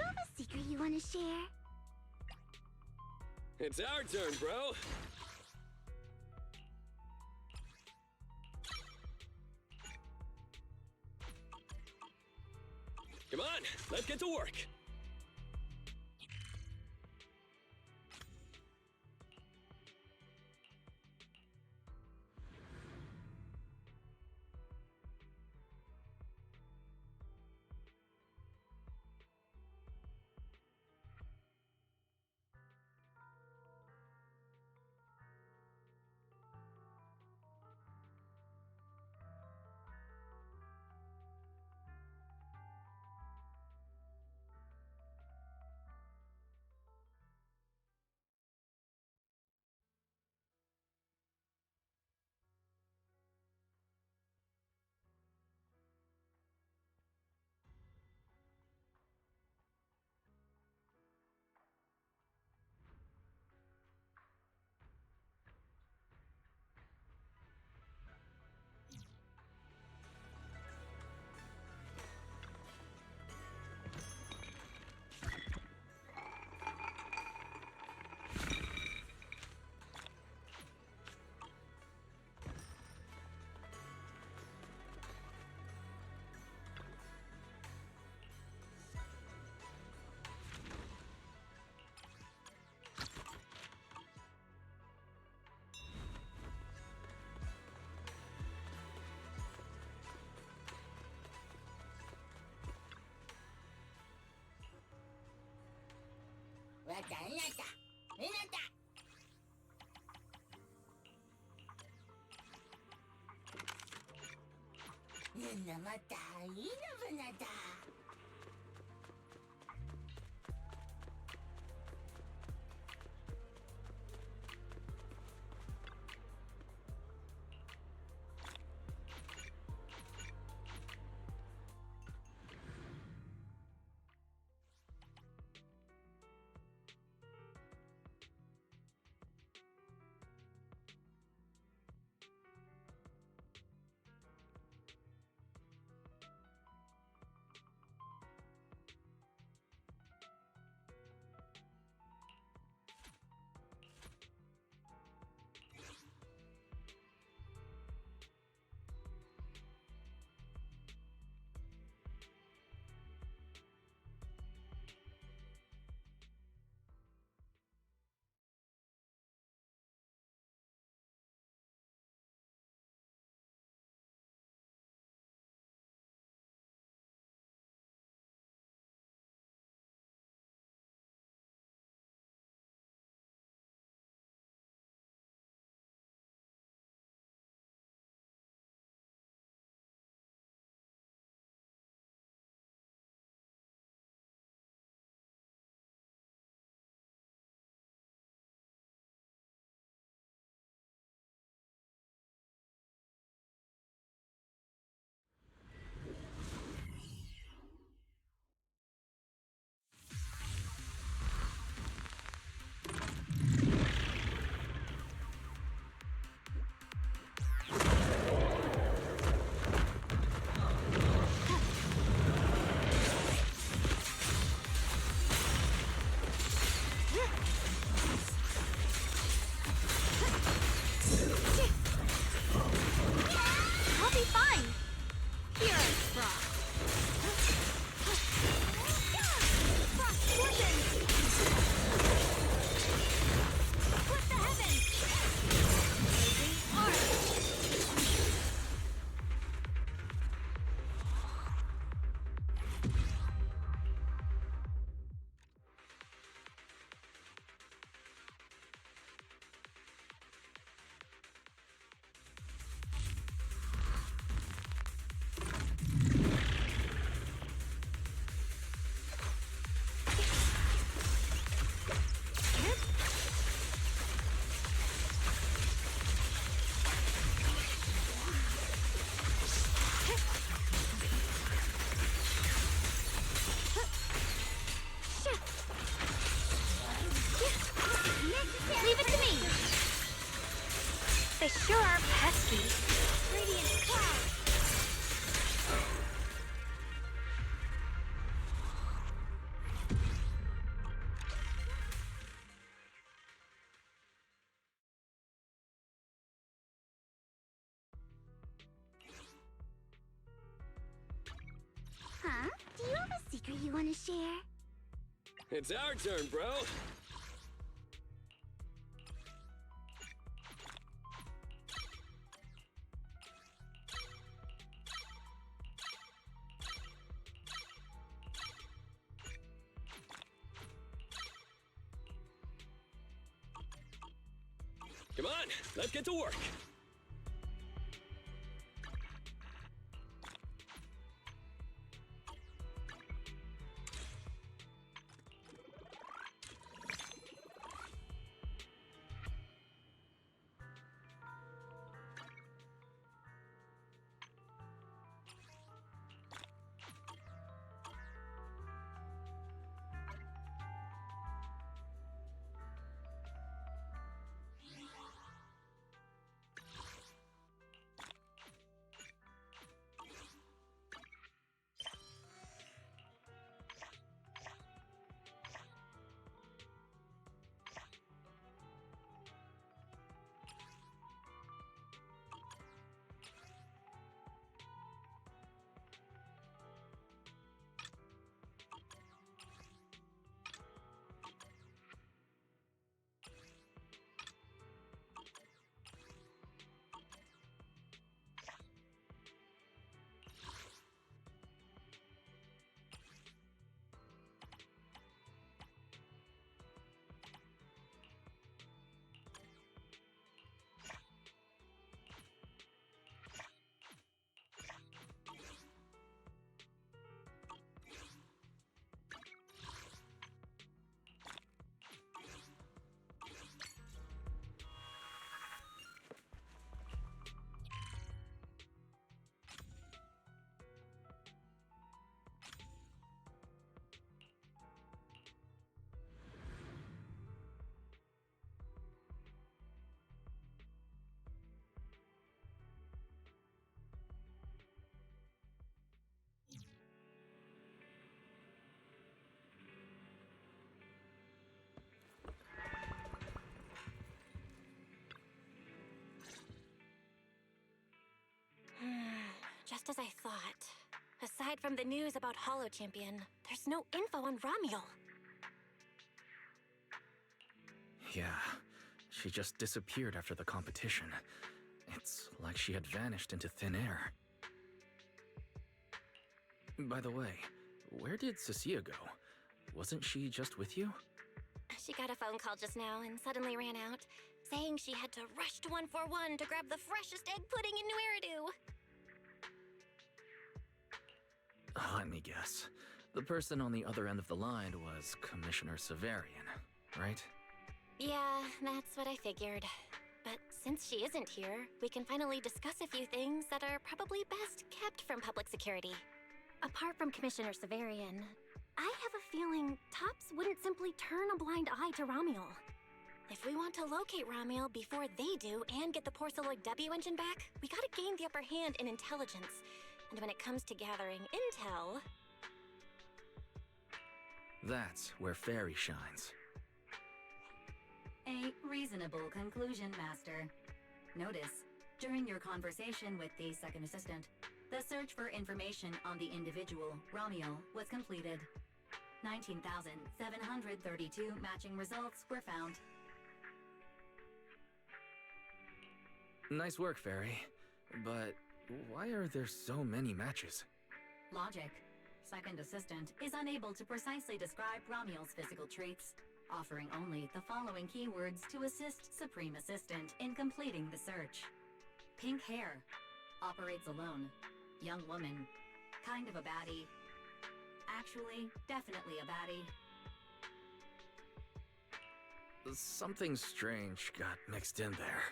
have a secret you want to share? It's our turn, bro. Come on, let's get to work. They sure are pesky. Radiant cloud. a secret you want to share? It's our turn, bro. Come on, let's get to work. Just as I thought. Aside from the news about Holo Champion, there's no info on Ramiel. Yeah, she just disappeared after the competition. It's like she had vanished into thin air. By the way, where did Cecilia go? Wasn't she just with you? She got a phone call just now and suddenly ran out, saying she had to rush to 141 to grab the freshest egg pudding in New Eridu. Let me guess. The person on the other end of the line was Commissioner Severian, right? Yeah, that's what I figured. But since she isn't here, we can finally discuss a few things that are probably best kept from public security. Apart from Commissioner Severian, I have a feeling Tops wouldn't simply turn a blind eye to Ramiel. If we want to locate Ramiel before they do and get the Porceloid W engine back, we gotta gain the upper hand in intelligence. And when it comes to gathering intel... That's where Fairy shines. A reasonable conclusion, Master. Notice, during your conversation with the second assistant, the search for information on the individual, Ramiel, was completed. 19,732 matching results were found. Nice work, Fairy. But why are there so many matches? Logic. Second assistant is unable to precisely describe Ramiel's physical traits, offering only the following keywords to assist Supreme Assistant in completing the search. Pink hair. Operates alone. Young woman. Kind of a baddie. Actually, definitely a baddie. Something strange got mixed in there.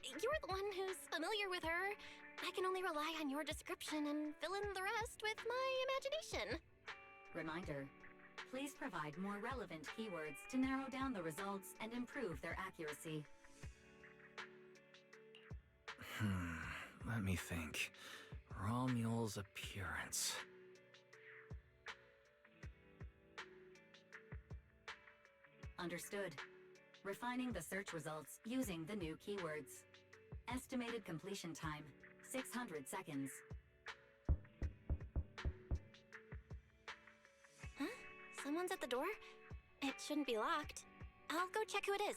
You're the one who's familiar with her. I can only rely on your description and fill in the rest with my imagination. Reminder. Please provide more relevant keywords to narrow down the results and improve their accuracy. Let me think. Ramiel's appearance. Understood. Refining the search results using the new keywords. Estimated completion time, 600 seconds. Someone's at the door? It shouldn't be locked. I'll go check who it is.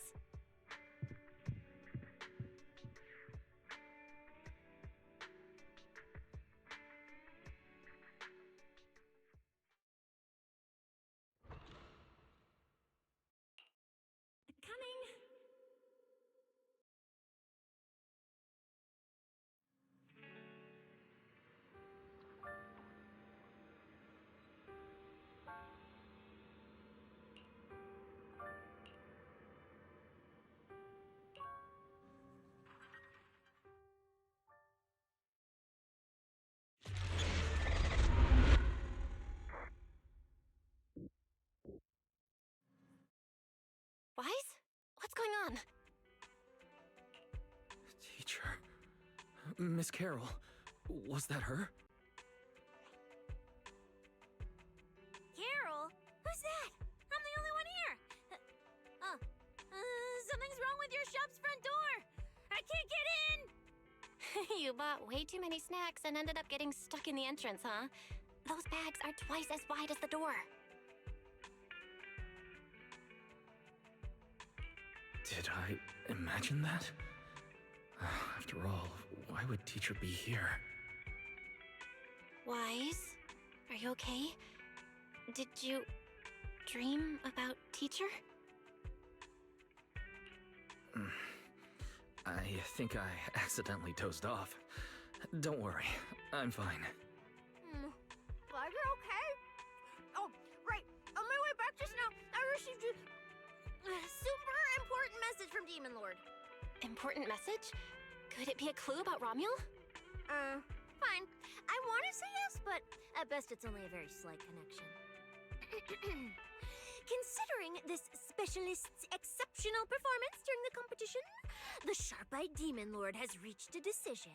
Coming. Wise? What's going on? Teacher. Miss Carroll. Was that her? Carol? Who's that? I'm the only one here. Something's wrong with your shop's front door. I can't get in. You bought way too many snacks and ended up getting stuck in the entrance, huh? Those bags are twice as wide as the door. Did I imagine that? After all, why would teacher be here? Wise? Are you okay? Did you dream about teacher? I think I accidentally dozed off. Don't worry, I'm fine. Glad you're okay. Oh, right. On my way back just now, I received a super important message from Demon Lord. Important message? Could it be a clue about Romuel? Fine. I want to say yes, but at best it's only a very slight connection. Considering this specialist's exceptional performance during the competition, the sharp-eyed Demon Lord has reached a decision,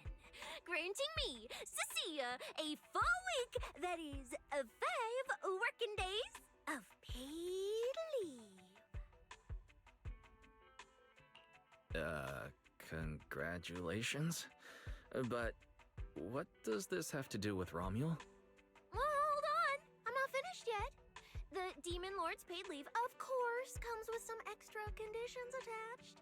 granting me, Cecilia, a full week, that is, 5 working days of paid leave. Congratulations? But what does this have to do with Romuel? Well, hold on. I'm not finished yet. The Demon Lord's paid leave, of course, comes with some extra conditions attached.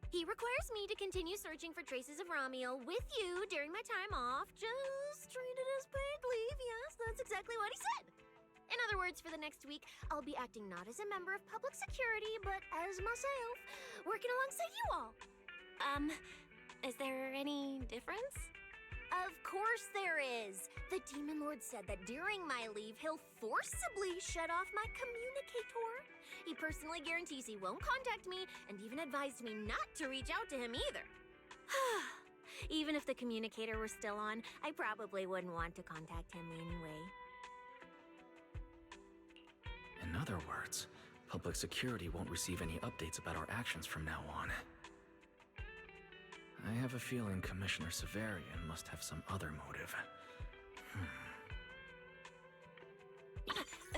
He requires me to continue searching for traces of Romuel with you during my time off. Just treat it as paid leave, yes, that's exactly what he said. In other words, for the next week, I'll be acting not as a member of public security, but as myself, working alongside you all. Is there any difference? Of course there is. The Demon Lord said that during my leave, he'll forcibly shut off my communicator. He personally guarantees he won't contact me, and even advised me not to reach out to him either. Even if the communicator were still on, I probably wouldn't want to contact him anyway. In other words, public security won't receive any updates about our actions from now on. I have a feeling Commissioner Severian must have some other motive.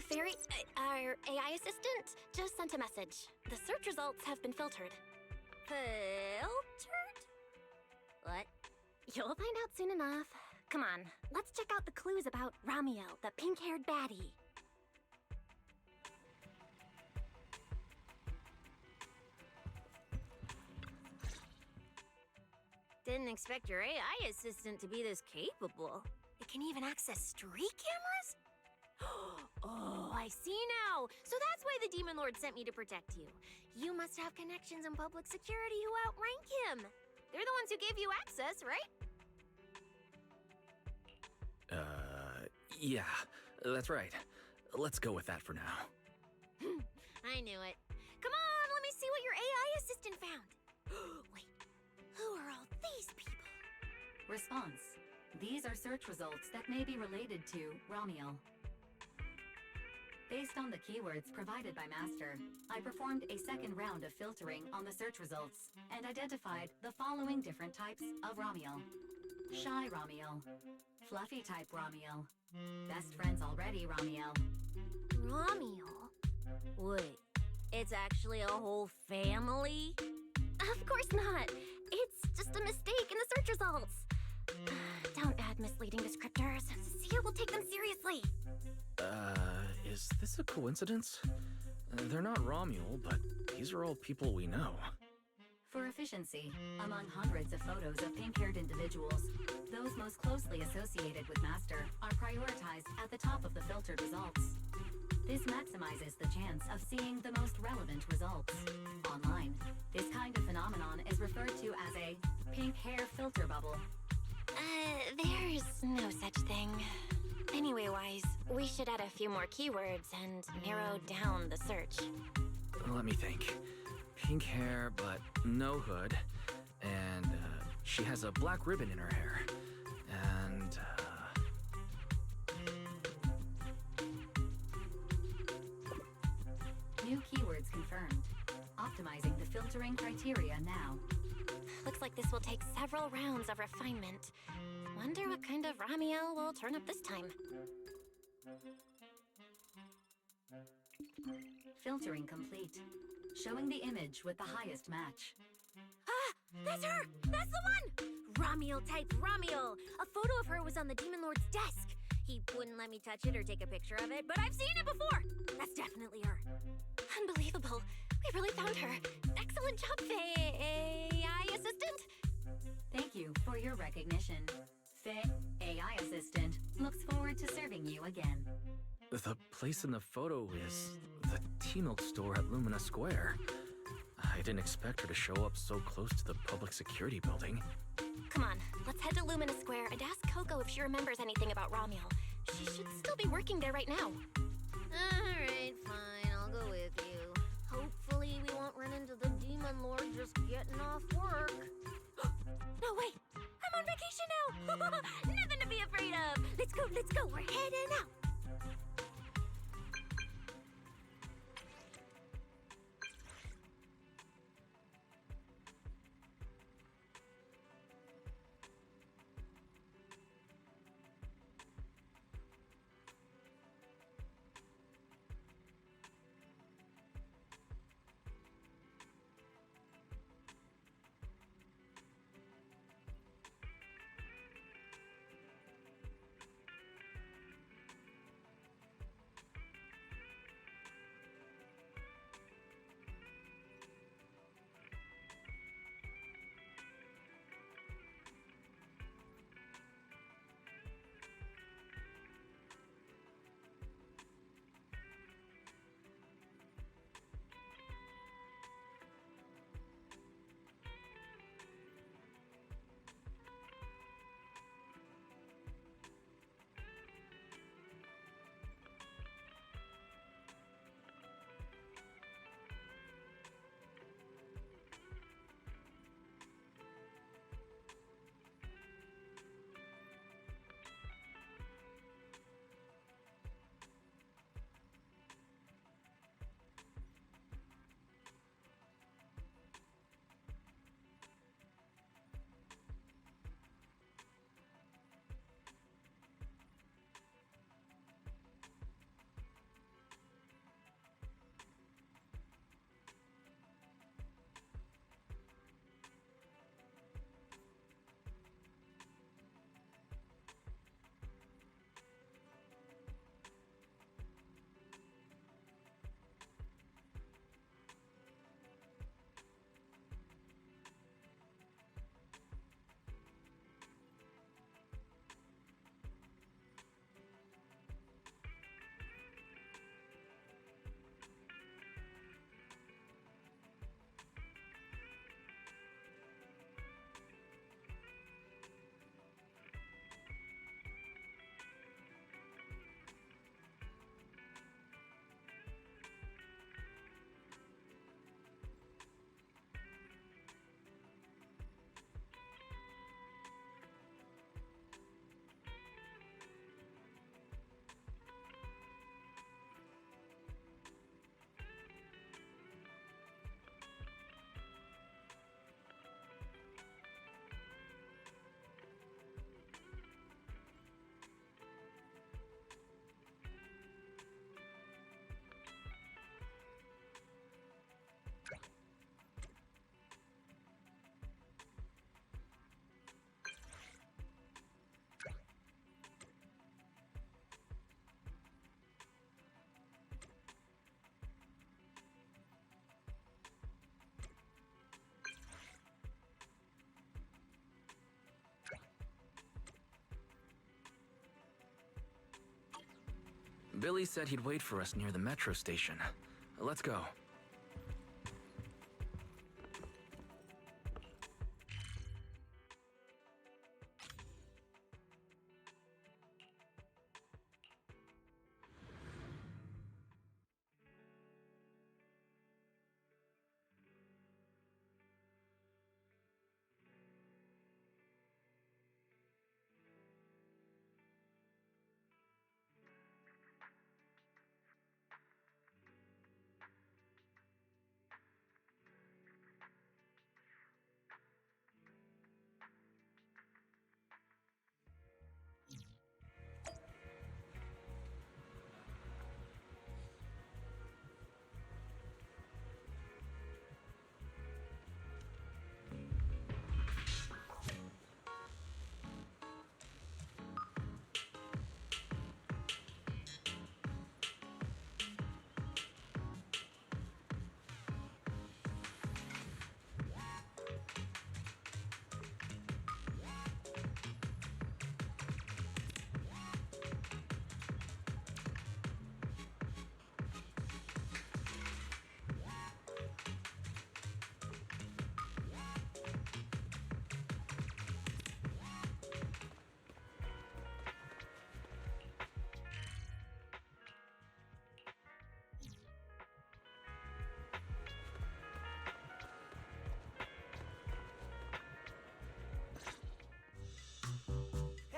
Fairy, our AI assistant just sent a message. The search results have been filtered. Filtered? What? You'll find out soon enough. Come on, let's check out the clues about Romuel, the pink-haired baddie. Didn't expect your AI assistant to be this capable. It can even access street cameras? Oh, I see now. So that's why the Demon Lord sent me to protect you. You must have connections in public security who outrank him. They're the ones who gave you access, right? Yeah, that's right. Let's go with that for now. I knew it. Come on, let me see what your AI assistant found. Wait, who are all these people? Response. These are search results that may be related to Romuel. Based on the keywords provided by Master, I performed a second round of filtering on the search results and identified the following different types of Romuel. Shy Romuel, Fluffy type Romuel, Best friends already Romuel. Romuel? Wait, it's actually a whole family? Of course not. It's just a mistake in the search results. Don't add misleading descriptors. Cecilia will take them seriously. Is this a coincidence? They're not Romuel, but these are all people we know. For efficiency, among hundreds of photos of pink-haired individuals, those most closely associated with Master are prioritized at the top of the filtered results. This maximizes the chance of seeing the most relevant results. Online, this kind of phenomenon is referred to as a pink hair filter bubble. There's no such thing. Anyway-wise, we should add a few more keywords and narrow down the search. Let me think. Pink hair, but no hood. And, she has a black ribbon in her hair. And, New keywords confirmed. Optimizing the filtering criteria now. Looks like this will take several rounds of refinement. Wonder what kind of Ramiel will turn up this time. Filtering complete. Showing the image with the highest match. Ah! That's her! That's the one! Ramiel typed Ramiel! A photo of her was on the Demon Lord's desk. He wouldn't let me touch it or take a picture of it, but I've seen it before! That's definitely her. Unbelievable. We really found her. Excellent job, AI assistant. Thank you for your recognition. Faye, AI assistant, looks forward to serving you again. the place in the photo is the T-Milk store at Lumina Square. I didn't expect her to show up so close to the public security building. Come on, let's head to Lumina Square and ask Coco if she remembers anything about Romuel. She should still be working there right now. Alright, fine, I'll go with you. Hopefully we won't run into the Demon Lord just getting off work. No, wait! I'm on vacation now! Nothing to be afraid of! Let's go, we're heading out! Billy said he'd wait for us near the metro station. Let's go.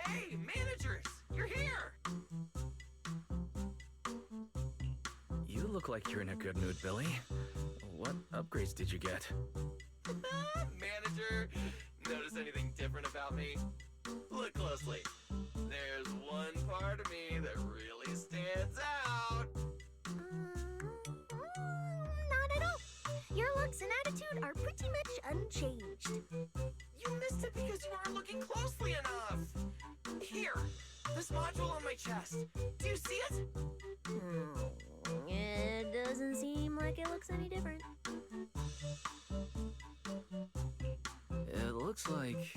Hey, managers! You're here! You look like you're in a good mood, Billy. What upgrades did you get? Manager, notice anything different about me? Look closely. There's one part of me that really stands out. Not at all. Your looks and attitude are pretty much unchanged. You missed it because you aren't looking closely enough. Here, this module on my chest. Do you see it? It doesn't seem like it looks any different. It looks like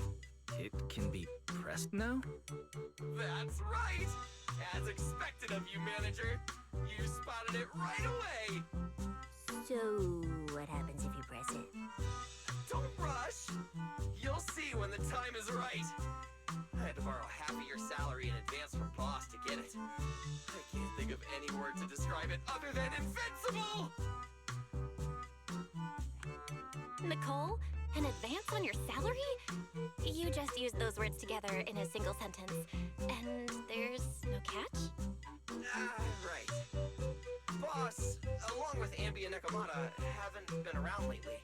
it can be pressed now? That's right! As expected of you, manager. You spotted it right away. So, what happens if you press it? Don't rush. You'll see when the time is right. I had to borrow half of your salary in advance from boss to get it. I can't think of any word to describe it other than invincible! Nicole, an advance on your salary? You just used those words together in a single sentence. And there's no catch? Right. Boss, along with Ambi and Nekomata, haven't been around lately.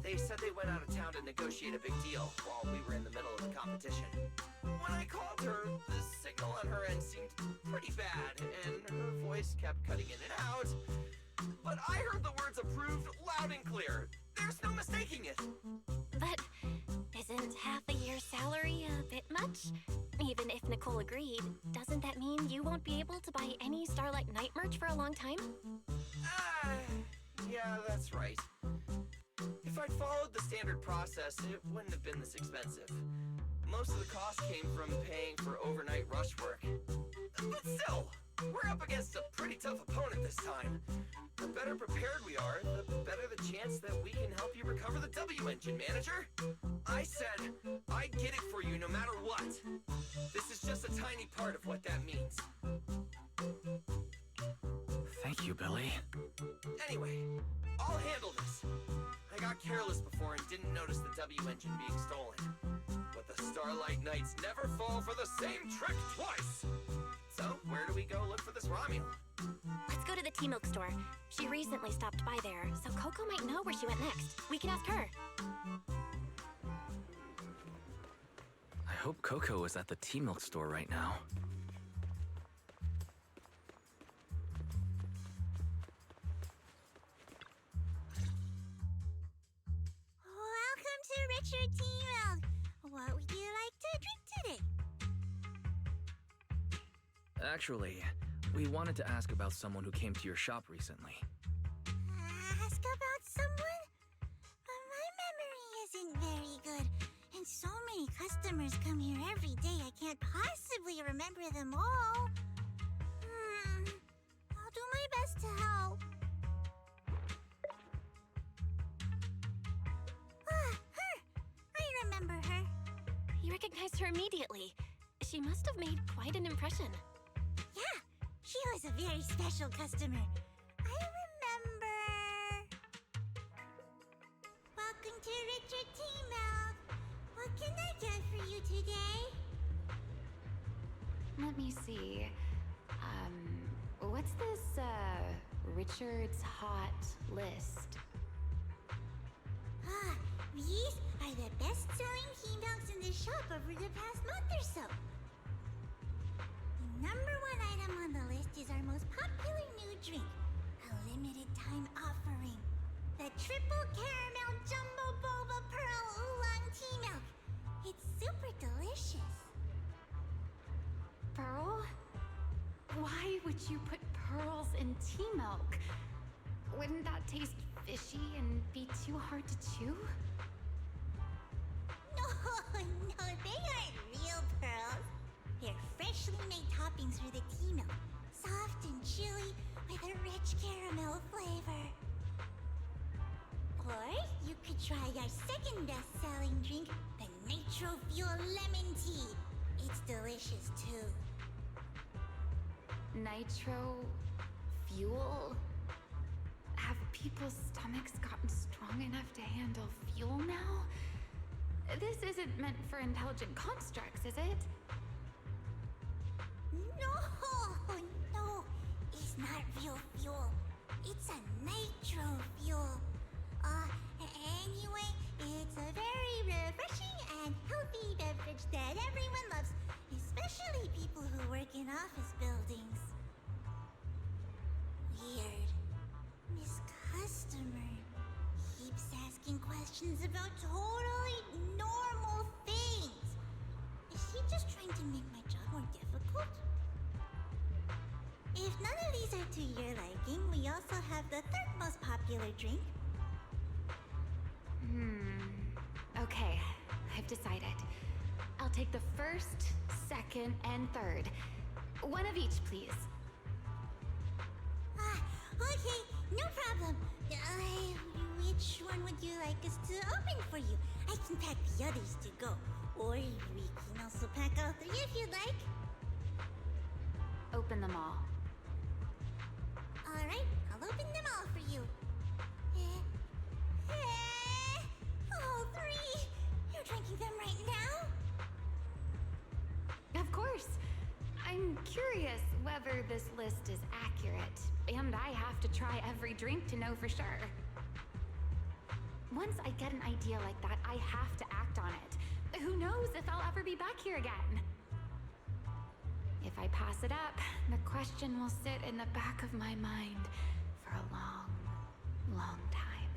They said they went out of town to negotiate a big deal while we were in the middle of the competition. When I called her, the signal on her end seemed pretty bad, and her voice kept cutting in and out. But I heard the words approved loud and clear. There's no mistaking it. But isn't half a year's salary a bit much? Even if Nicole agreed, doesn't that mean you won't be able to buy any Starlight Night merch for a long time? Yeah, that's right. If I'd followed the standard process, it wouldn't have been this expensive. Most of the cost came from paying for overnight rush work. But still, we're up against a pretty tough opponent this time. The better prepared we are, the better the chance that we can help you recover the W engine, manager. I said I'd get it for you no matter what. This is just a tiny part of what that means. Thank you, Billy. Anyway, I'll handle this. I got careless before and didn't notice the W engine being stolen. But the Starlight Knights never fall for the same trick twice! So, where do we go look for this Romule? Let's go to the Tea Milk store. She recently stopped by there, so Coco might know where she went next. We can ask her. I hope Coco is at the tea milk store right now. Welcome to Richard Tea Milk. What would you like to drink today? Actually, we wanted to ask about someone who came to your shop recently. Ask about someone? But my memory isn't very good. And so many customers come here every day, I can't possibly remember them all. recognized her immediately. She must have made quite an impression. Yeah, she was a very special customer. I remember. Welcome to Richard T. Milk. What can I get for you today? Let me see. What's this, Richard's Hot List? These are the best-selling tea milks in the shop over the past month or so. The number one item on the list is our most popular new drink, a limited-time offering. The Triple Caramel Jumbo Boba Pearl Oolong Tea Milk. It's super delicious. Pearl? Why would you put pearls in tea milk? Wouldn't that taste fishy and be too hard to chew? No, they aren't real pearls. They're freshly made toppings for the tea milk, soft and chewy with a rich caramel flavor. Or you could try our second best-selling drink, the Nitro Fuel Lemon Tea. It's delicious too. Nitro fuel? Have people's stomachs gotten strong enough to handle fuel now? This isn't meant for intelligent constructs, is it? No, it's not real fuel. It's a nitro fuel. Anyway, it's a very refreshing and healthy beverage that everyone loves, especially people who work in office buildings. Weird. This customer keeps asking questions about totally normal things. Is he just trying to make my job more difficult? If none of these are to your liking, we also have the third most popular drink. Okay, I've decided. I'll take the first, second, and third. One of each, please. Okay, no problem. Which one would you like us to open for you? I can pack the others to go. Or we can also pack all three if you'd like. Open them all. Alright, I'll open them all for you. All three! You're drinking them right now? Of course. I'm curious whether this list is accurate, and I have to try every drink to know for sure. Once I get an idea like that, I have to act on it. Who knows if I'll ever be back here again? If I pass it up, the question will sit in the back of my mind for a long, long time.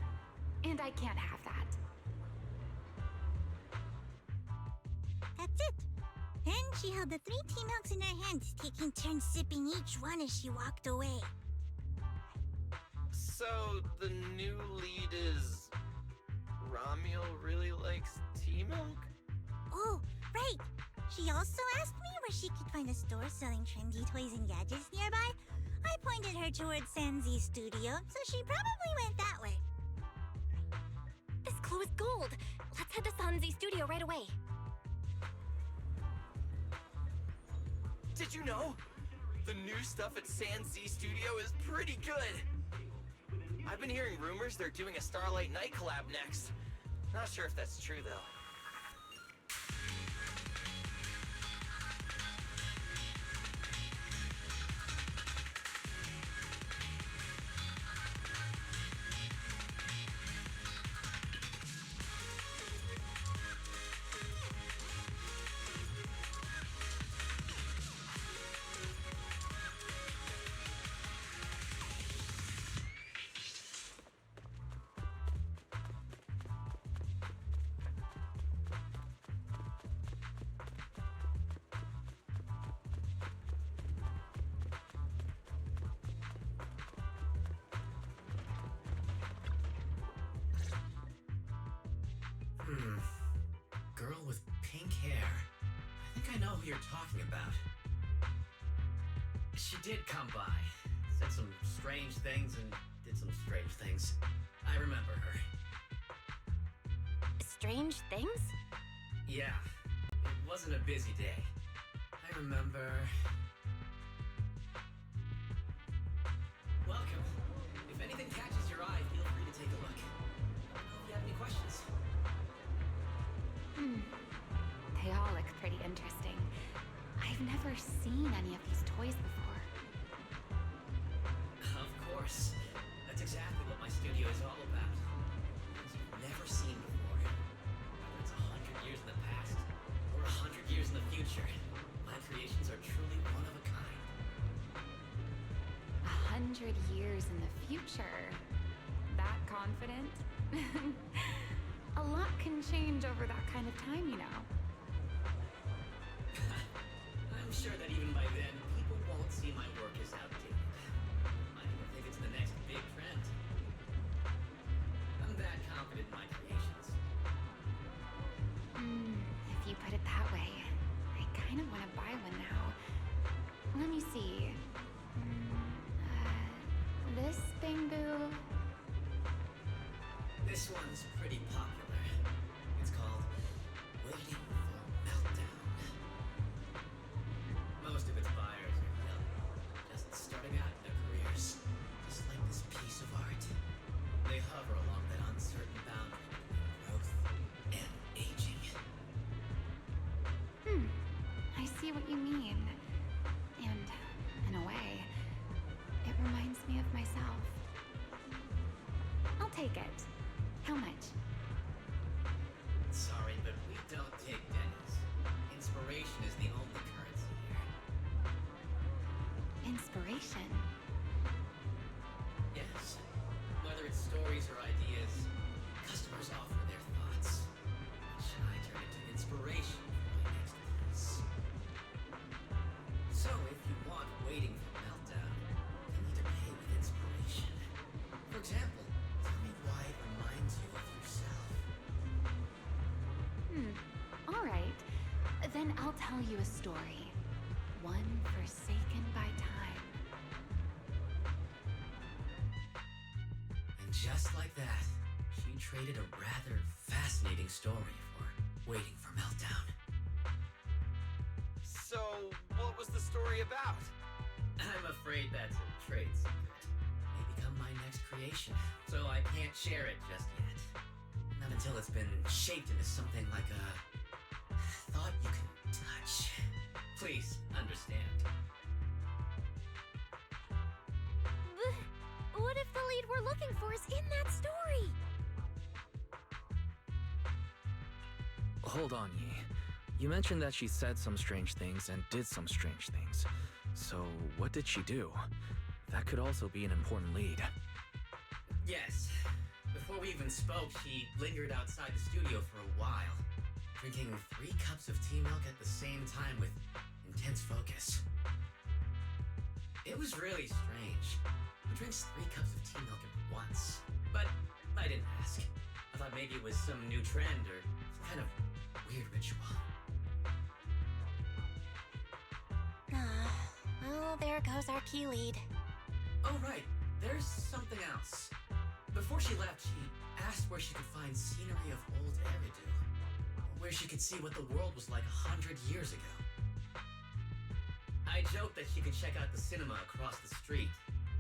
And I can't have that. That's it. And she held the 3 tea milks in her hands, taking turns sipping each one as she walked away. So, the new lead is... Ramiel really likes tea milk? Oh, right. She also asked me where she could find a store selling trendy toys and gadgets nearby. I pointed her towards Sanzi's studio, so she probably went that way. This clue is gold. Let's head to Sanzi's studio right away. Did you know? The new stuff at Sanzi Studio is pretty good. I've been hearing rumors they're doing a Starlight Night collab next. Not sure if that's true, though. Girl with pink hair. I think I know who you're talking about. She did come by, said some strange things and did some strange things. I remember her. Strange things? Yeah. It wasn't a busy day. I remember... Welcome. If anything catches your eye, feel free to take a look. Let me know if you have any questions. They all look pretty interesting. I've never seen any of these toys before. Of course. That's exactly what my studio is all about. Things you've never seen before. Whether it's 100 years in the past or 100 years in the future, my creations are truly one of a kind. 100 years in the future? That confident? A lot can change over that kind of time, you know. I'm sure that even by then, people won't see my work as outdated. Might even think it's the next big trend. I'm that confident in my creations. If you put it that way, I kind of want to buy one now. Let me see. This bamboo. This one's pretty popular. It's called Waiting for Meltdown. Most of its buyers are young, just starting out in their careers, just like this piece of art. They hover along that uncertain boundary between growth and aging. I see what you mean. And, in a way, it reminds me of myself. I'll take it. How much? Sorry, but we don't take pennies. Inspiration is the only currency here. Inspiration. Yes. Whether it's stories or ideas, customers offer their thoughts, which I turn into inspiration for my next piece. So if you want Waiting for Meltdown, you need to pay with inspiration. For example, tell me why it reminds you of yourself. All right. Then I'll tell you a story. One forsaken by time. And just like that, she traded a rather fascinating story for Waiting for Meltdown. So, what was the story about? I'm afraid that's a trade secret. May become my next creation, so I can't share it just yet. Not until it's been shaped into something like a thought you can touch. Please understand. What if the lead we're looking for is in that story? Hold on, Yi. You mentioned that she said some strange things and did some strange things. So, what did she do? That could also be an important lead. Yes. Before we even spoke, she lingered outside the studio for a while, drinking 3 cups of tea milk at the same time with intense focus. It was really strange. Who drinks 3 cups of tea milk at once? But I didn't ask. I thought maybe it was some new trend or some kind of weird ritual. Well, there goes our key lead. Oh, right. There's something else. Before she left, she asked where she could find scenery of old Eridu. Where she could see what the world was like 100 years ago. I joked that she could check out the cinema across the street.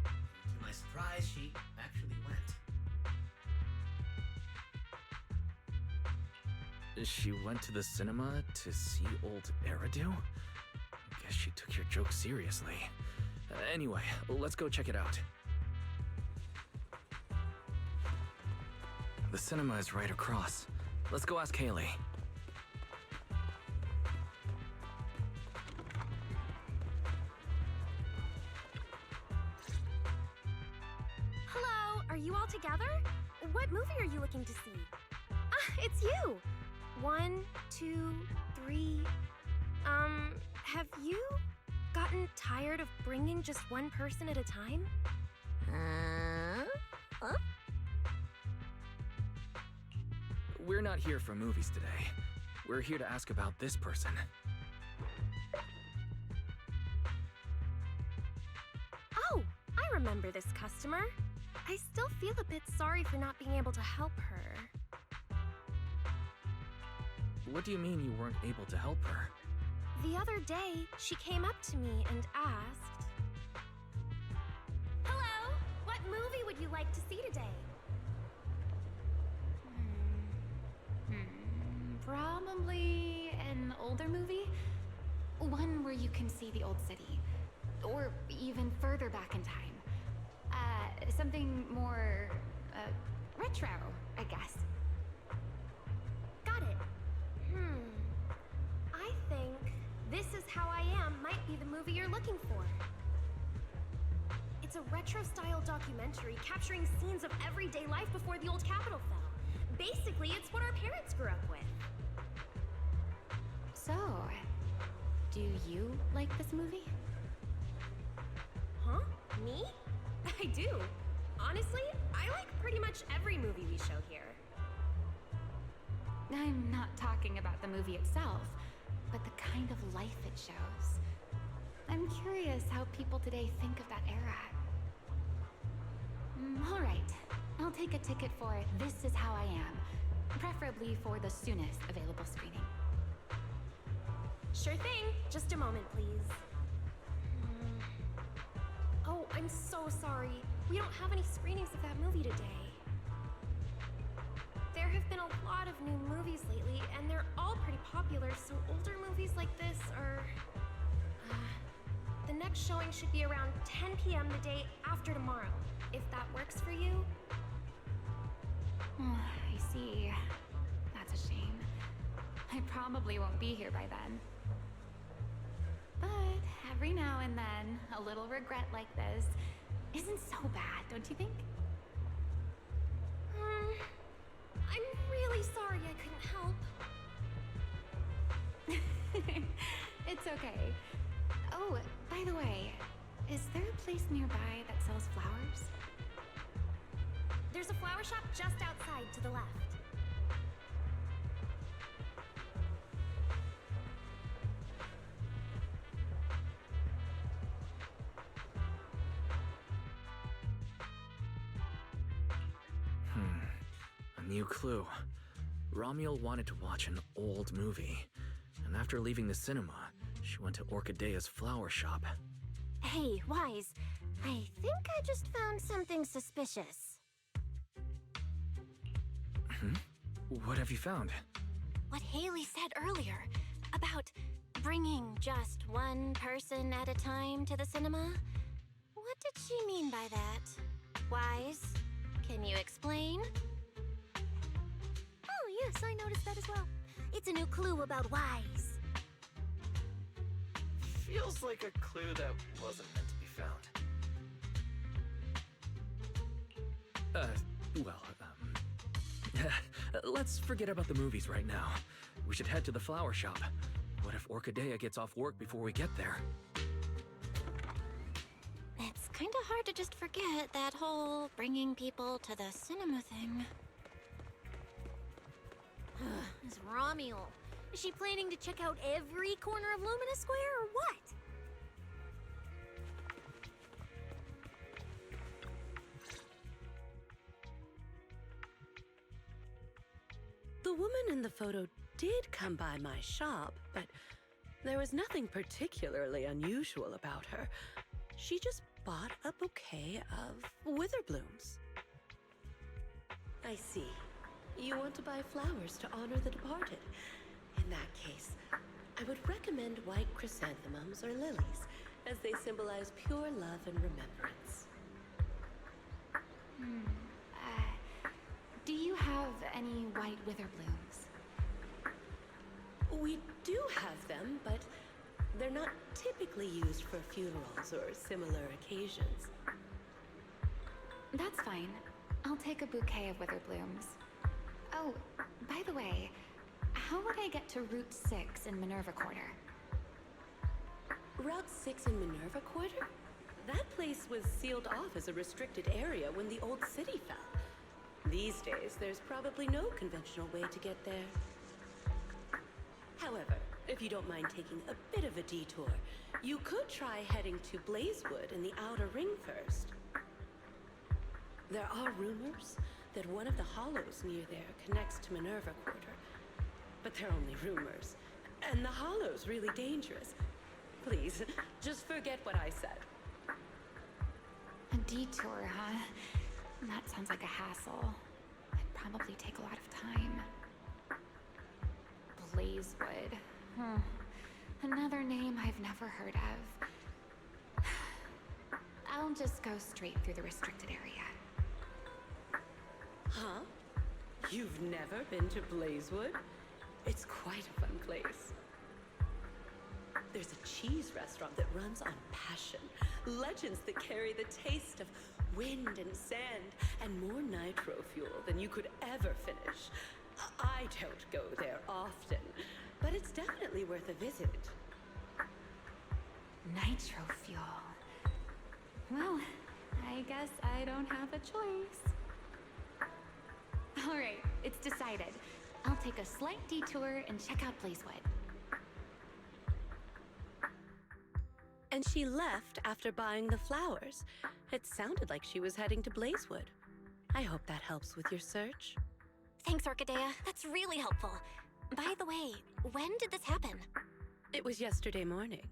And to my surprise, she actually went. She went to the cinema to see old Eridu? Guess she took your joke seriously. Anyway, let's go check it out. The cinema is right across. Let's go ask Haley. Hello, are you all together? What movie are you looking to see? Ah, it's you! 1, 2, 3. Have you gotten tired of bringing just one person at a time? Huh? We're not here for movies today. We're here to ask about this person. Oh, I remember this customer. I still feel a bit sorry for not being able to help her. What do you mean you weren't able to help her? The other day, she came up to me and asked, "Hello, what movie would you like to see today?" Probably an older movie? One where you can see the old city. Or even further back in time. Something more, retro, I guess. Got it. I think This Is How I Am might be the movie you're looking for. It's a retro-style documentary capturing scenes of everyday life before the old Capitol fell. Basically, it's what our parents grew up with. So, do you like this movie? Huh? Me? I do. Honestly, I like pretty much every movie we show here. I'm not talking about the movie itself, but the kind of life it shows. I'm curious how people today think of that era. All right, I'll take a ticket for This Is How I Am, preferably for the soonest available screening. Sure thing. Just a moment, please. Oh, I'm so sorry. We don't have any screenings of that movie today. There have been a lot of new movies lately, and they're all pretty popular, so older movies like this are... the next showing should be around 10 p.m. the day after tomorrow, if that works for you. I see. That's a shame. I probably won't be here by then. But every now and then, a little regret like this isn't so bad, don't you think? I'm really sorry I couldn't help. It's okay. Oh, by the way, is there a place nearby that sells flowers? There's a flower shop just outside to the left. A new clue. Romuald wanted to watch an old movie, and after leaving the cinema, she went to Orchidea's flower shop. Hey, Wise. I think I just found something suspicious. What have you found? What Haley said earlier about bringing just one person at a time to the cinema? What did she mean by that? Wise, can you explain? Oh, yes, I noticed that as well. It's a new clue about Wise. Feels like a clue that wasn't meant to be found. Let's forget about the movies right now. We should head to the flower shop. What if Orchidea gets off work before we get there? It's kinda hard to just forget that whole bringing people to the cinema thing. This Romuald. Is she planning to check out every corner of Lumina Square or what? The woman in the photo did come by my shop, but there was nothing particularly unusual about her. She just bought a bouquet of wither blooms. I see. You want to buy flowers to honor the departed. In that case, I would recommend white chrysanthemums or lilies, as they symbolize pure love and remembrance. Do you have any white wither blooms? We do have them, but they're not typically used for funerals or similar occasions. That's fine. I'll take a bouquet of wither blooms. Oh, by the way, how would I get to Route 6 in Minerva Quarter? Route 6 in Minerva Quarter? That place was sealed off as a restricted area when the old city fell. These days, there's probably no conventional way to get there. However, if you don't mind taking a bit of a detour, you could try heading to Blazewood in the Outer Ring first. There are rumors that one of the hollows near there connects to Minerva Quarter, but they're only rumors. And the Hollow's really dangerous. Please, just forget what I said. A detour, huh? That sounds like a hassle. It'd probably take a lot of time. Blazewood. Another name I've never heard of. I'll just go straight through the restricted area. Huh? You've never been to Blazewood? It's quite a fun place. There's a cheese restaurant that runs on passion. Legends that carry the taste of wind and sand and more nitro fuel than you could ever finish. I don't go there often, but it's definitely worth a visit. Nitro fuel. Well, I guess I don't have a choice. All right, it's decided. I'll take a slight detour and check out Blazewood. And she left after buying the flowers. It sounded like she was heading to Blazewood. I hope that helps with your search. Thanks, Orchidea. That's really helpful. By the way, when did this happen? It was yesterday morning.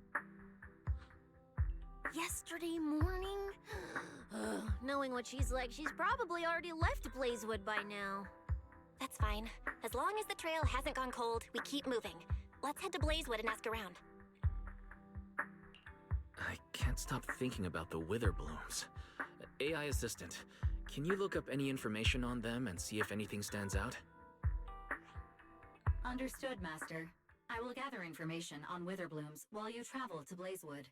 Yesterday morning? Knowing what she's like, she's probably already left Blazewood by now. That's fine. As long as the trail hasn't gone cold, we keep moving. Let's head to Blazewood and ask around. I can't stop thinking about the wither blooms. AI assistant, can you look up any information on them and see if anything stands out? Understood, Master. I will gather information on wither blooms while you travel to Blazewood.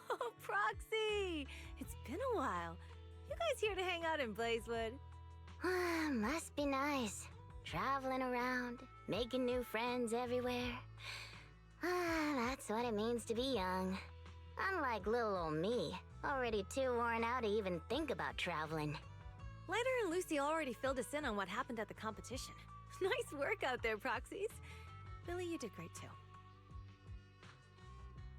Oh, Proxy! It's been a while. You guys here to hang out in Blazewood? Must be nice. Traveling around, making new friends everywhere. That's what it means to be young. Unlike little old me, already too worn out to even think about traveling. Lighter and Lucy already filled us in on what happened at the competition. Nice work out there, Proxies. Billy, you did great too.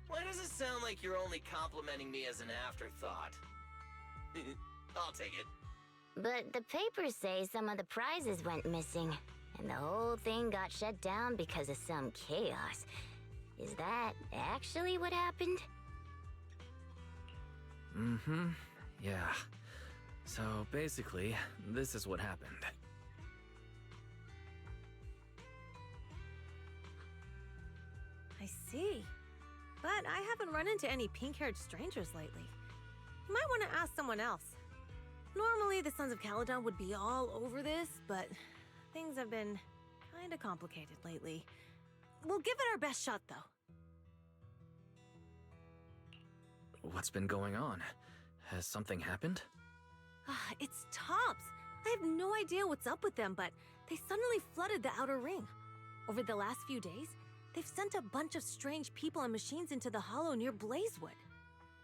Why does it sound like you're only complimenting me as an afterthought? I'll take it. But the papers say some of the prizes went missing, and the whole thing got shut down because of some chaos. Is that actually what happened? Mm-hmm. Yeah. So basically, this is what happened. I see. But I haven't run into any pink-haired strangers lately. You might want to ask someone else. Normally, the Sons of Caledon would be all over this, but things have been kinda complicated lately. We'll give it our best shot, though. What's been going on? Has something happened? It's Tops. I have no idea what's up with them, but they suddenly flooded the Outer Ring. Over the last few days, they've sent a bunch of strange people and machines into the hollow near Blazewood.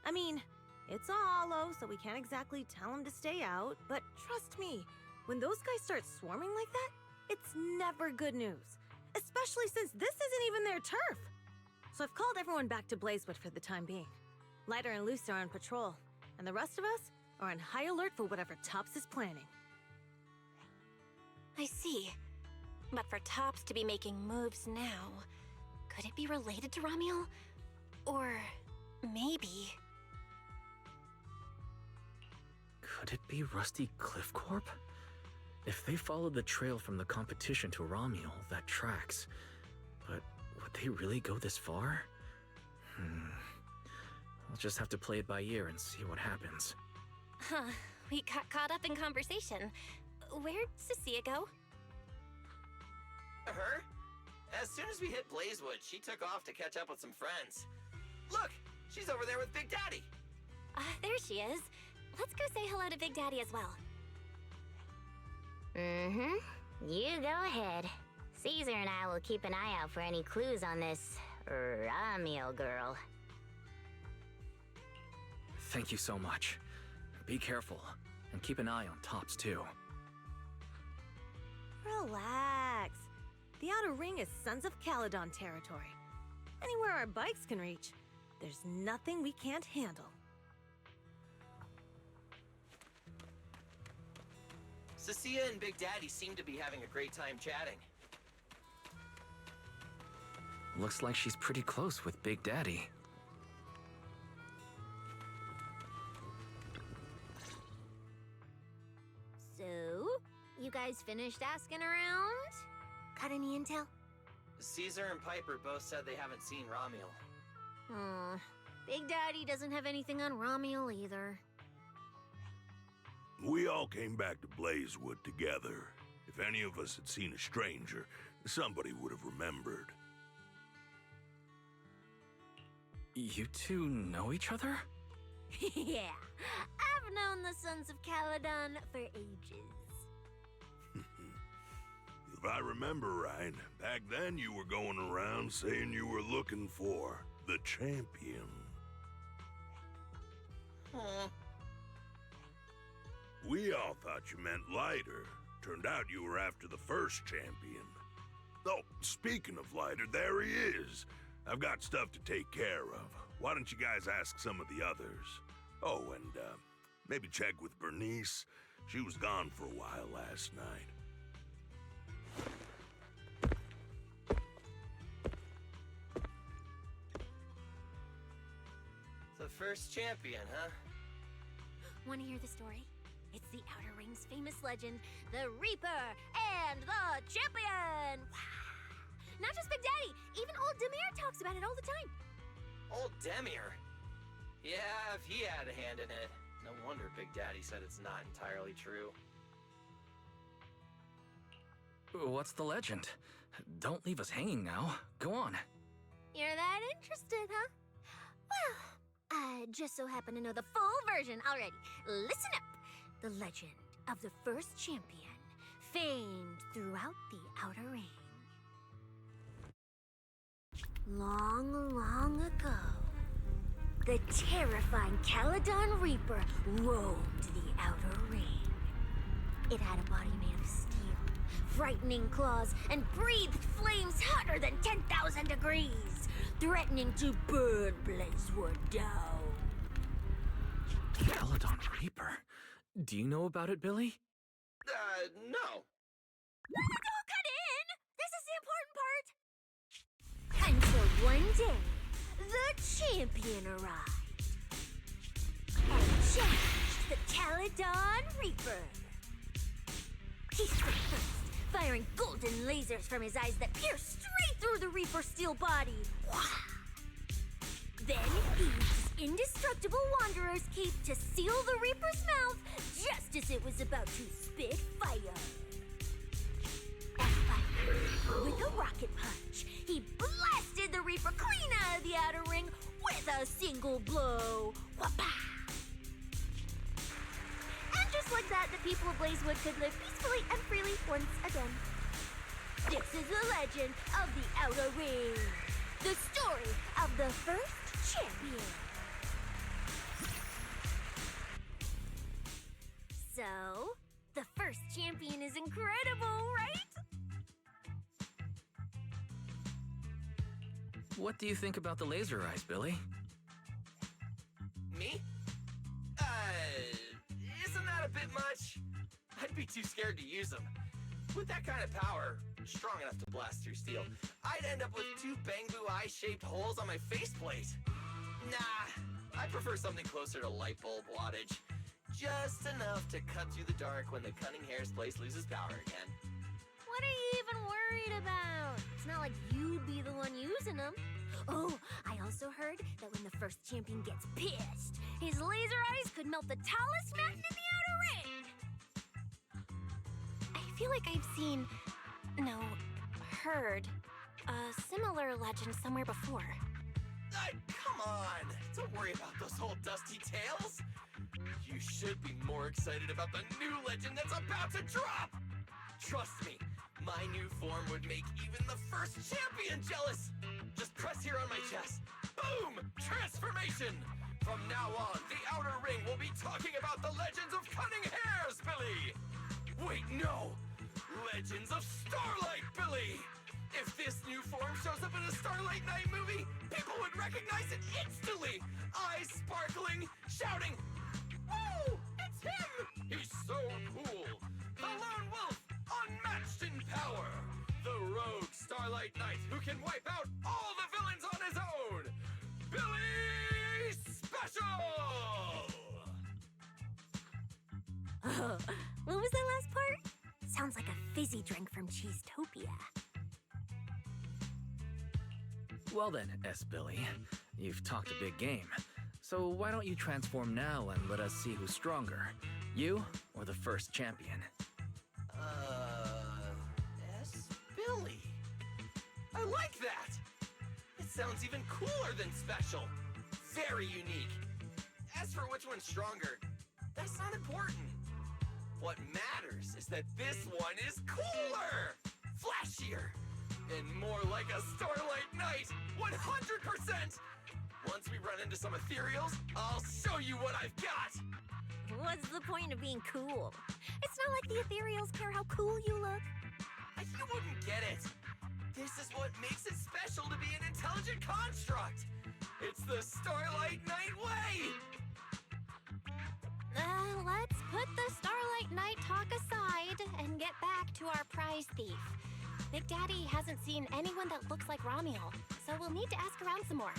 I mean, it's a hollow, so we can't exactly tell them to stay out, but trust me, when those guys start swarming like that, it's never good news. Especially since this isn't even their turf. So I've called everyone back to Blazewood for the time being. Lighter and Lucy are on patrol, and the rest of us are on high alert for whatever Tops is planning. I see. But for Tops to be making moves now, could it be related to Ramiel? Or maybe... Could it be Rusty Cliff Corp? If they followed the trail from the competition to Ramiel, that tracks. But would they really go this far? I'll just have to play it by ear and see what happens. Huh. We got caught up in conversation. Where'd Cecilia go? Her? As soon as we hit Blazewood, she took off to catch up with some friends. Look! She's over there with Big Daddy! There she is. Let's go say hello to Big Daddy as well. Mm-hmm. You go ahead. Caesar and I will keep an eye out for any clues on this Ramiel girl. Thank you so much. Be careful, and keep an eye on Tops too. Relax. The Outer Ring is Sons of Caledon territory. Anywhere our bikes can reach, there's nothing we can't handle. Cecilia and Big Daddy seem to be having a great time chatting. Looks like she's pretty close with Big Daddy. So, you guys finished asking around? Got any intel? Caesar and Piper both said they haven't seen Ramiel. Big Daddy doesn't have anything on Ramiel either. We all came back to Blazewood together. If any of us had seen a stranger, somebody would have remembered. You two know each other? Yeah, I've known the Sons of Caledon for ages. If I remember right, back then you were going around saying you were looking for the champion. Huh. We all thought you meant Lighter. Turned out you were after the first champion. Oh, speaking of Lighter, there he is. I've got stuff to take care of. Why don't you guys ask some of the others? Oh, and maybe check with Bernice. She was gone for a while last night. The first champion, huh? Want to hear the story? It's the Outer Ring's famous legend, the Reaper and the Champion! Not just Big Daddy, even old Demir talks about it all the time. Old Demir? Yeah, if he had a hand in it. No wonder Big Daddy said it's not entirely true. What's the legend? Don't leave us hanging now. Go on. You're that interested, huh? Well, I just so happen to know the full version already. Listen up. The legend of the first champion, famed throughout the Outer Ring. Long, long ago, the terrifying Caledon Reaper roamed the Outer Ring. It had a body made of steel, frightening claws, and breathed flames hotter than 10,000 degrees, threatening to burn Blazewood down. Caledon Reaper? Do you know about it, Billy? No. Don't cut in! This is the important part! Until one day, the champion arrived. And challenged the Caledon Reaper. He struck first, firing golden lasers from his eyes that pierced straight through the Reaper's steel body. Then he used his indestructible Wanderer's cape to seal the Reaper's mouth just as it was about to spit fire. And finally, with a rocket punch, he blasted the Reaper clean out of the Outer Ring with a single blow. Whapa! And just like that, the people of Blazewood could live peacefully and freely once again. This is the legend of the Outer Ring. The story of the first champion. So, the first champion is incredible, right? What do you think about the laser eyes, Billy? Me? Isn't that a bit much? I'd be too scared to use them. With that kind of power, strong enough to blast through steel, I'd end up with 2 bamboo eye-shaped holes on my faceplate. Nah, I prefer something closer to light bulb wattage. Just enough to cut through the dark when the cunning hair's place loses power again. What are you even worried about? It's not like you'd be the one using them. Oh, I also heard that when the first champion gets pissed, his laser eyes could melt the tallest mountain in the outer ring! I feel like I've seen, no, heard a similar legend somewhere before. Come on! Don't worry about those old dusty tales! You should be more excited about the new legend that's about to drop! Trust me, my new form would make even the first champion jealous! Just press here on my chest. Boom! Transformation! From now on, the Outer Ring will be talking about the legends of Cunning Hairs, Billy! Wait, no! Legends of Starlight, Billy! If this new form shows up in a Starlight Night movie, people would recognize it instantly! Eyes sparkling, shouting, "Woo! It's him! He's so cool! The Lone Wolf, unmatched in power! The rogue Starlight Knight who can wipe out all the villains on his own! Billy Special!" What was that last part? Sounds like a fizzy drink from Cheesetopia. Well then, S. Billy, you've talked a big game. So why don't you transform now and let us see who's stronger? You or the first champion? S. Billy. I like that! It sounds even cooler than special. Very unique. As for which one's stronger, that's not important. What matters is that this one is cooler, flashier, and more like a Starlight Knight, 100%! Once we run into some ethereals, I'll show you what I've got! What's the point of being cool? It's not like the ethereals care how cool you look. You wouldn't get it! This is what makes it special to be an intelligent construct! It's the Starlight Knight way! Let's put the Starlight Knight talk aside and get back to our prize thief. Big Daddy hasn't seen anyone that looks like Ramiel, so we'll need to ask around some more.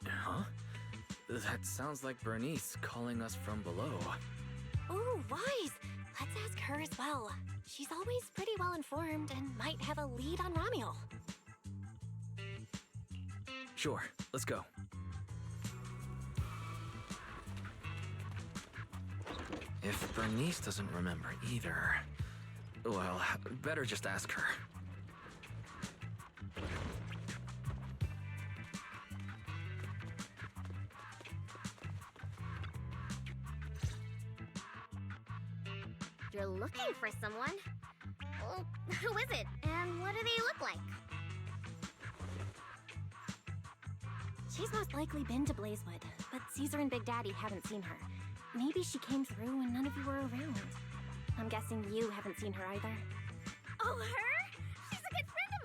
Huh? That sounds like Bernice calling us from below. Ooh, Wise! Let's ask her as well. She's always pretty well informed and might have a lead on Ramiel. Sure, let's go. If Bernice doesn't remember either, well, better just ask her. You're looking for someone? Well, who is it? And what do they look like? She's most likely been to Blazewood, but Caesar and Big Daddy haven't seen her. Maybe she came through when none of you were around. I'm guessing you haven't seen her either. Oh, her? She's a good friend of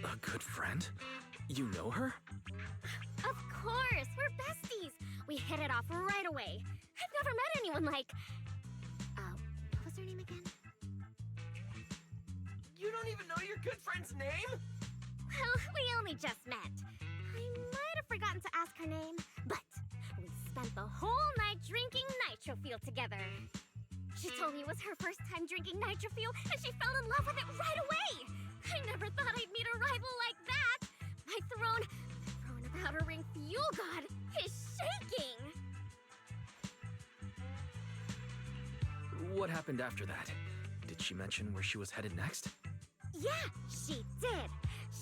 mine. A good friend? You know her? Of course, we're besties. We hit it off right away. I've never met anyone like... what was her name again? You don't even know your good friend's name? Well, we only just met. I might have forgotten to ask her name, but we spent the whole night drinking Nitro Fuel together. She told me it was her first time drinking Nitro Fuel, and she fell in love with it right away. I never thought I'd meet a rival like that. My throne of Outer Ring Fuel God is shaking. What happened after that? Did she mention where she was headed next? Yeah, she did.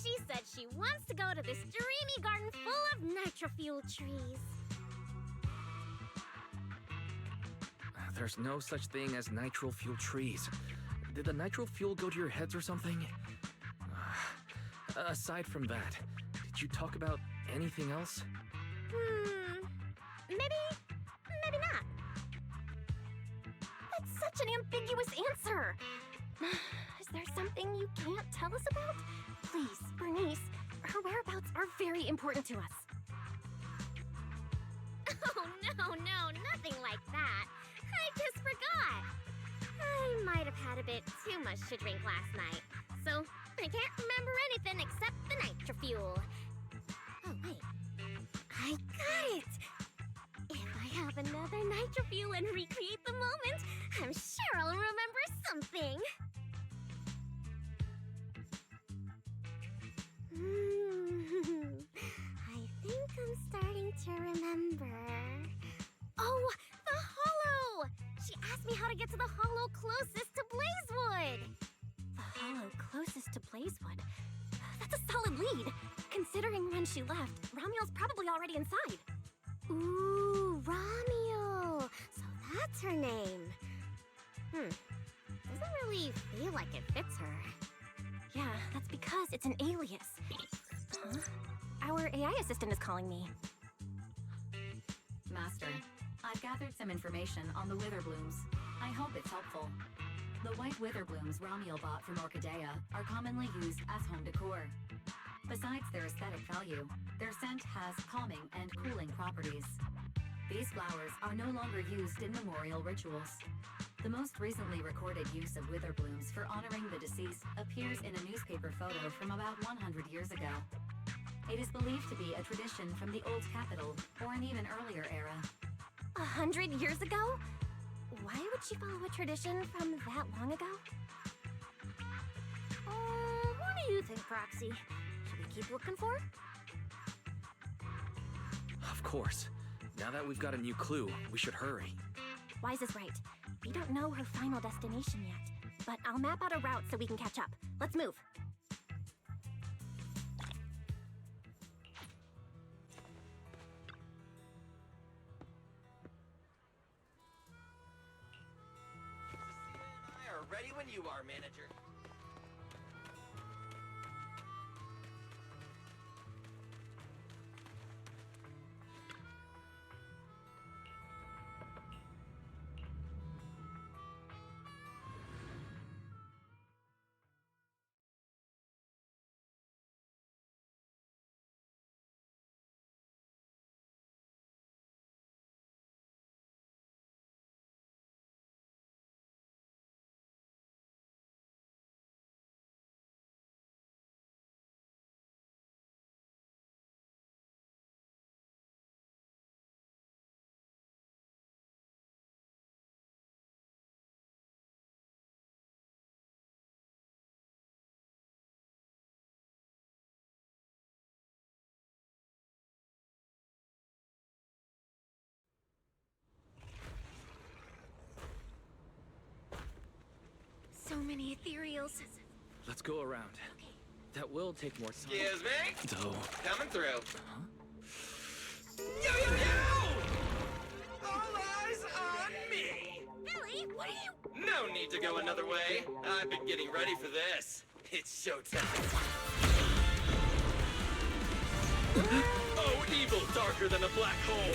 She said she wants to go to this dreamy garden full of Nitro Fuel trees. There's no such thing as nitro fuel trees. Did the nitro fuel go to your heads or something? Aside from that, Did you talk about anything else? Maybe not. That's such an ambiguous answer. Is there something you can't tell us about? Please, Bernice, her whereabouts are very important to us. Oh, no, nothing like that. I just forgot. I might have had a bit too much to drink last night, so I can't remember anything except the nitro-fuel. Oh, wait. I got it! If I have another nitro-fuel and recreate the moment, I'm sure I'll remember something. I think I'm starting to remember. Oh, the hollow! She asked me how to get to the hollow closest to Blazewood. The hollow closest to Blazewood. That's a solid lead. Considering when she left, Ramiel's probably already inside. Ooh, Ramiel. So that's her name. Doesn't really feel like it fits her. Yeah, that's because it's an alias. Huh? Our AI assistant is calling me. Master, I've gathered some information on the Witherblooms. I hope it's helpful. The white Witherblooms Ramiel bought from Orchidea are commonly used as home decor. Besides their aesthetic value, their scent has calming and cooling properties. These flowers are no longer used in memorial rituals. The most recently recorded use of Witherblooms for honoring the deceased appears in a newspaper photo from about 100 years ago. It is believed to be a tradition from the Old Capital or an even earlier era. 100 years ago? Why would she follow a tradition from that long ago? What do you think, Proxy? Should we keep looking for her? Of course. Now that we've got a new clue, we should hurry. Wise is right. We don't know her final destination yet, but I'll map out a route so we can catch up. Let's move. I are ready when you are, manager. So many ethereals. Let's go around. That will take more time. Excuse me? Though. Coming through. Huh? Yo! All eyes on me! Billy, what are you? No need to go another way. I've been getting ready for this. It's showtime. Oh, evil darker than a black hole.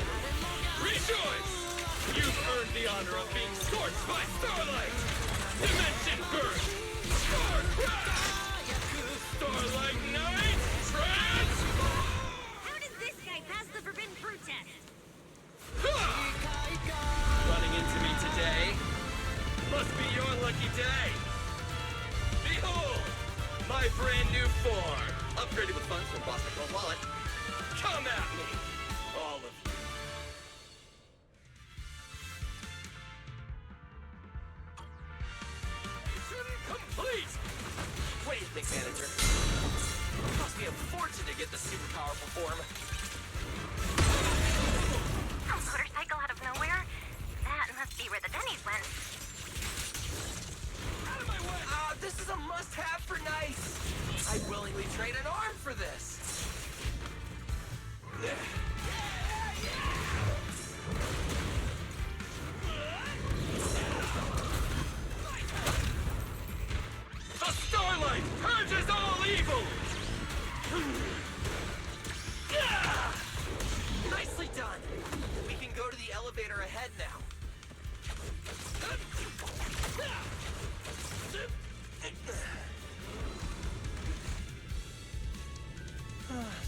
Rejoice! You've earned the honor of being scorched by starlight! Dimension burst! Star crash! Starlight night! Transform! How does this guy pass the forbidden fruit test? Running into me today? Must be your lucky day! Behold! My brand new form! Upgraded with funds from Boston Gold Wallet. Come at me! All of you. Mission complete! What do you think, manager? It cost me a fortune to get the super powerful form. A motorcycle out of nowhere? That must be where the Denny's went. Out of my way! This is a must-have for nice. I'd willingly trade an arm for this. The starlight purges all evil!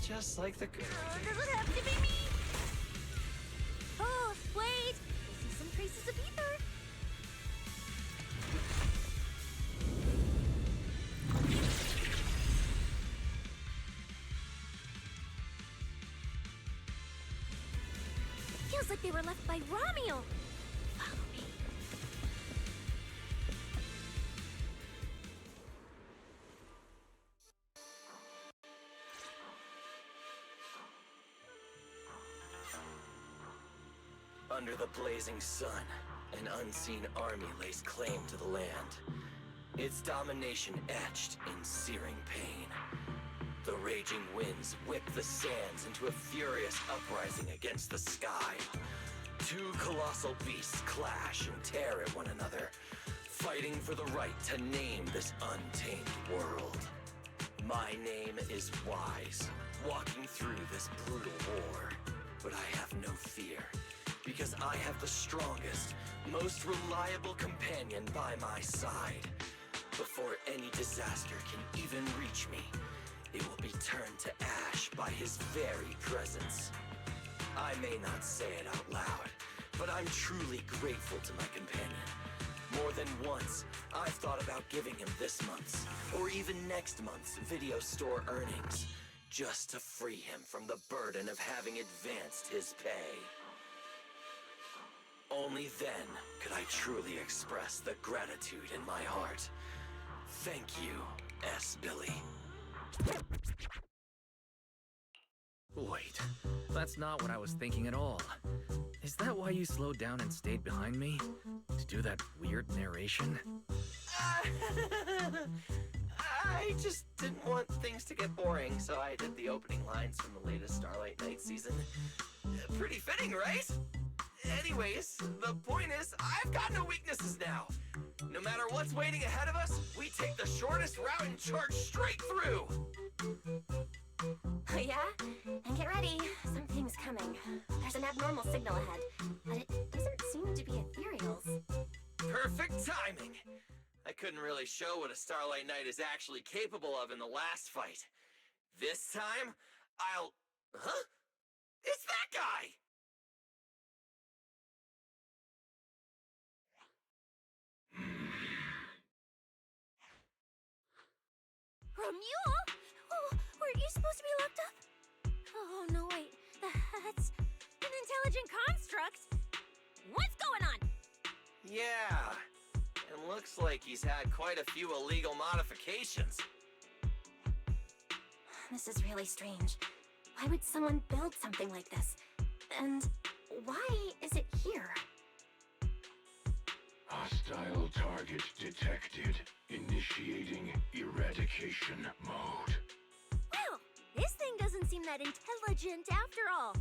just like the good. Does it have to be me? Oh, wait! I see some traces of ether. Feels like they were left by Romeo. Follow me. Under the blazing sun, an unseen army lays claim to the land. Its domination etched in searing pain. The raging winds whip the sands into a furious uprising against the sky. Two colossal beasts clash and tear at one another, fighting for the right to name this untamed world. My name is Wise, walking through this brutal war. But I have no fear, because I have the strongest, most reliable companion by my side. Before any disaster can even reach me, it will be turned to ash by his very presence. I may not say it out loud, but I'm truly grateful to my companion. More than once, I've thought about giving him this month's, or even next month's video store earnings, just to free him from the burden of having advanced his pay. Only then could I truly express the gratitude in my heart. Thank you, S. Billy. Wait, that's not what I was thinking at all. Is that why you slowed down and stayed behind me? To do that weird narration? I just didn't want things to get boring, so I did the opening lines from the latest Starlight Night season. Pretty fitting, right? Anyways, the point is, I've got no weaknesses now. No matter what's waiting ahead of us, we take the shortest route and charge straight through. Oh yeah? And get ready. Something's coming. There's an abnormal signal ahead, but it doesn't seem to be ethereals. Perfect timing. I couldn't really show what a Starlight Knight is actually capable of in the last fight. This time, I'll... Huh? It's that guy! Romulo? Oh, weren't you supposed to be locked up? Oh, no, wait. That's an intelligent construct. What's going on? Yeah, and looks like he's had quite a few illegal modifications. This is really strange. Why would someone build something like this? And why is it here? Hostile target detected. Initiating eradication mode. Well, this thing doesn't seem that intelligent after all.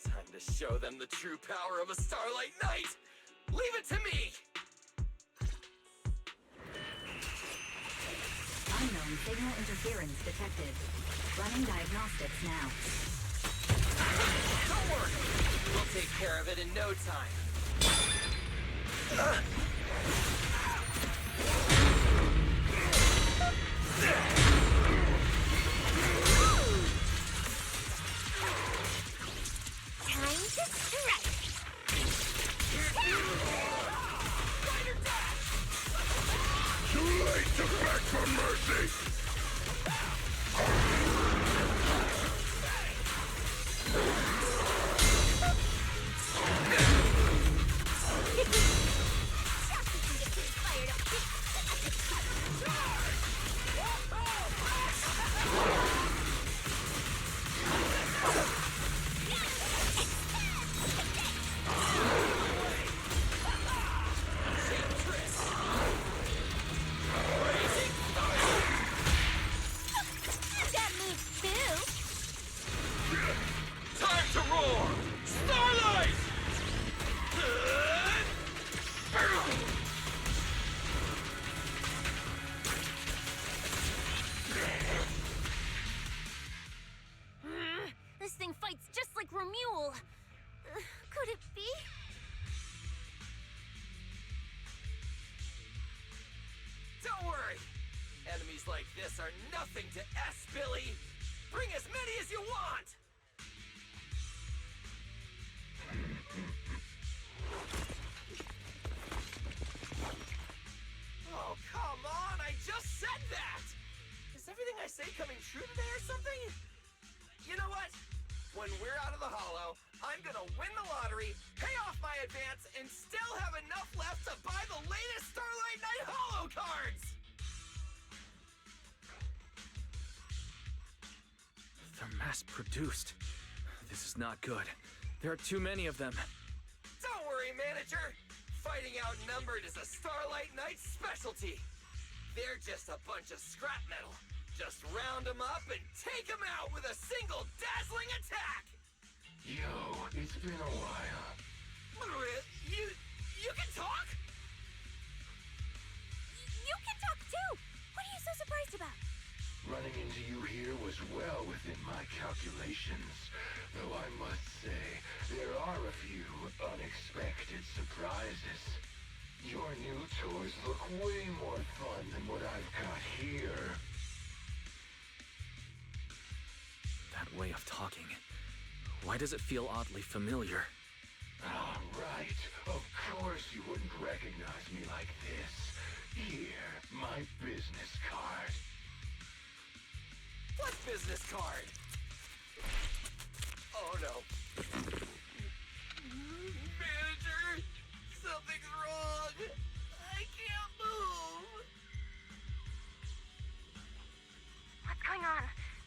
Time to show them the true power of a Starlight Knight! Leave it to me! Unknown signal interference detected. Running diagnostics now. Don't worry! We'll take care of it in no time. Time to strike! Too late to beg for mercy! That moves too! Time to roar! Starlight! This thing fights just like Romulo. Could it be? Don't worry! Enemies like this are nothing to S, Billy! Bring as many as you When we're out of the hollow, I'm gonna win the lottery, pay off my advance, and still have enough left to buy the latest Starlight Knight Hollow cards! They're mass-produced. This is not good. There are too many of them. Don't worry, manager! Fighting outnumbered is a Starlight Knight specialty. They're just a bunch of scrap metal. Just round them up and take them out with a single dazzling attack! Yo, it's been a while. You can talk? You can talk too! What are you so surprised about? Running into you here was well within my calculations. Though I must say, there are a few unexpected surprises. Your new toys look way more fun than what I've got here. That way of talking. Why does it feel oddly familiar? Ah, right. Of course you wouldn't recognize me like this. Here, my business card. What business card? Oh no. Manager, something's wrong. I can't move. What's going on?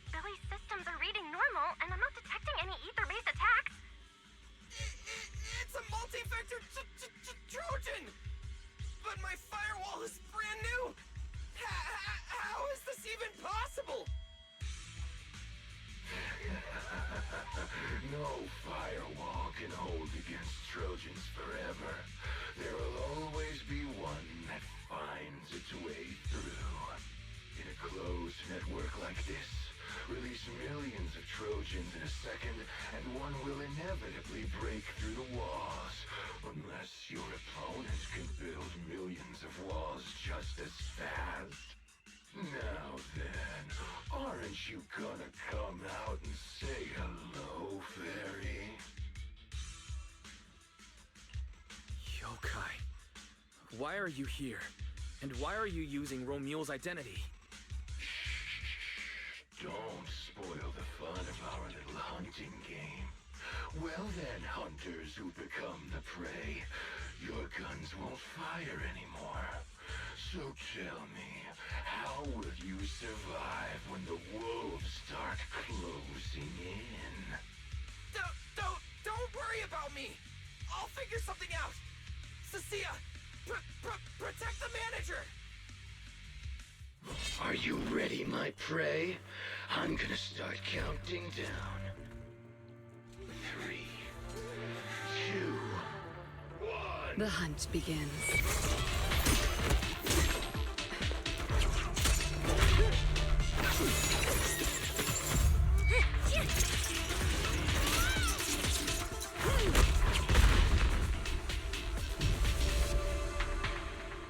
Billy's systems are reading normal, and I'm not detecting any ether-based attacks. It's a multi-vector Trojan! But my firewall is brand new! How is this even possible? No firewall can hold against Trojans forever. There will always be one that finds its way through. In a closed network like this, release millions of Trojans in a second, and one will inevitably break through the walls. Unless your opponent can build millions of walls just as fast. Now then, aren't you gonna come out and say hello, fairy? Yokai. Why are you here? And why are you using Romule's identity? Don't spoil the fun of our little hunting game. Well then, hunters who become the prey, your guns won't fire anymore. So tell me, how will you survive when the wolves start closing in? Don't worry about me! I'll figure something out! Cecilia, protect the manager! Are you ready, my prey? I'm gonna start counting down. 3, 2, 1. The hunt begins.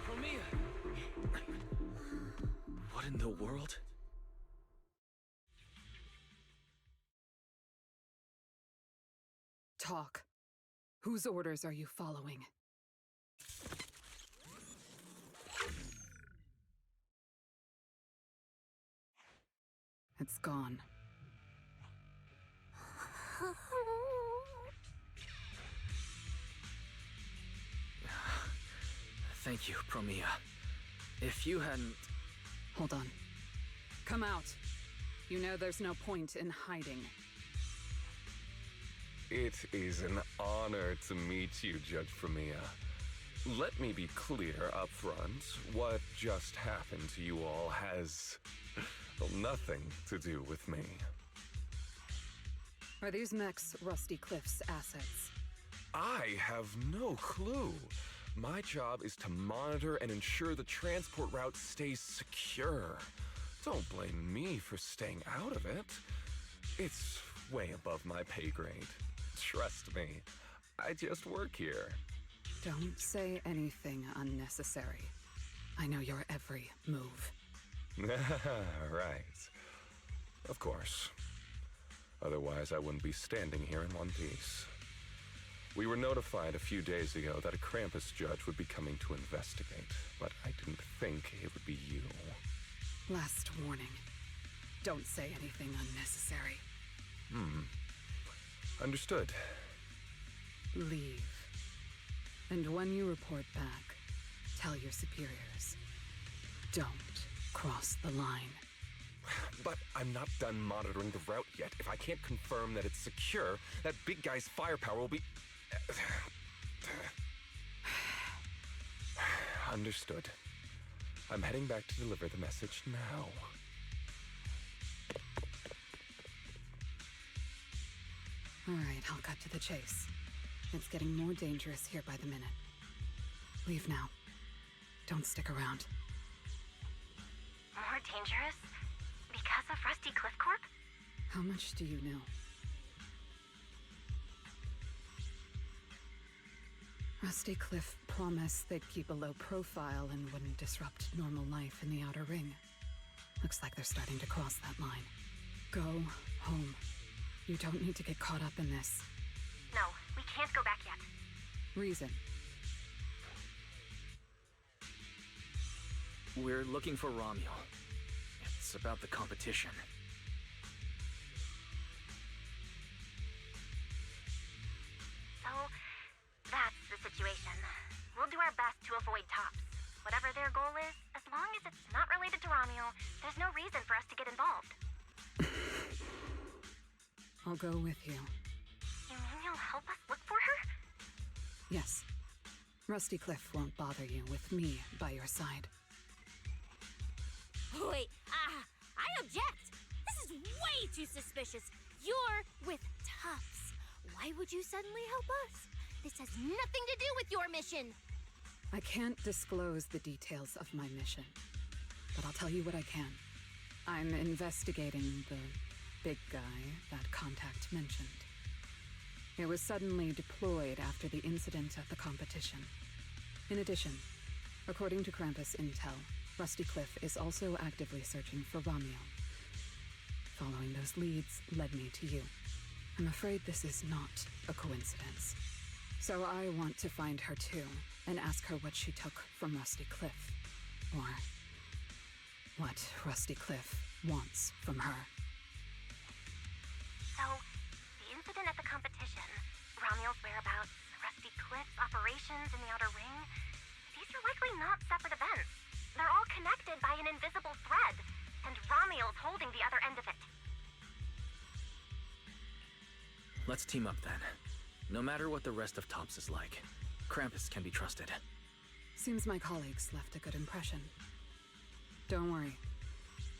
Romia! What in the world? Talk. Whose orders are you following? It's gone. Thank you, Promia. If you hadn't... Hold on. Come out. You know there's no point in hiding. It is an honor to meet you, Judge Promia. Let me be clear up front. What just happened to you all has... well, nothing to do with me. Are these mechs Rusty Cliff's assets? I have no clue. My job is to monitor and ensure the transport route stays secure. Don't blame me for staying out of it. It's way above my pay grade. Trust me, I just work here. Don't say anything unnecessary. I know your every move. Right. Of course. Otherwise, I wouldn't be standing here in one piece. We were notified a few days ago that a Krampus judge would be coming to investigate, but I didn't think it would be you. Last warning. Don't say anything unnecessary. Understood. Leave. And when you report back, tell your superiors. Don't cross the line. But I'm not done monitoring the route yet. If I can't confirm that it's secure, that big guy's firepower will be... Understood. I'm heading back to deliver the message now. All right, I'll cut to the chase. It's getting more dangerous here by the minute. Leave now. Don't stick around. More dangerous? Because of Rusty Cliff Corp? How much do you know? Rusty Cliff promised they'd keep a low profile and wouldn't disrupt normal life in the Outer Ring. Looks like they're starting to cross that line. Go home. You don't need to get caught up in this. No, we can't go back yet. Reason. We're looking for Romuel. It's about the competition. So, that's the situation. We'll do our best to avoid tops. Whatever their goal is, as long as it's not related to Romuel, there's no reason for us to get involved. I'll go with you. You mean you'll help us look for her? Yes. Rusty Cliff won't bother you with me by your side. Wait, I object! This is way too suspicious. You're with Tufts. Why would you suddenly help us? This has nothing to do with your mission. I can't disclose the details of my mission, but I'll tell you what I can. I'm investigating the big guy that Contact mentioned. It was suddenly deployed after the incident at the competition. In addition, according to Krampus intel, Rusty Cliff is also actively searching for Romuel. Following those leads led me to you. I'm afraid this is not a coincidence. So I want to find her too, and ask her what she took from Rusty Cliff. Or what Rusty Cliff wants from her. So, the incident at the competition, Romuel's whereabouts, Rusty Cliff's operations in the Outer Ring, these are likely not separate events. They're all connected by an invisible thread, and Romuel's holding the other end of it. Let's team up then. No matter what the rest of Tops is like, Krampus can be trusted. Seems my colleagues left a good impression. Don't worry.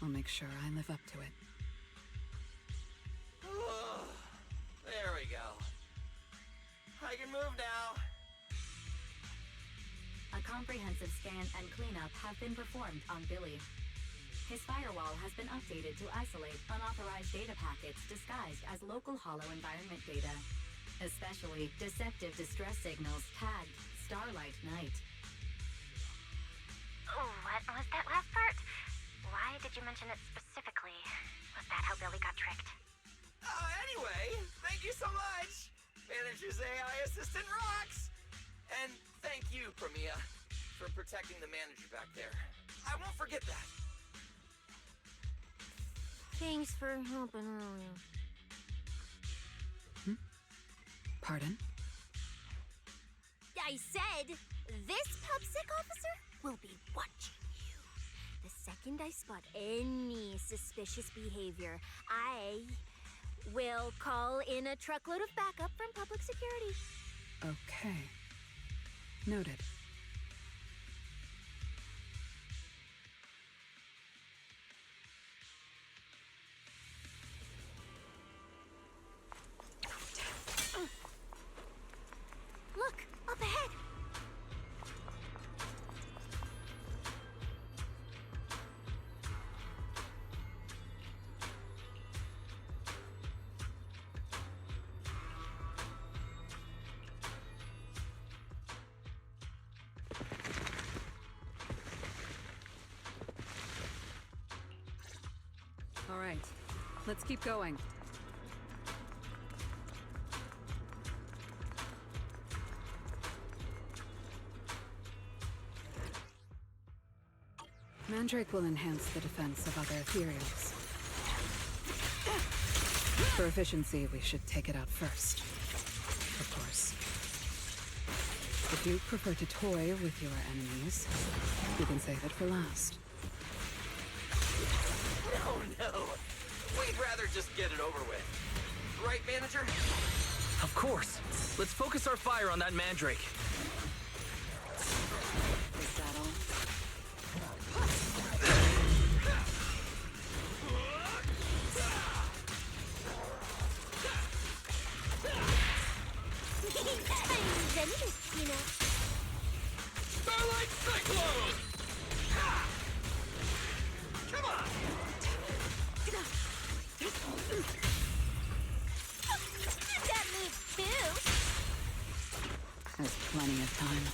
I'll make sure I live up to it. There we go. I can move now. A comprehensive scan and cleanup have been performed on Billy. His firewall has been updated to isolate unauthorized data packets disguised as local hollow environment data, especially deceptive distress signals tagged Starlight Night. Oh, what was that last part? Why did you mention it specifically? Was that how Billy got tricked? Anyway, thank you so much! Manager's AI assistant rocks! And thank you, Premia, for protecting the manager back there. I won't forget that. Thanks for helping earlier. Pardon? I said, this PubSec officer will be watching you. The second I spot any suspicious behavior, I will call in a truckload of backup from public security. Okay. Noted. Look, up ahead. All right. Let's keep going. Mandrake will enhance the defense of other ethereals. For efficiency, we should take it out first. Of course. If you prefer to toy with your enemies, you can save it for last. No. We'd rather just get it over with. Right, manager? Of course. Let's focus our fire on that mandrake. Is that all? You know. Starlight Cyclone! Come on! That move too. There's plenty of time.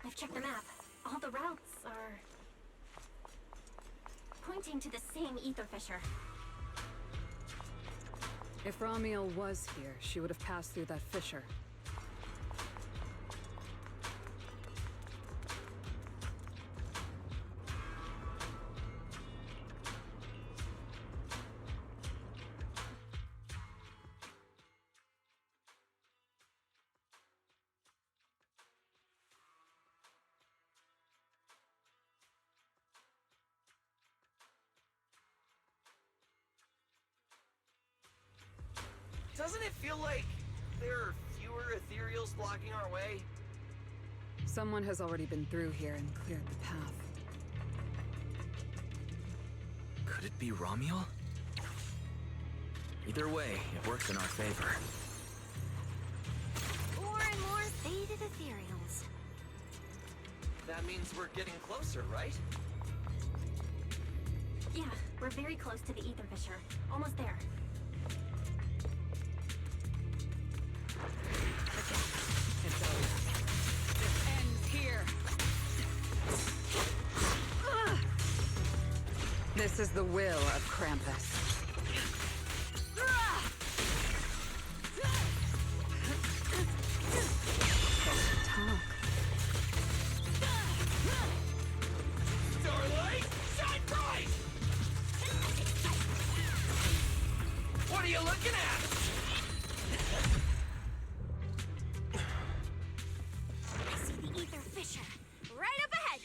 I've checked the map. All the routes are pointing to the same ether fissure. If Ramiel was here, she would have passed through that fissure. Doesn't it feel like there are fewer ethereals blocking our way? Someone has already been through here and cleared the path. Could it be Ramiel? Either way, it works in our favor. More and more faded ethereals. That means we're getting closer, right? Yeah, we're very close to the ether fissure. Almost there. It's over. This ends here. This is the will of Krampus. Talk. Starlight, shine bright! What are you looking at? I see the ether fissure. Right up ahead.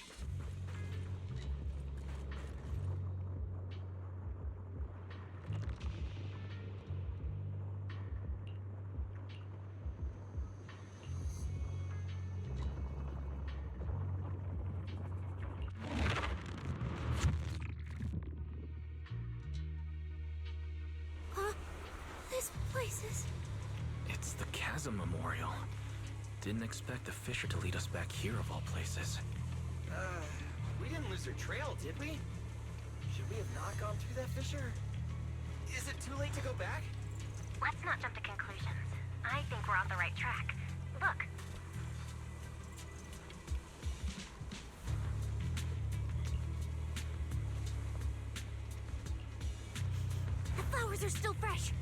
Huh? This place is... It's the Chasm Memorial. Didn't expect the fissure to lead us back here of all places. We didn't lose our trail, did we? Should we have not gone through that fissure? Is it too late to go back? Let's not jump to conclusions. I think we're on the right track. Look. The flowers are still fresh.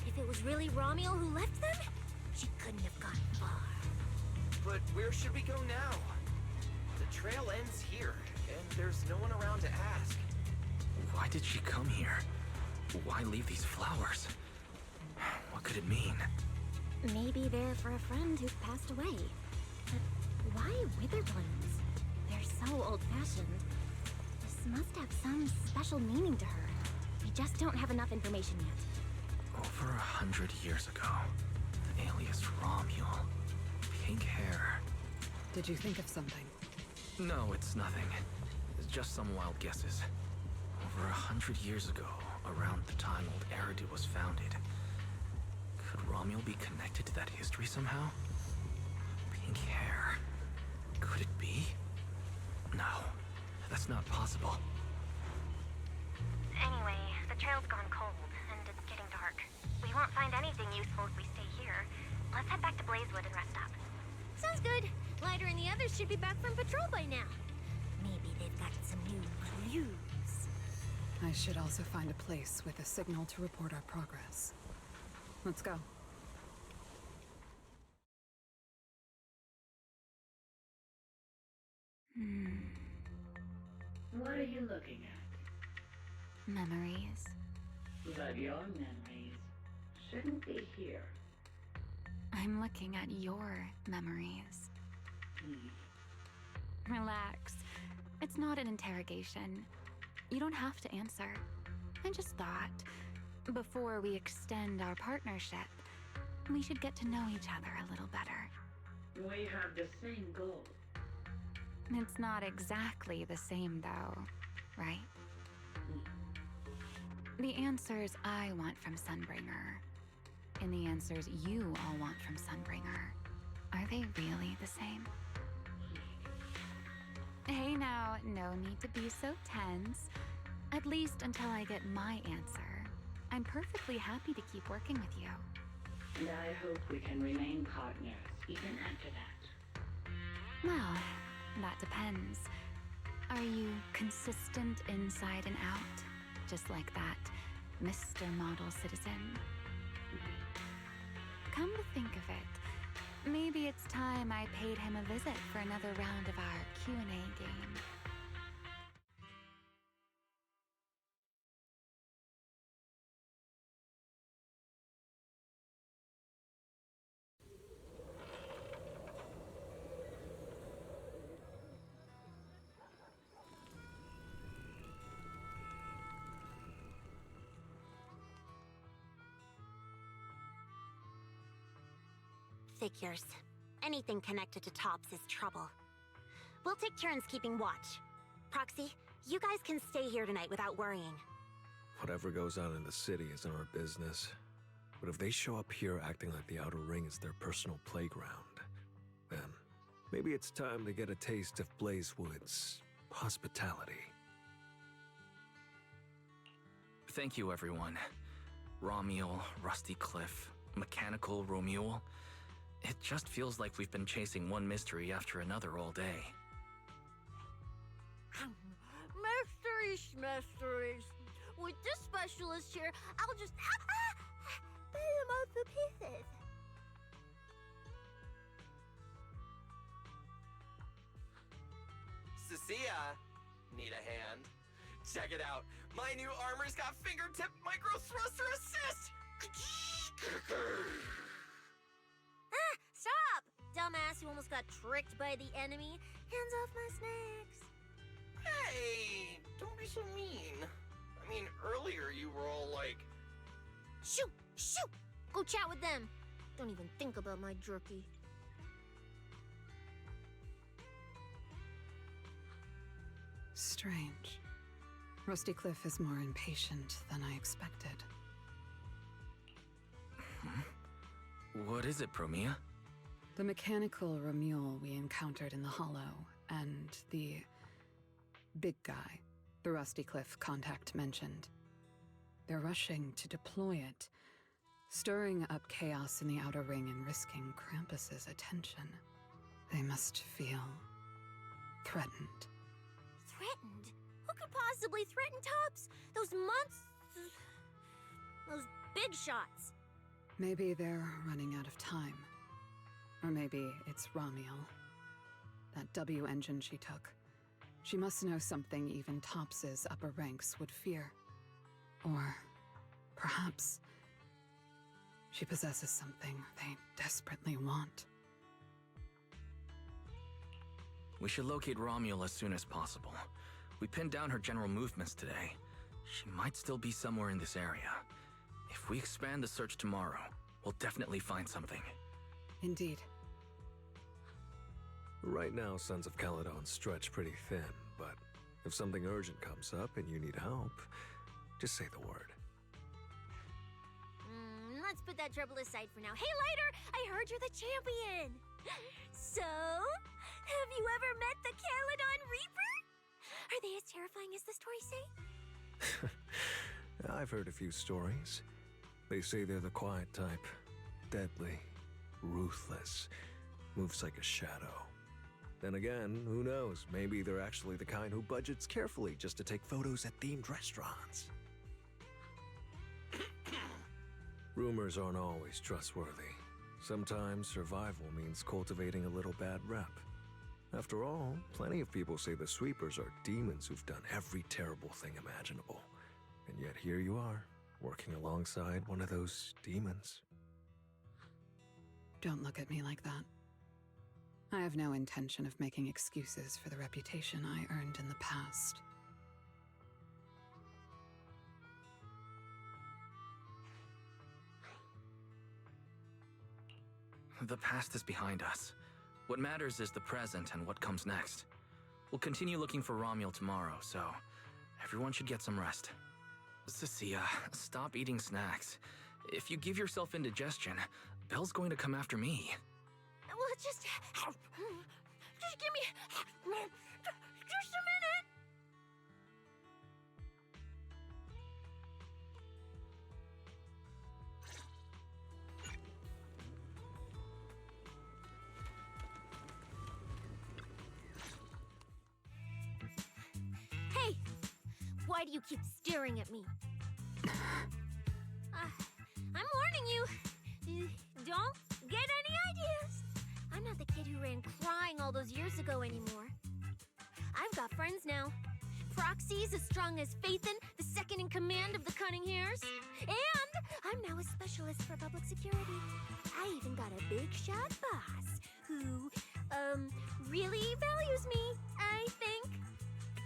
If it was really Ramiel who left them, she couldn't have gone far. But where should we go now? The trail ends here, and there's no one around to ask. Why did she come here? Why leave these flowers? What could it mean? Maybe they're for a friend who's passed away. But why wither blooms? They're so old-fashioned. This must have some special meaning to her. We just don't have enough information yet. Over 100 years ago, the alias Ramiel. Pink hair. Did you think of something? No, it's nothing. It's just some wild guesses. Over 100 years ago, around the time old Eridu was founded, could Ramiel be connected to that history somehow? Pink hair. Could it be? No, that's not possible. Anyway, the trail's gone cold, and it's getting dark. We won't find anything useful if we stay here. Let's head back to Blazewood and rest up. Sounds good. Lighter and the others should be back from patrol by now. Maybe they've got some new clues. I should also find a place with a signal to report our progress. Let's go. What are you looking at? memories. But your memories shouldn't be here. I'm looking at your memories. Relax. It's not an interrogation. You don't have to answer. I just thought, before we extend our partnership, we should get to know each other a little better. We have the same goal. It's not exactly the same, though, right? The answers I want from Sunbringer, and the answers you all want from Sunbringer, are they really the same? Hey now, no need to be so tense. At least until I get my answer. I'm perfectly happy to keep working with you. And I hope we can remain partners even after that. Well, that depends. Are you consistent inside and out? Just like that Mr. Model Citizen? Come to think of it, maybe it's time I paid him a visit for another round of our Q&A game. Figures. Anything connected to Tops is trouble. We'll take turns keeping watch. Proxy, you guys can stay here tonight without worrying. Whatever goes on in the city isn't our business. But if they show up here acting like the Outer Ring is their personal playground, then maybe it's time to get a taste of Blazewood's hospitality. Thank you, everyone. Romuel, Rusty Cliff, Mechanical Romuel. It just feels like we've been chasing one mystery after another all day. Mysteries. With this specialist here, I'll just pull him off the pieces. Cecilia, need a hand? Check it out. My new armor's got fingertip micro thruster assist. Stop! Dumbass who almost got tricked by the enemy. Hands off my snacks. Hey, don't be so mean. I mean, earlier you were all like... Shoot! Shoot! Go chat with them. Don't even think about my jerky. Strange. Rusty Cliff is more impatient than I expected. What is it, Promia? The mechanical Romuel we encountered in the Hollow, and the big guy the Rusty Cliff contact mentioned. They're rushing to deploy it, stirring up chaos in the Outer Ring and risking Krampus's attention. They must feel threatened. Threatened? Who could possibly threaten Tops? Those monsters... Those big shots. Maybe they're running out of time. Or maybe it's Romuel. That W engine she took. She must know something even Tops's upper ranks would fear. Or perhaps she possesses something they desperately want. We should locate Romuel as soon as possible. We pinned down her general movements today. She might still be somewhere in this area. If we expand the search tomorrow, we'll definitely find something. Indeed. Right now, Sons of Caledon stretch pretty thin, but if something urgent comes up and you need help, just say the word. Let's put that trouble aside for now. Hey, Lighter! I heard you're the champion! So, have you ever met the Caledon Reaper? Are they as terrifying as the stories say? I've heard a few stories. They say they're the quiet type. Deadly, ruthless, moves like a shadow. Then again, who knows? Maybe they're actually the kind who budgets carefully just to take photos at themed restaurants. Rumors aren't always trustworthy. Sometimes survival means cultivating a little bad rep. After all, plenty of people say the sweepers are demons who've done every terrible thing imaginable. And yet here you are, working alongside one of those demons. Don't look at me like that. I have no intention of making excuses for the reputation I earned in the past. The past is behind us. What matters is the present and what comes next. We'll continue looking for Romuald tomorrow, so everyone should get some rest. Cecilia, stop eating snacks. If you give yourself indigestion, Belle's going to come after me. Well, just give me just a minute. Hey, why do you keep staring at me? I'm warning you. Don't get any ideas. I'm not the kid who ran crying all those years ago anymore. I've got friends now. Proxies as strong as Phaethon, the second in command of the Cunning Hairs. And I'm now a specialist for public security. I even got a big shot boss who, really values me, I think.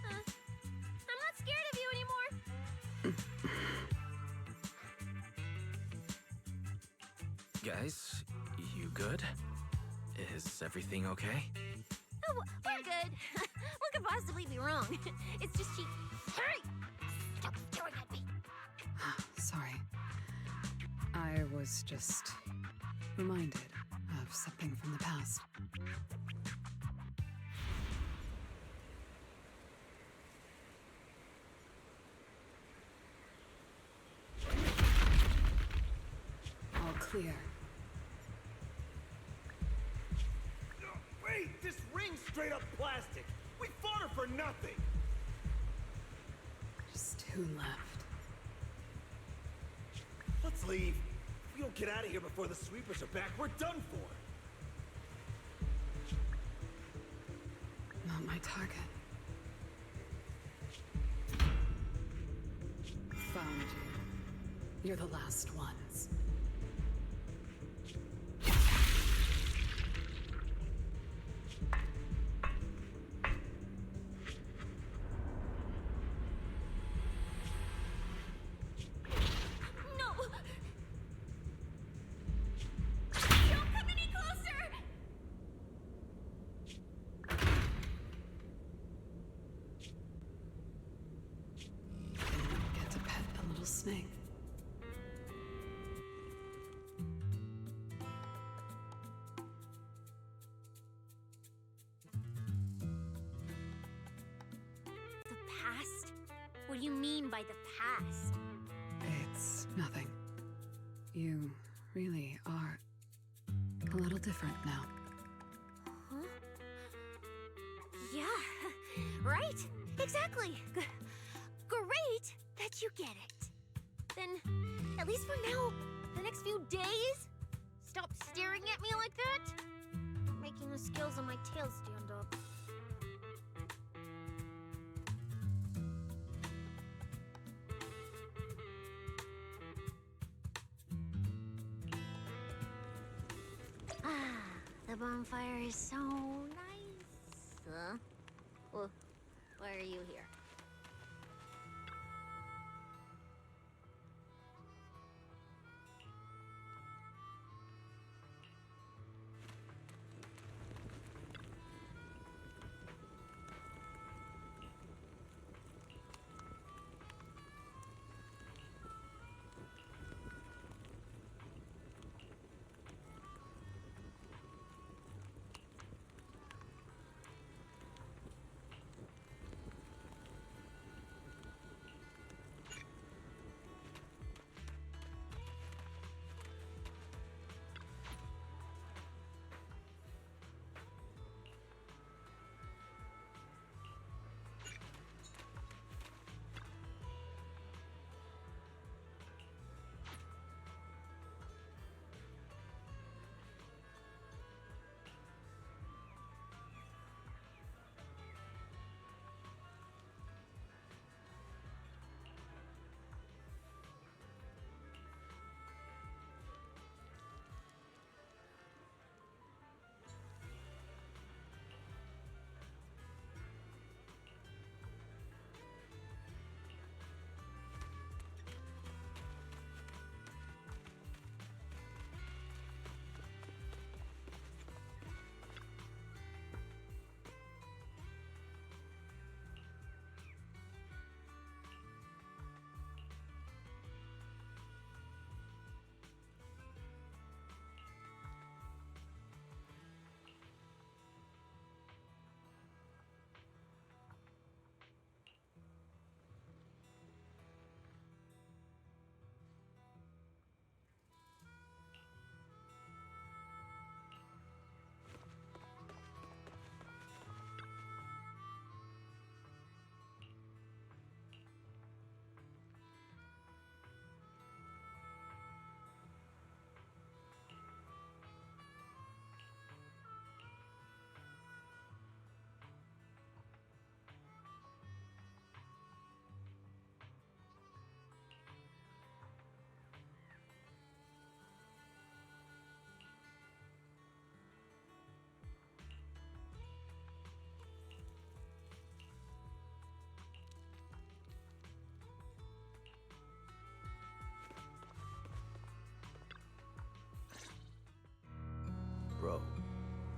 I'm not scared of you anymore. Guys, you good? Is everything okay? Oh, we're good. What could possibly be wrong? It's just she... Hurry! Stop staring at me! Sorry. I was just reminded of something from the past. All clear. Wait, this ring's straight up plastic. We fought her for nothing. Just two left. Let's leave. If we don't get out of here before the sweepers are back, we're done for. Not my target. Found you. You're the last ones. No! Don't come any closer! Get to pet a little snake. The past? What do you mean by the past? It's nothing. You really are a little different now. Huh? Yeah, right? Exactly. Great that you get it. Then, at least for now, the next few days, stop staring at me like that. Making the scales on my tail stand up. The bonfire is so nice. Huh? Well, why are you here?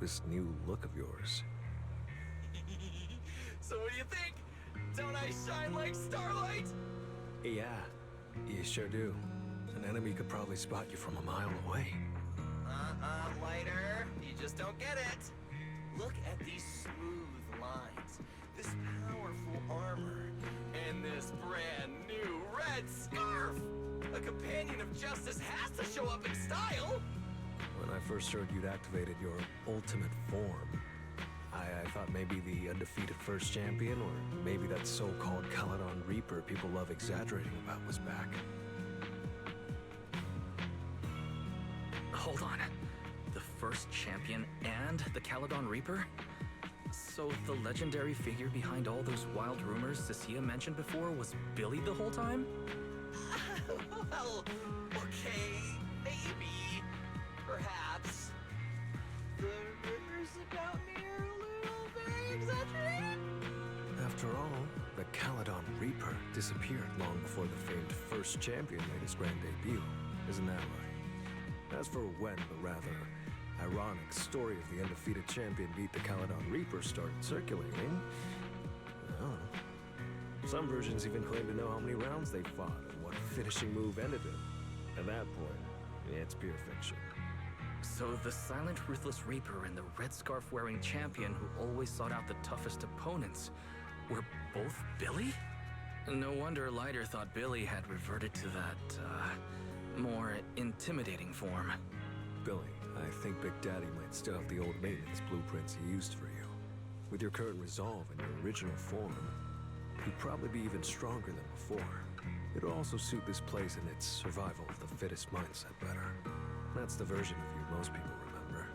this new look of yours. So what do you think? Don't I shine like starlight? Yeah, you sure do. An enemy could probably spot you from a mile away. Lighter. You just don't get it. Look at these smooth lines, this powerful armor, and this brand new red scarf. A companion of justice has to show up in style. When I first heard you'd activated your ultimate form, I thought maybe the undefeated first champion, or maybe that so-called Caledon Reaper people love exaggerating about was back. Hold on. The first champion and the Caledon Reaper? So the legendary figure behind all those wild rumors Cecilia mentioned before was Billy the whole time? Well, okay, maybe, perhaps. The rumors about me are a little very exaggerated. After all, the Caledon Reaper disappeared long before the famed first champion made his grand debut. Isn't that right? As for when the rather ironic story of the undefeated champion beat the Caledon Reaper started circulating, well, some versions even claim to know how many rounds they fought and what finishing move ended it. At that point, it's pure fiction. So the silent, ruthless Reaper and the red scarf-wearing champion who always sought out the toughest opponents were both Billy? No wonder Lighter thought Billy had reverted to that, more intimidating form. Billy, I think Big Daddy might still have the old maintenance blueprints he used for you. With your current resolve and your original form, you'd probably be even stronger than before. It'll also suit this place and its survival of the fittest mindset better. That's the version of you most people remember.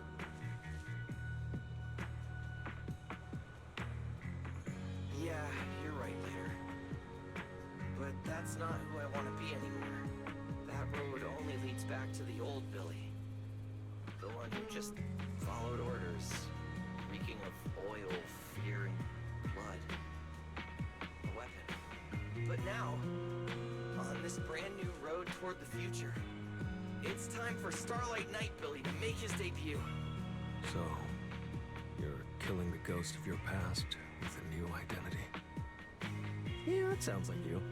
Yeah, you're right, Leader. But that's not who I want to be anymore. That road only leads back to the old Billy. The one who just followed orders, reeking of oil, fear, and blood. A weapon. But now, on this brand new road toward the future, it's time for Starlight Knight Billy to make his debut. So, you're killing the ghost of your past with a new identity. Yeah, that sounds like you.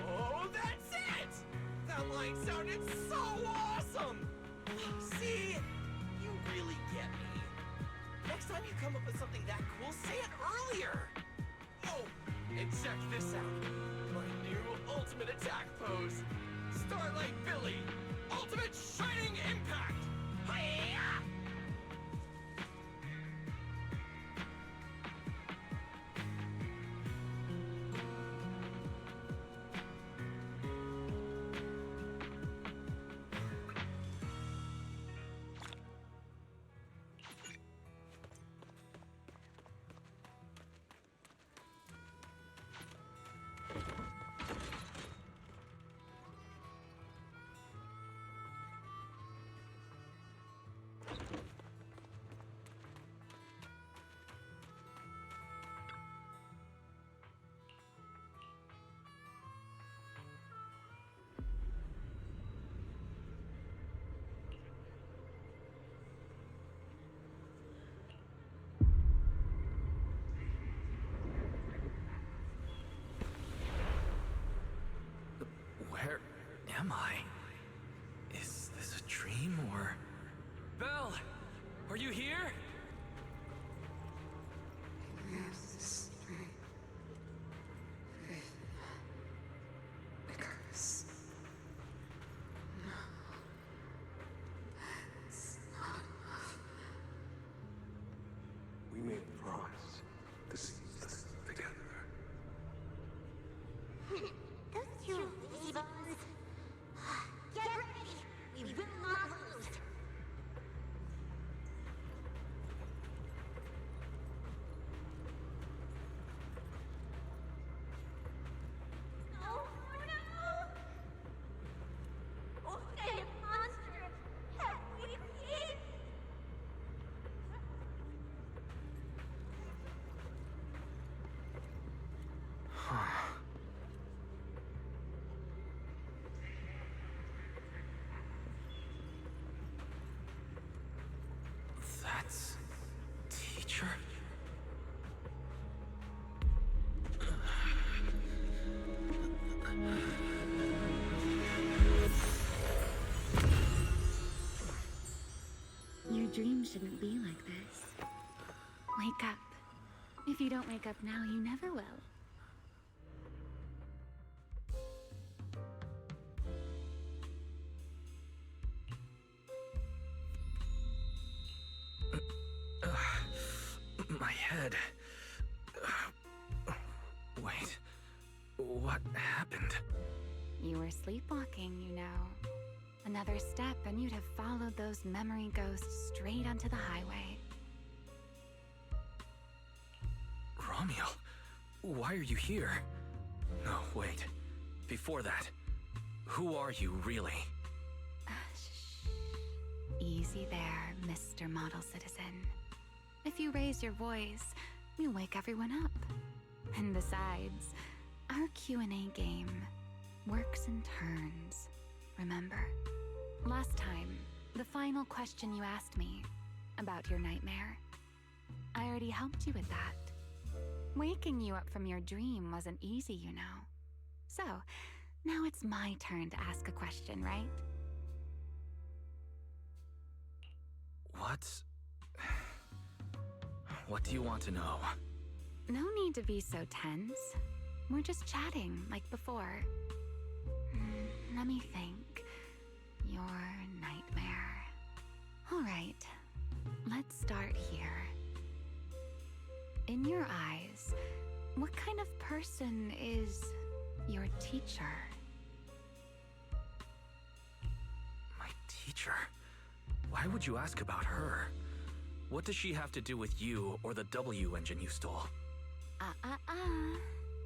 Oh, that's it! That line sounded so awesome! See? You really get me. Next time you come up with something that cool, say it earlier! Oh, and check this out. My new ultimate attack pose. Starlight Billy. Ultimate Shining Impact! Hi-ya! Where am I? Is this a dream or... Belle! Are you here? We made a promise to see this together. Those two lazy bones. make up now, you never will. My head. Wait. What happened? You were sleepwalking, you know. Another step and you'd have followed those memory ghosts straight onto the highway. Ramiel, why are you here? No, wait. Before that, who are you really? Shh. Easy there, Mr. Model Citizen. If you raise your voice, you'll wake everyone up. And besides, our Q&A game works in turns, remember? Last time, the final question you asked me about your nightmare, I already helped you with that. Waking you up from your dream wasn't easy, you know. So, now it's my turn to ask a question, right? What do you want to know? No need to be so tense. We're just chatting, like before. Let me think. Your nightmare. All right, let's start here. In your eyes, what kind of person is your teacher? My teacher? Why would you ask about her? What does she have to do with you or the W engine you stole?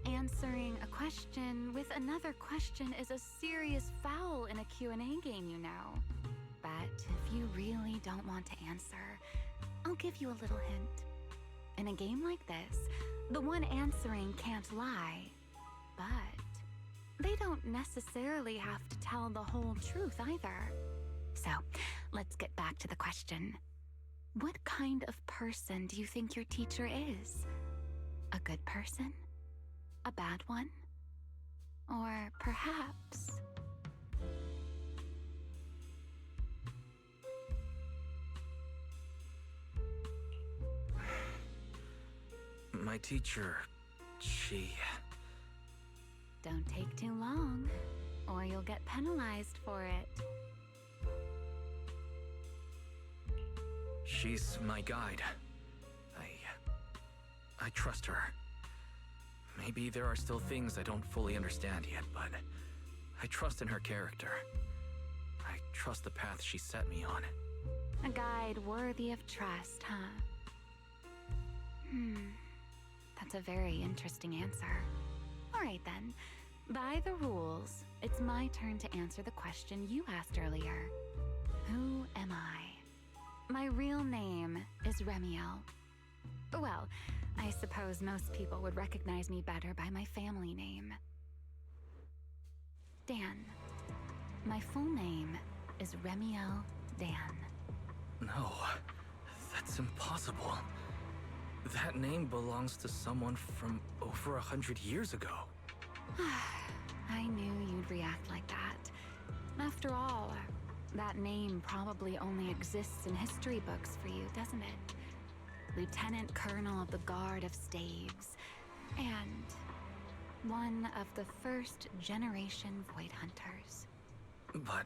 Answering a question with another question is a serious foul in a Q&A game, you know. But if you really don't want to answer, I'll give you a little hint. In a game like this, the one answering can't lie. But they don't necessarily have to tell the whole truth either. So, let's get back to the question. What kind of person do you think your teacher is? A good person? A bad one? Or perhaps... My teacher, she... Don't take too long, or you'll get penalized for it. She's my guide. I trust her. Maybe there are still things I don't fully understand yet, but I trust in her character. I trust the path she set me on. A guide worthy of trust, huh? That's a very interesting answer. All right then. By the rules, it's my turn to answer the question you asked earlier. Who am I? My real name is Ramiel. Well, I suppose most people would recognize me better by my family name. Dan. My full name is Ramiel Dan. No, that's impossible. That name belongs to someone from over 100 years ago. I knew you'd react like that. After all, that name probably only exists in history books for you, doesn't it? Lieutenant Colonel of the Guard of Staves, and one of the first generation Void Hunters. But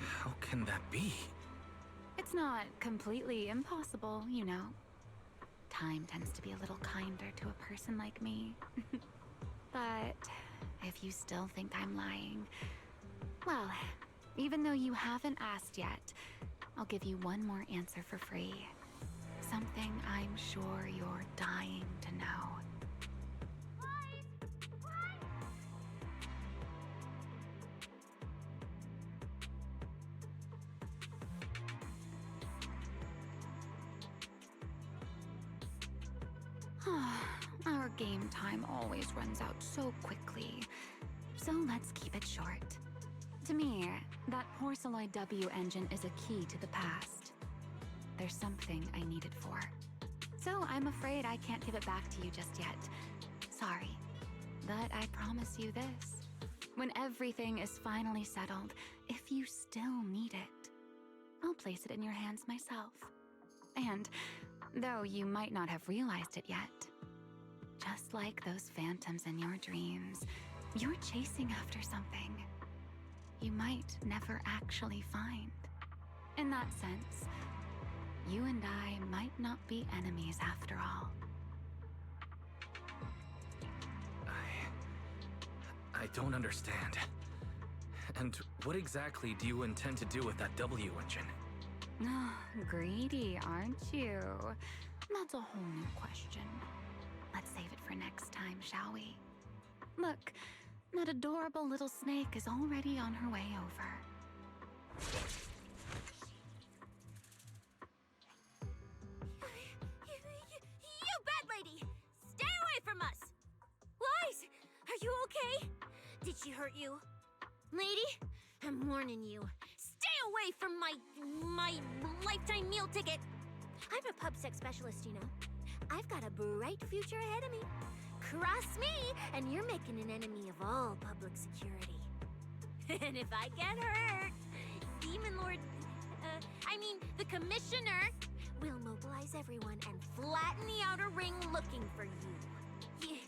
how can that be? It's not completely impossible, you know. Time tends to be a little kinder to a person like me. But if you still think I'm lying, well, even though you haven't asked yet, I'll give you one more answer for free. Something I'm sure you're dying to know. Our game time always runs out so quickly, so let's keep it short. To me, that Porceloid W engine is a key to the past. There's something I need it for. So I'm afraid I can't give it back to you just yet. Sorry. But I promise you this. When everything is finally settled, if you still need it, I'll place it in your hands myself. And, though you might not have realized it yet, just like those phantoms in your dreams, you're chasing after something you might never actually find. In that sense, you and I might not be enemies after all. I don't understand. And what exactly do you intend to do with that W engine? Greedy, aren't you? That's a whole new question. Let's save it for next time, shall we? Look, that adorable little snake is already on her way over. You bad lady! Stay away from us! Lies! Are you okay? Did she hurt you? Lady, I'm warning you. Stay away from my lifetime meal ticket! I'm a pub sex specialist, you know. I've got a bright future ahead of me. Cross me, and you're making an enemy of all public security. And if I get hurt, Demon Lord... the Commissioner will mobilize everyone and flatten the outer ring looking for you.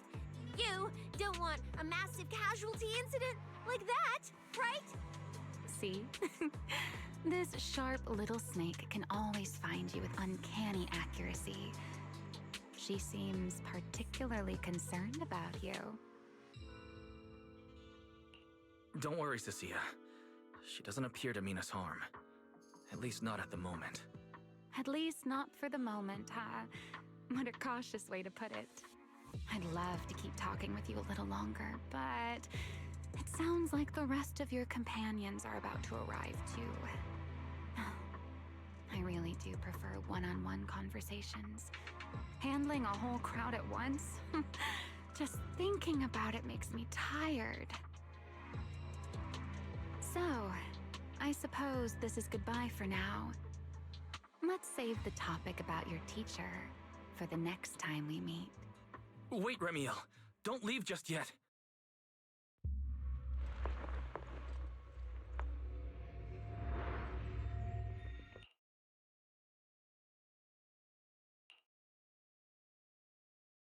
You don't want a massive casualty incident like that, right? See? This sharp little snake can always find you with uncanny accuracy. She seems particularly concerned about you. Don't worry, Cecilia. She doesn't appear to mean us harm. At least not at the moment. At least not for the moment, huh? What a cautious way to put it. I'd love to keep talking with you a little longer, but it sounds like the rest of your companions are about to arrive too. I really do prefer one-on-one conversations. Handling a whole crowd at once? Just thinking about it makes me tired. So, I suppose this is goodbye for now. Let's save the topic about your teacher for the next time we meet. Wait, Remiel! Don't leave just yet!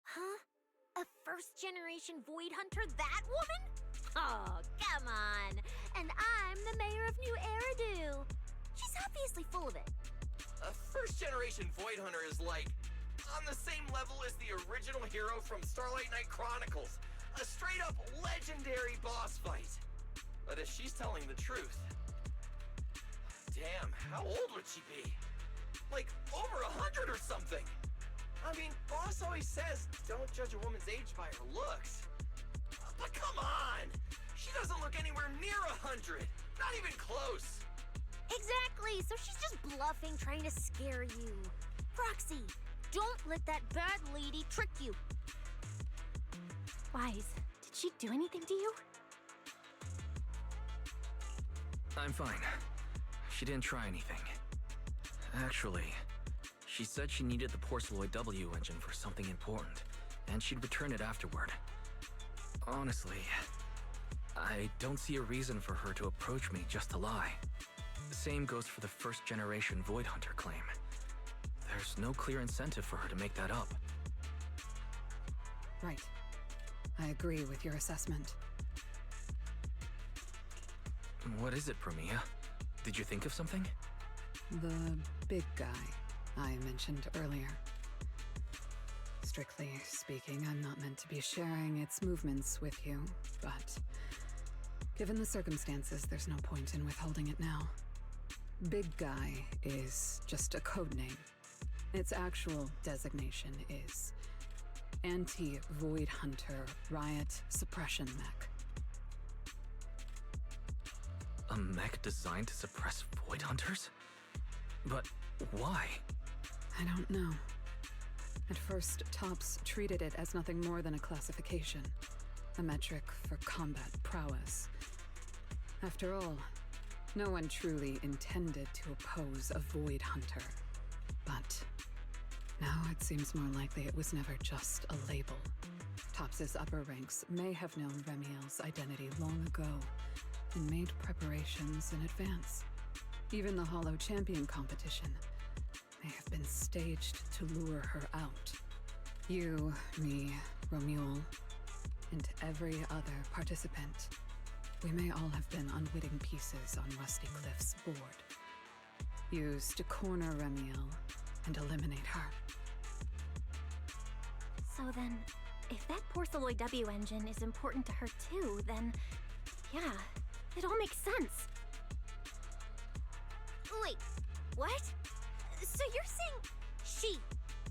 Huh? A first-generation Void Hunter, that woman? Oh, come on. And I'm the mayor of New Eridu. She's obviously full of it. A first-generation Void Hunter is like on the same level as the original hero from Starlight Knight Chronicles. A straight-up legendary boss fight. But if she's telling the truth... Damn, how old would she be? Like, over 100 or something! I mean, boss always says, don't judge a woman's age by her looks. But come on! She doesn't look anywhere near 100! Not even close! Exactly, so she's just bluffing, trying to scare you. Proxy, don't let that bad lady trick you. Wise, did she do anything to you? I'm fine. She didn't try anything. Actually, she said she needed the Porceloid W engine for something important, and she'd return it afterward. Honestly, I don't see a reason for her to approach me just to lie. The same goes for the first-generation Void Hunter claim. There's no clear incentive for her to make that up. Right. I agree with your assessment. What is it, Promia? Did you think of something? The big guy I mentioned earlier. Strictly speaking, I'm not meant to be sharing its movements with you, but given the circumstances, there's no point in withholding it now. Big Guy is just a code name. Its actual designation is Anti-Void Hunter Riot Suppression Mech. A mech designed to suppress Void Hunters? But why? I don't know. At first, Tops treated it as nothing more than a classification, a metric for combat prowess. After all, no one truly intended to oppose a Void Hunter. But now it seems more likely it was never just a label. Tops's upper ranks may have known Remiel's identity long ago and made preparations in advance. Even the Hollow Champion competition may have been staged to lure her out. You, me, Romuald, and to every other participant. We may all have been unwitting pieces on Rusty Cliff's board, used to corner Remiel and eliminate her. So then, if that Porceloid W engine is important to her too, then yeah, it all makes sense. Wait, what? So you're saying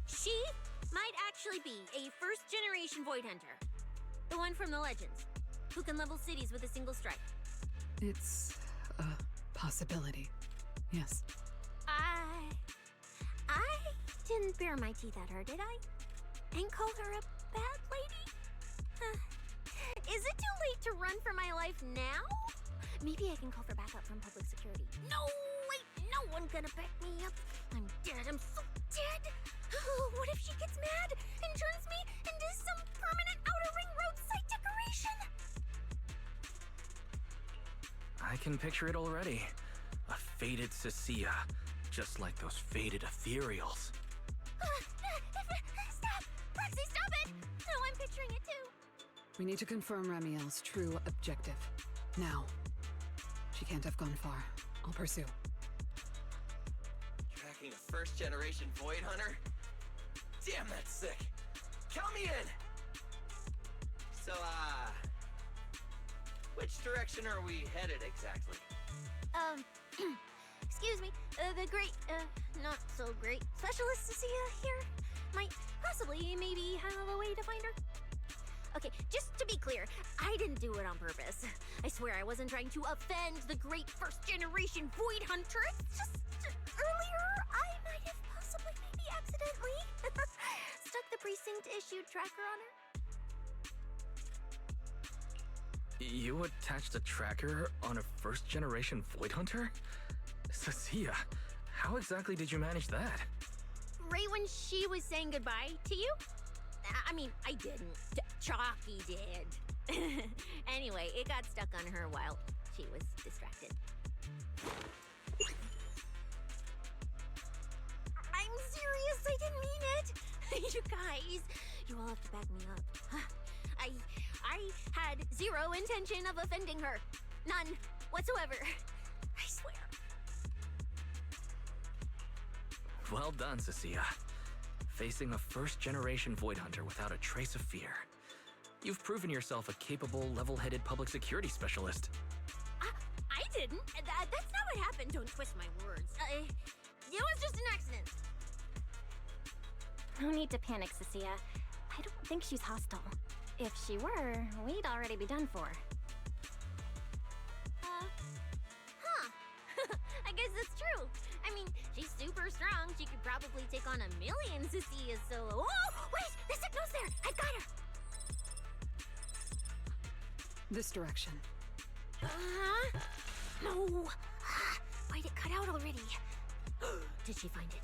she might actually be a first-generation Void Hunter? The one from the Legends, who can level cities with a single strike? It's a possibility, yes. I didn't bare my teeth at her, did I? And call her a bad lady? Is it too late to run for my life now? Maybe I can call for backup from public security. No, wait, no one gonna back me up. I'm dead, I'm so dead. What if she gets mad and turns me into some permanent outer ring roadside decoration? I can picture it already. A faded Cecilia, just like those faded ethereals. Stop! Roxy, stop it! No, I'm picturing it too. We need to confirm Remiel's true objective. Now. She can't have gone far. I'll pursue. Tracking a first-generation Void Hunter? Damn, that's sick. Count me in! So, which direction are we headed exactly? Excuse me, the great, not so great specialist Cecilia here might possibly maybe have a way to find her. Okay, just to be clear, I didn't do it on purpose. I swear I wasn't trying to offend the great first-generation Void Hunter. It's just earlier I might have possibly maybe accidentally stuck the precinct-issued tracker on her. You attached a tracker on a first-generation Void Hunter? Cecilia, how exactly did you manage that? Right when she was saying goodbye to you? I mean, I didn't. Chalky did. Anyway, it got stuck on her while she was distracted. I'm serious, I didn't mean it. You guys, you all have to back me up. I had zero intention of offending her. None whatsoever. I swear. Well done, Cecilia. Facing a first-generation Void Hunter without a trace of fear. You've proven yourself a capable, level-headed public security specialist. I didn't. That's not what happened. Don't twist my words. It was just an accident. No need to panic, Cecilia. I don't think she's hostile. If she were, we'd already be done for. I guess that's true. I mean, she's super strong. She could probably take on 1,000,000 Cecilias solo. Oh, wait! The signal's there! I've got her! This direction. No! Why'd it cut out already? Did she find it?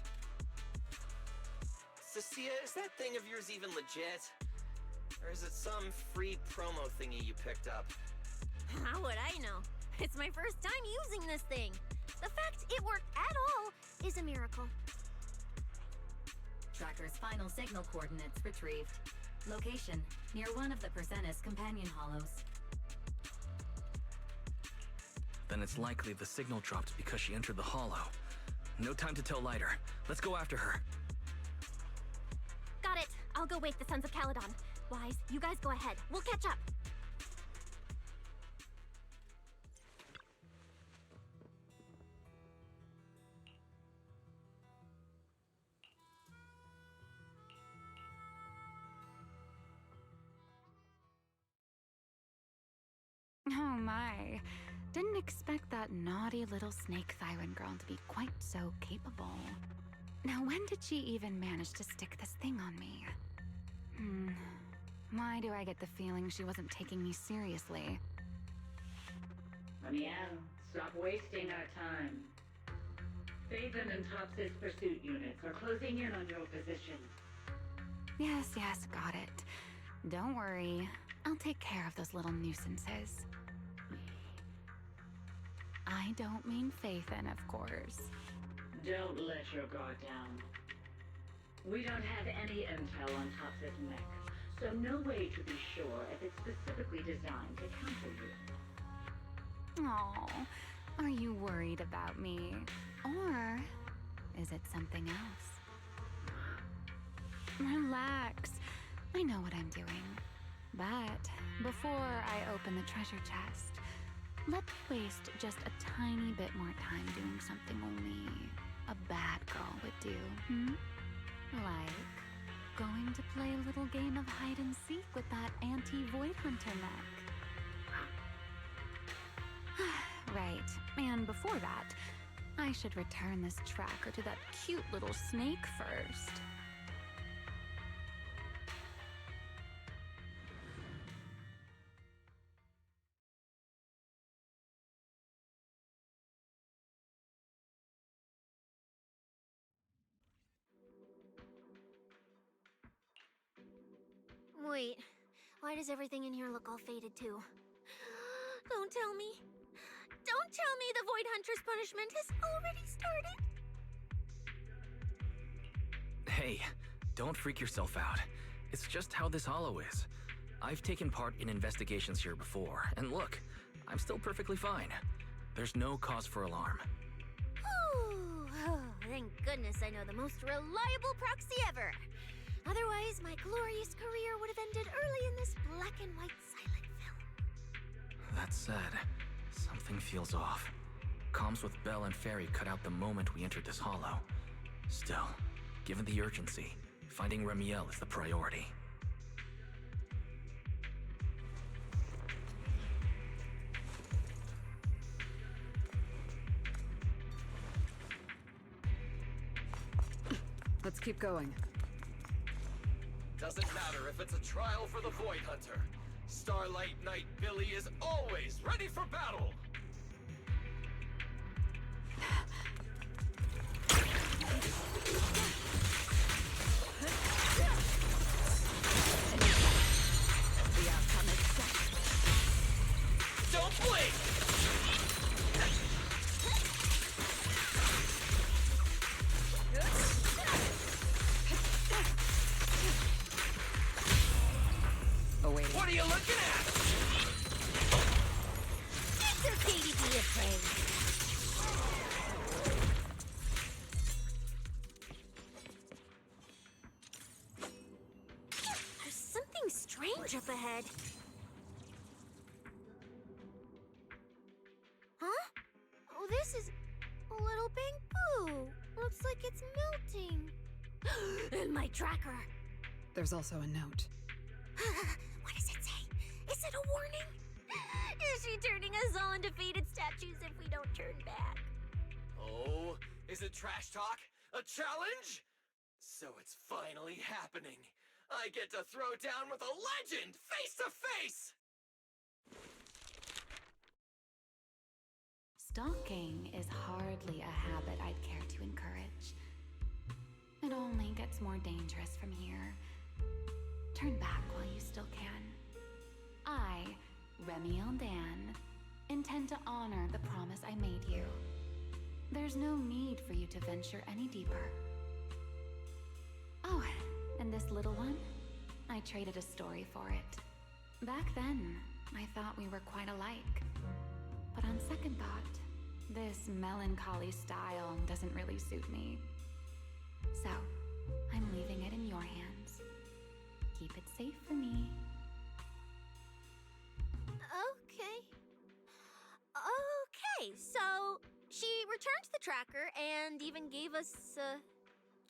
Cecilia, is that thing of yours even legit? Or is it some free promo thingy you picked up? How would I know? It's my first time using this thing. The fact it worked at all is a miracle. Tracker's final signal coordinates retrieved. Location, near one of the Persenis companion hollows. Then it's likely the signal dropped because she entered the hollow. No time to tell Lighter. Let's go after her. Got it. I'll go wake the Sons of Caledon. Wise, you guys go ahead. We'll catch up. Oh my. Didn't expect that naughty little snake Thyran girl to be quite so capable. Now when did she even manage to stick this thing on me? Why do I get the feeling she wasn't taking me seriously? Remiel, stop wasting our time. Phaeton and Tops's pursuit units are closing in on your position. Yes, got it. Don't worry. I'll take care of those little nuisances. I don't mean Phaeton, of course. Don't let your guard down. We don't have any intel on Tops's mech, so no way to be sure if it's specifically designed to counter you. Oh, are you worried about me? Or is it something else? Relax. I know what I'm doing. But before I open the treasure chest, let's waste just a tiny bit more time doing something only a bad girl would do, Like going to play a little game of hide and seek with that anti-Void Hunter mech. Right, and before that, I should return this tracker to that cute little snake first. Wait, why does everything in here look all faded too? Don't tell me. Don't tell me the Void Hunter's punishment has already started. Hey, don't freak yourself out. It's just how this hollow is. I've taken part in investigations here before, and look, I'm still perfectly fine. There's no cause for alarm. Whew. Oh, thank goodness I know the most reliable proxy ever. Otherwise, my glorious career would have ended early in this black and white silent film. That said, something feels off. Comms with Belle and Fairy cut out the moment we entered this hollow. Still, given the urgency, finding Remiel is the priority. Let's keep going. Doesn't matter if it's a trial for the Void Hunter. Starlight Knight Billy is always ready for battle! The outcome is set. Don't blink! What are you looking at? It's okay to be afraid. There's something strange up ahead. Huh? Oh, this is a little bamboo. Looks like it's melting. And my tracker. There's also a note. What does it say? Is it a warning? Is she turning us all into faded statues if we don't turn back? Oh, is it trash talk? A challenge? So it's finally happening. I get to throw down with a legend face to face! Stalking is hardly a habit I'd care to encourage. It only gets more dangerous from here. Turn back while you still can. I, Remiel Dan, intend to honor the promise I made you. There's no need for you to venture any deeper. Oh, and this little one? I traded a story for it. Back then, I thought we were quite alike. But on second thought, this melancholy style doesn't really suit me. So, I'm leaving it in your hands. Keep it safe for me. Okay, so she returned the tracker and even gave us a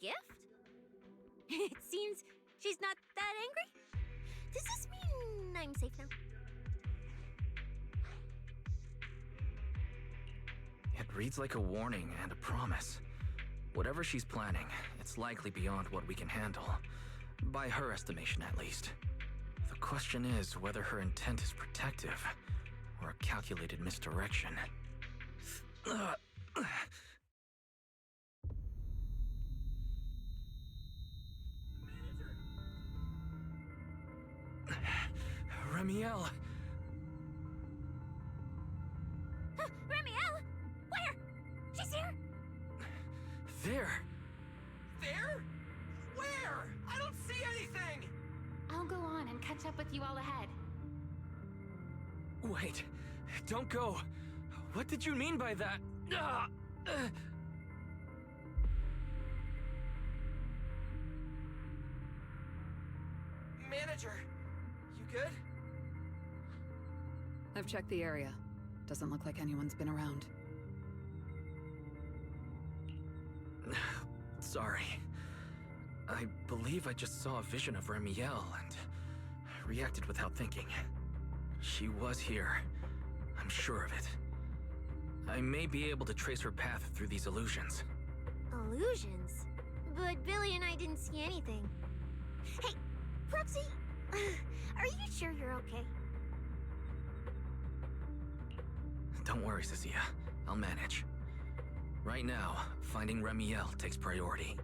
gift? It seems she's not that angry. Does this mean I'm safe now? It reads like a warning and a promise. Whatever she's planning, it's likely beyond what we can handle. By her estimation, at least. The question is whether her intent is protective or a calculated misdirection. Remiel! Remiel! Where? She's here! There! There? Where? I don't see anything! I'll go on you all ahead. Wait, don't go. What did you mean by that? Manager, you good? I've checked the area. Doesn't look like anyone's been around. Sorry. I believe I just saw a vision of Remiel and reacted without thinking. She was here. I'm sure of it. I may be able to trace her path through these illusions. Illusions? But Billy and I didn't see anything. Hey, Prepsy, are you sure you're okay? Don't worry, Cecilia. I'll manage. Right now, finding Remiel takes priority.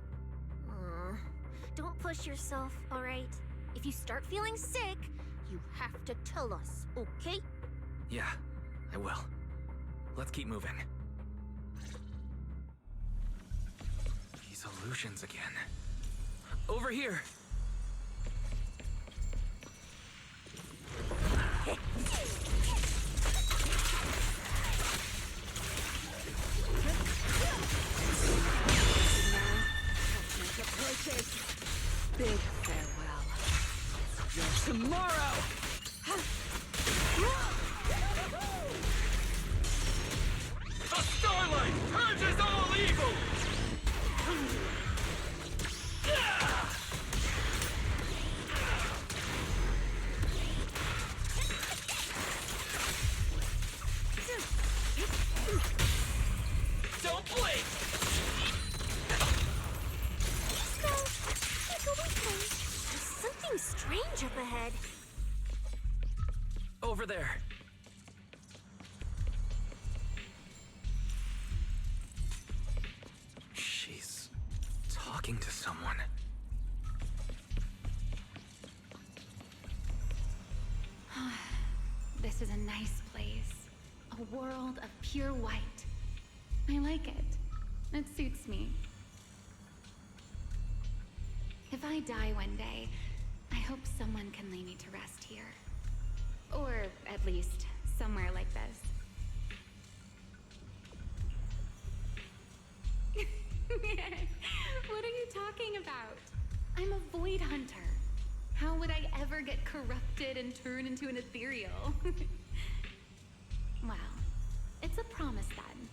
Don't push yourself, alright? If you start feeling sick, you have to tell us, okay? Yeah, I will. Let's keep moving. These illusions again. Over here! Big farewell. Tomorrow! The starlight purges all evil! Don't blink! There's something strange up ahead. Over there. She's talking to someone. This is a nice place. A world of pure white. I like it. It suits me. If I die one day, I hope someone can lay me to rest here. Or at least somewhere like this. What are you talking about? I'm a void hunter. How would I ever get corrupted and turn into an ethereal? Well, it's a promise then.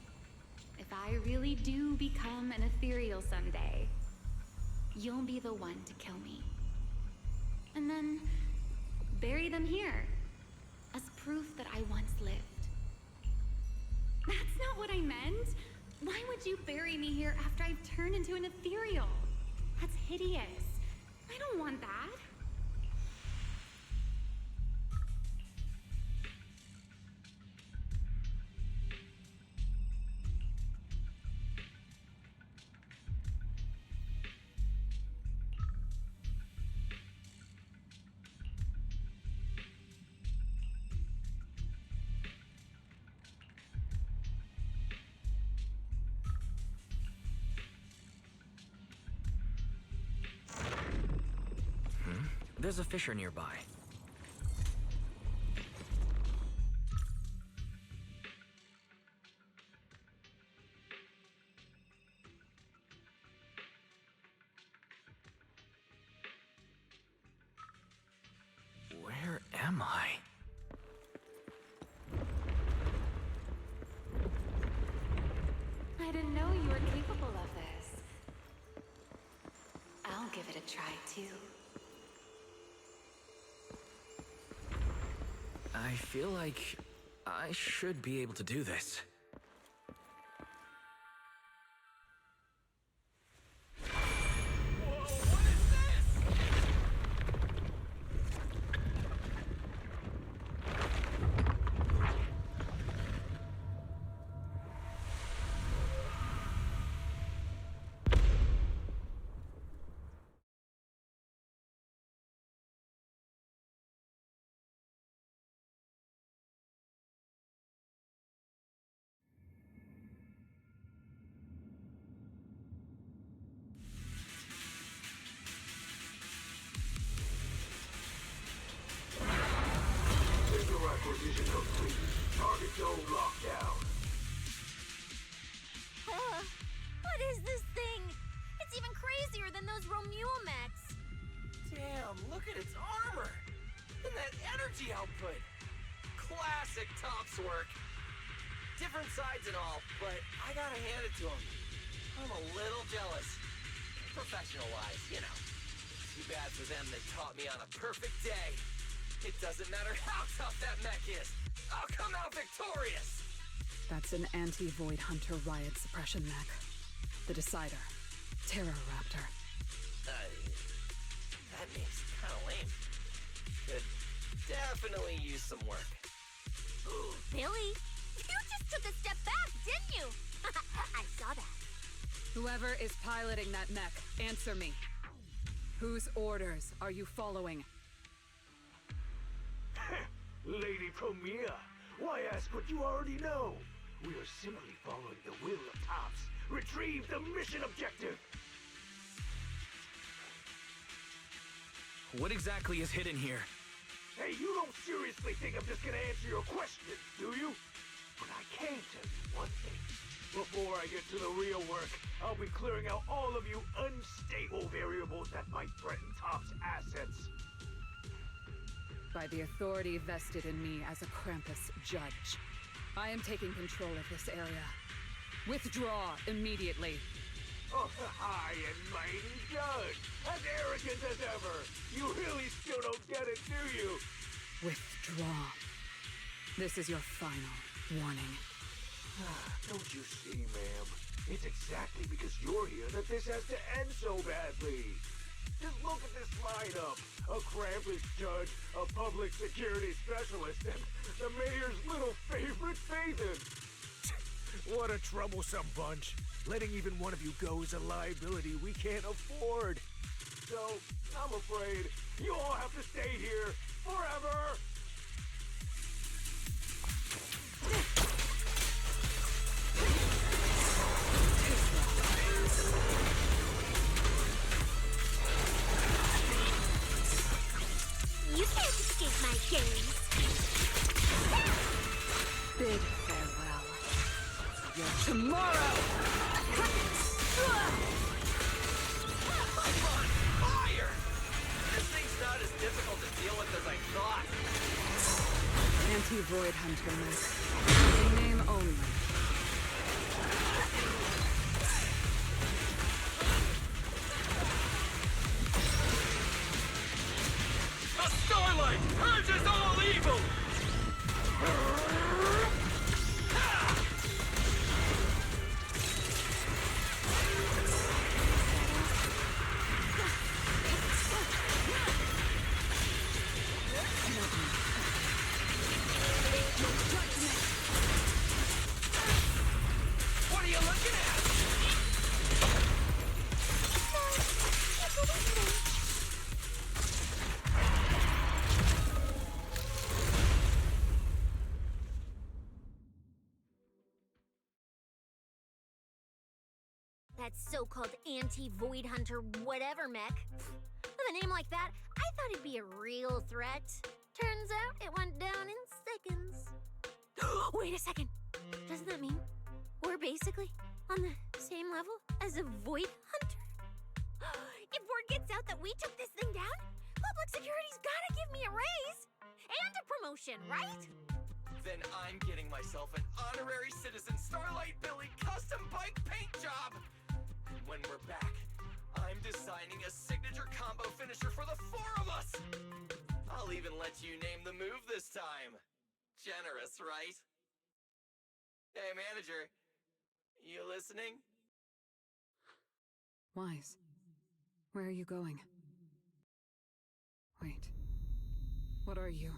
If I really do become an ethereal someday, you'll be the one to kill me. And then bury them here as proof that I once lived. That's not what I meant. Why would you bury me here after I've turned into an ethereal? That's hideous. I don't want that. There's a fissure nearby. Where am I? I didn't know you were capable of this. I'll give it a try too. I feel like I should be able to do this. look at its armor! And that energy output! Classic Topps work! Different sides and all, but I gotta hand it to him. I'm a little jealous. Professional-wise, you know. Too bad for them they caught me on a perfect day. It doesn't matter how tough that mech is. I'll come out victorious! That's an anti-Void Hunter riot suppression mech. The Decider. Terror Raptor. That name's kinda lame. Could definitely use some work. Billy, you just took a step back, didn't you? I saw that. Whoever is piloting that mech, answer me. Whose orders are you following? Lady Premier, why ask what you already know? We are simply following the will of Topps. Retrieve the mission objective! What exactly is hidden here? Hey, you don't seriously think I'm just gonna answer your questions, do you? But I can tell you one thing. Before I get to the real work, I'll be clearing out all of you unstable variables that might threaten Topps' assets. By the authority vested in me as a Krampus judge, I am taking control of this area. Withdraw immediately. Oh, high and mighty judge! As arrogant as ever! You really still don't get it, do you? Withdraw. This is your final warning. Don't you see, ma'am? It's exactly because you're here that this has to end so badly. Just look at this lineup. A Krampus judge, a public security specialist, and the mayor's little favorite, Phaethon. What a troublesome bunch. Letting even one of you go is a liability we can't afford. So, I'm afraid you all have to stay here forever! You can't escape my gaze. Bid farewell. Your tomorrow! I'm on fire! This thing's not as difficult to deal with as I thought. Anti-Void Hunter mech. In name only. The starlight purges all evil! What are you looking at? That so-called anti-Void Hunter whatever mech. With a name like that, I thought it'd be a real threat. Turns out it went down in seconds. Wait a second. Doesn't that mean we're basically on the same level as a Void Hunter? If word gets out that we took this thing down, public security's gotta give me a raise and a promotion, right? Then I'm getting myself an honorary citizen Starlight Billy custom bike paint job! And when we're back, I'm designing a signature combo finisher for the four of us! I'll even let you name the move this time. Generous, right? Hey, manager. You listening? Wise. Where are you going? Wait. What are you?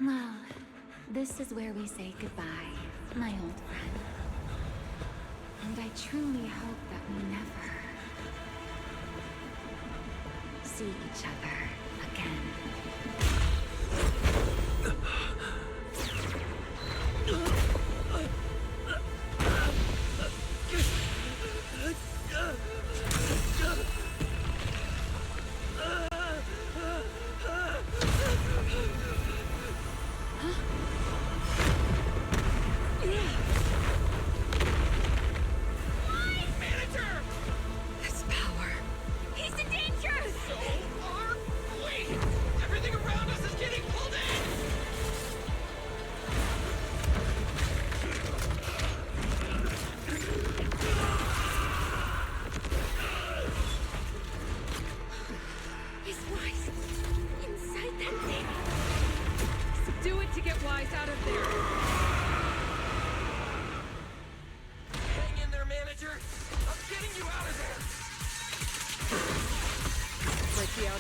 Well, this is where we say goodbye, my old friend. And I truly hope that we never see each other again.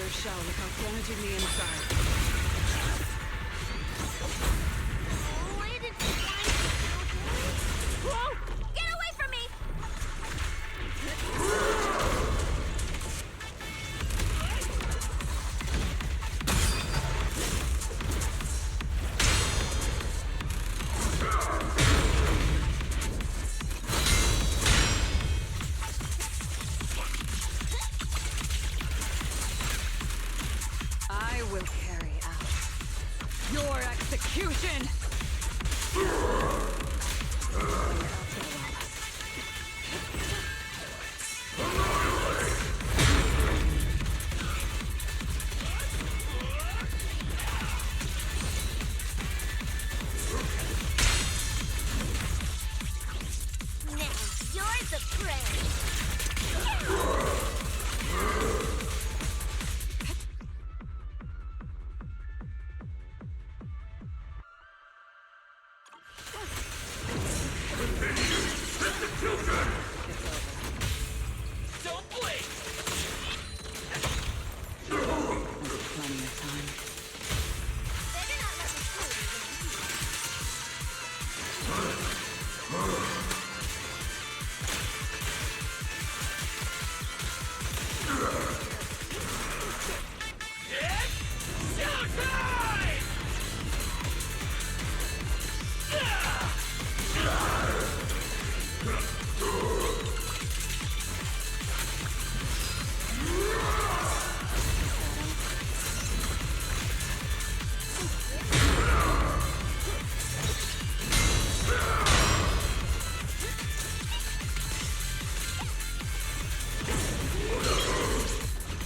outer shell without damaging the inside. Oh, I didn't want to. Whoa! Get away from me! I will carry out your execution! Now, you're the prey! Don't blink! Plenty of time. Better not let me fool It's showtime!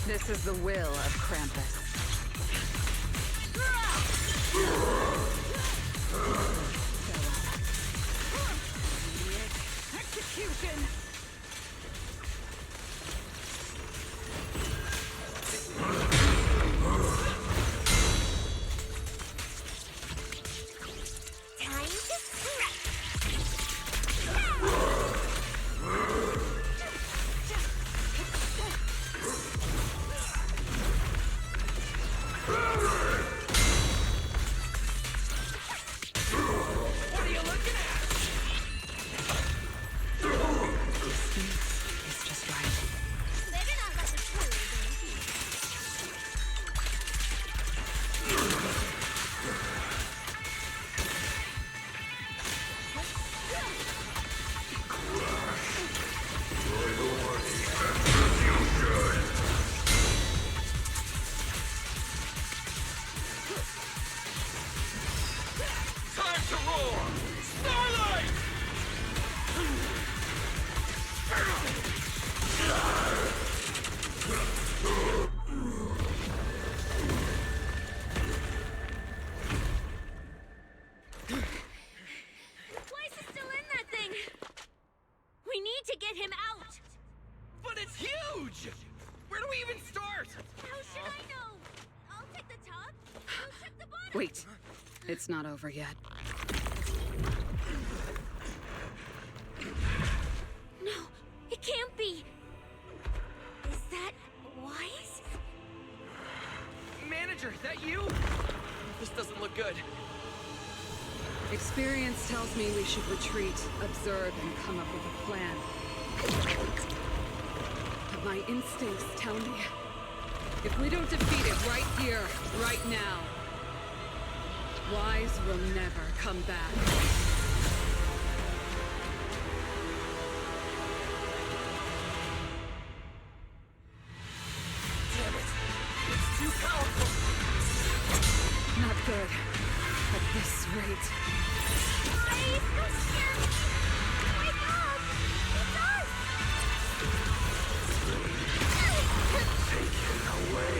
This is the will of Krampus. Execution! Time to strike! What are you looking at? It's just right. Better not let me fool you. Time to roar! Starlight! Weiss is still in that thing! We need to get him out! But it's huge! Where do we even start? How should I know? I'll take the top. You check the bottom. Wait. It's not over yet. No, it can't be. Is that Weiss? Manager, that you? This doesn't look good. Experience tells me we should retreat, observe, and come up with a plan. But my instincts tell me, if we don't defeat it right here, right now, Wise will never come back. Damn it! It's too powerful! Not good. At this rate. Weiss, don't scare me! Wake up! It's us! Taken away.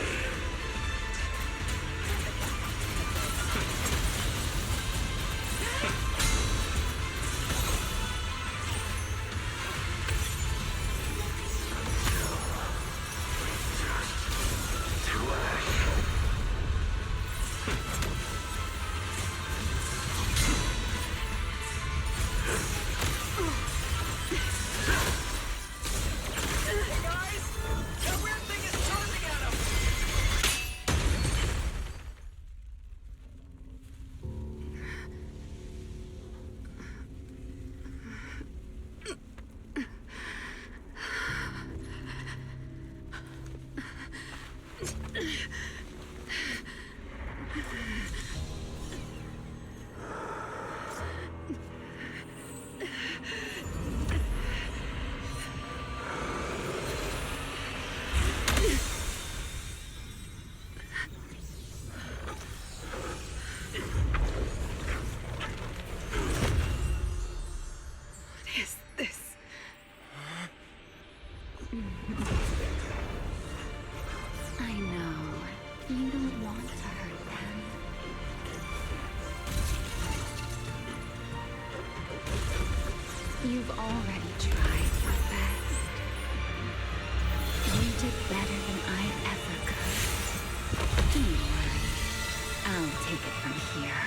I know. You don't want to hurt them. You've already tried your best. You did better than I ever could. Don't worry. I'll take it from here.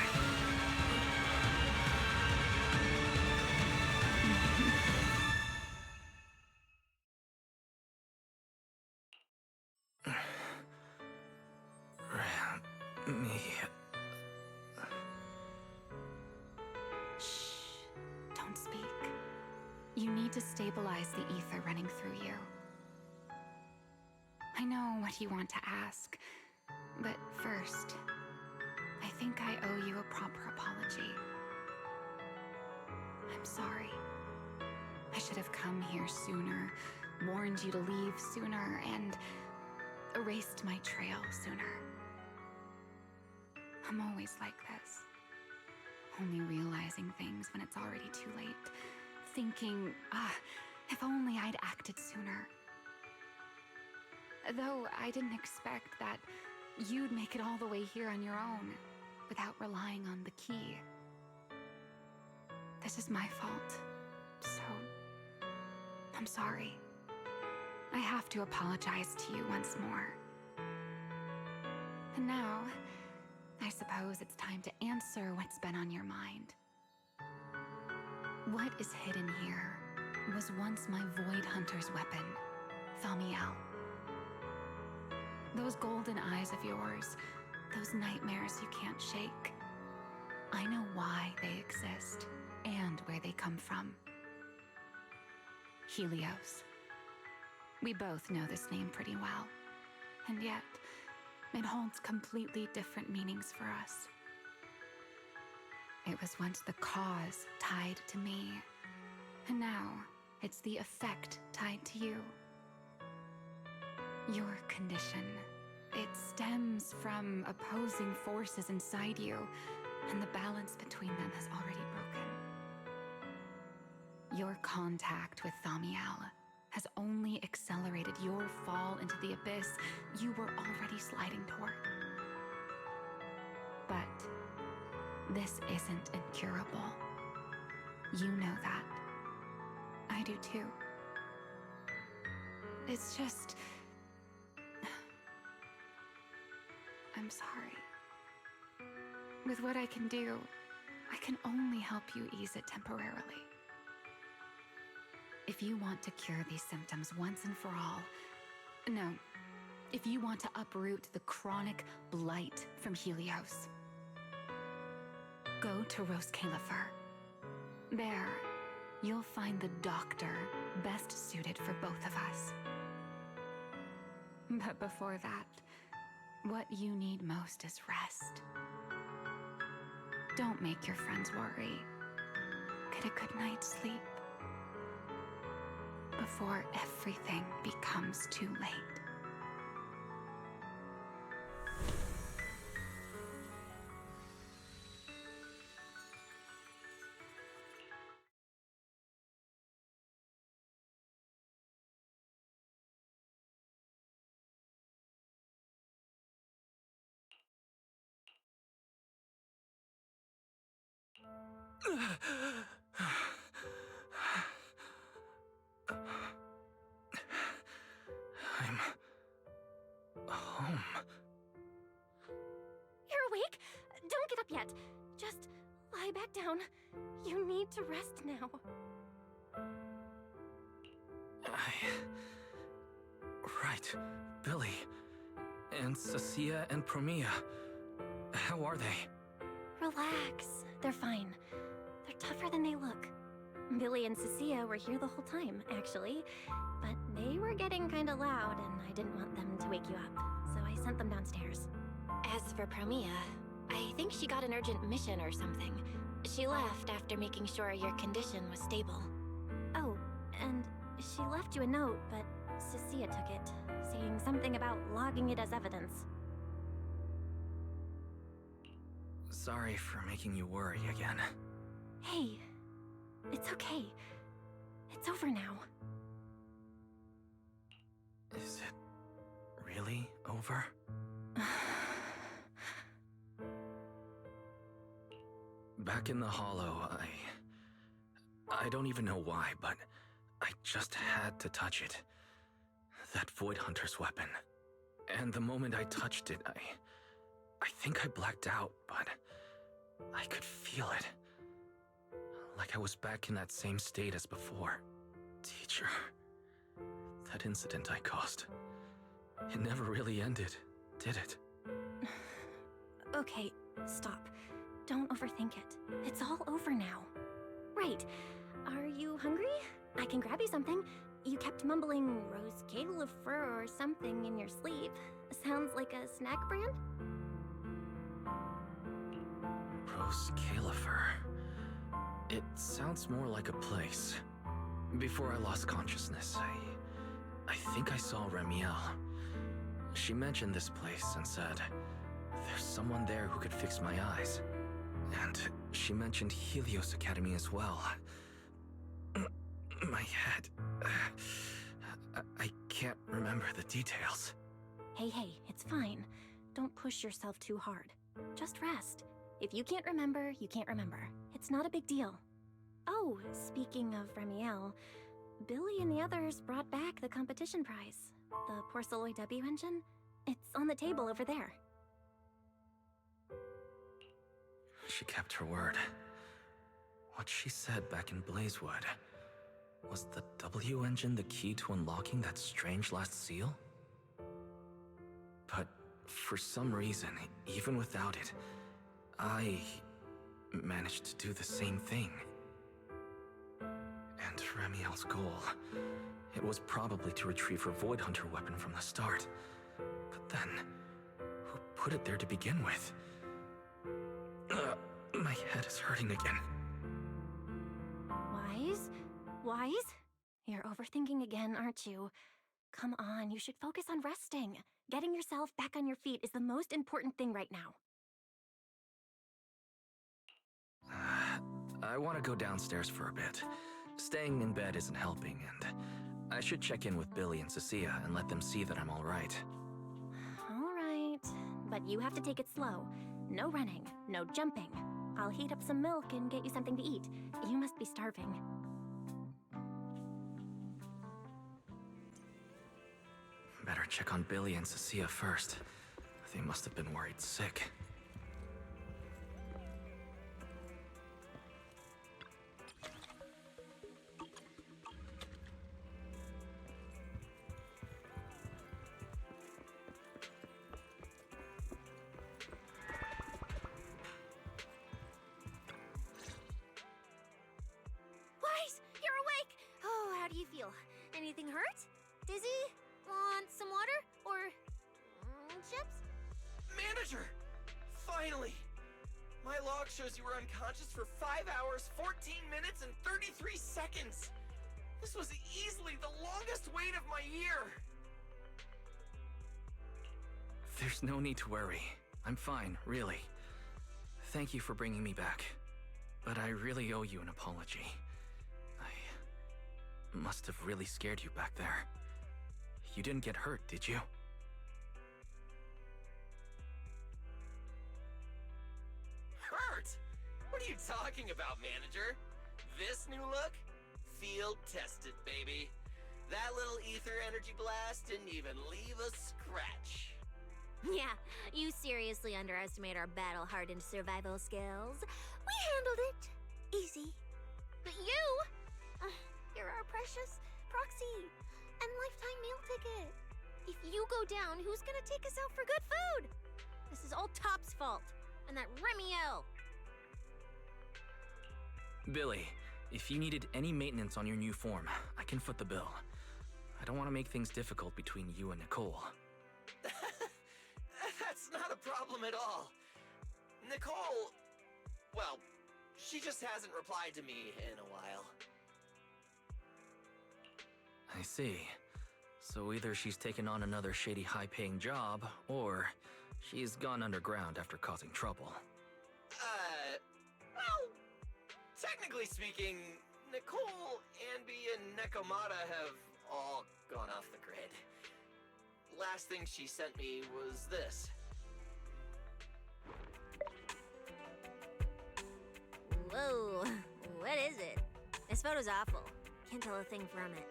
Me. Shh. Don't speak. You need to stabilize the ether running through you. I know what you want to ask, but first, I think I owe you a proper apology. I'm sorry. I should have come here sooner, warned you to leave sooner, and erased my trail sooner. I'm always like this. Only realizing things when it's already too late. Thinking, if only I'd acted sooner. Though I didn't expect that you'd make it all the way here on your own, without relying on the key. This is my fault, so I'm sorry. I have to apologize to you once more. And now, I suppose it's time to answer what's been on your mind. What is hidden here was once my Void Hunter's weapon, Thamiel. Those golden eyes of yours, those nightmares you can't shake. I know why they exist and where they come from. Helios. We both know this name pretty well, and yet it holds completely different meanings for us. It was once the cause tied to me, and now it's the effect tied to you. Your condition, it stems from opposing forces inside you, and the balance between them has already broken. Your contact with Thamiel has only accelerated your fall into the abyss you were already sliding toward. But this isn't incurable. You know that. I do too. It's just... I'm sorry. With what I can do, I can only help you ease it temporarily. If you want to cure these symptoms once and for all, no, if you want to uproot the chronic blight from Helios, go to Rose Califer. There, you'll find the doctor best suited for both of us. But before that, what you need most is rest. Don't make your friends worry. Get a good night's sleep before everything becomes too late. I'm home. You're awake? Don't get up yet. Just lie back down. You need to rest now. Right. Billy. And Cecilia and Promia. How are they? Relax. They're fine. They're tougher than they look. Billy and Cecilia were here the whole time, actually. But they were getting kinda loud, and I didn't want them to wake you up, so I sent them downstairs. As for Promia, I think she got an urgent mission or something. She left after making sure your condition was stable. Oh, and she left you a note, but Cecilia took it, saying something about logging it as evidence. Sorry for making you worry again. Hey, it's okay. It's over now. over? Back in the hollow, I don't even know why, but I just had to touch it. That Void Hunter's weapon. And the moment I touched it, I think I blacked out, but I could feel it. Like I was back in that same state as before. Teacher, that incident I caused, it never really ended, did it? Okay, stop. Don't overthink it. It's all over now. Right. Are you hungry? I can grab you something. You kept mumbling Rose Califer or something in your sleep. Sounds like a snack brand? Rose Califer. It sounds more like a place. Before I lost consciousness, I think I saw Remiel. She mentioned this place and said, there's someone there who could fix my eyes. And she mentioned Helios Academy as well. My head... I can't remember the details. Hey, it's fine. Don't push yourself too hard. Just rest. If you can't remember, you can't remember. It's not a big deal. Oh, speaking of Remiel, Billy and the others brought back the competition prize. The Porceloid W engine. It's on the table over there. She kept her word. What she said back in Blazewood. Was the W engine the key to unlocking that strange last seal? But for some reason, even without it, I managed to do the same thing. And Remiel's goal, it was probably to retrieve her Void Hunter weapon from the start. But then, who put it there to begin with? My head is hurting again. Wise? You're overthinking again, aren't you? Come on, you should focus on resting. Getting yourself back on your feet is the most important thing right now. I want to go downstairs for a bit. Staying in bed isn't helping, and I should check in with Billy and Cecilia and let them see that I'm alright. Alright, but you have to take it slow. No running, no jumping. I'll heat up some milk and get you something to eat. You must be starving. Better check on Billy and Cecilia first. They must have been worried sick. Wise, you're awake! Oh, how do you feel? Anything hurt? Dizzy? Want some water? Or... chips? Manager! Finally! My log shows you were unconscious for 5 hours, 14 minutes, and 33 seconds! This was easily the longest wait of my year! There's no need to worry. I'm fine, really. Thank you for bringing me back. But I really owe you an apology. I must have really scared you back there. You didn't get hurt, did you? Hurt? What are you talking about, manager? This new look? Field tested, baby. That little ether energy blast didn't even leave a scratch. Yeah, you seriously underestimate our battle-hardened survival skills. We handled it. Easy. But you... you're our precious proxy and lifetime meal ticket. If you go down, who's gonna take us out for good food? This is all Top's fault. And that Remiel. Billy, if you needed any maintenance on your new form, I can foot the bill. I don't want to make things difficult between you and Nicole. That's not a problem at all. Nicole... well, she just hasn't replied to me in a while. I see. So either she's taken on another shady high-paying job, or she's gone underground after causing trouble. Well, technically speaking, Nicole, Anby, and Nekomata have all gone off the grid. last thing she sent me was this. Whoa, what is it? This photo's awful. Can't tell a thing from it.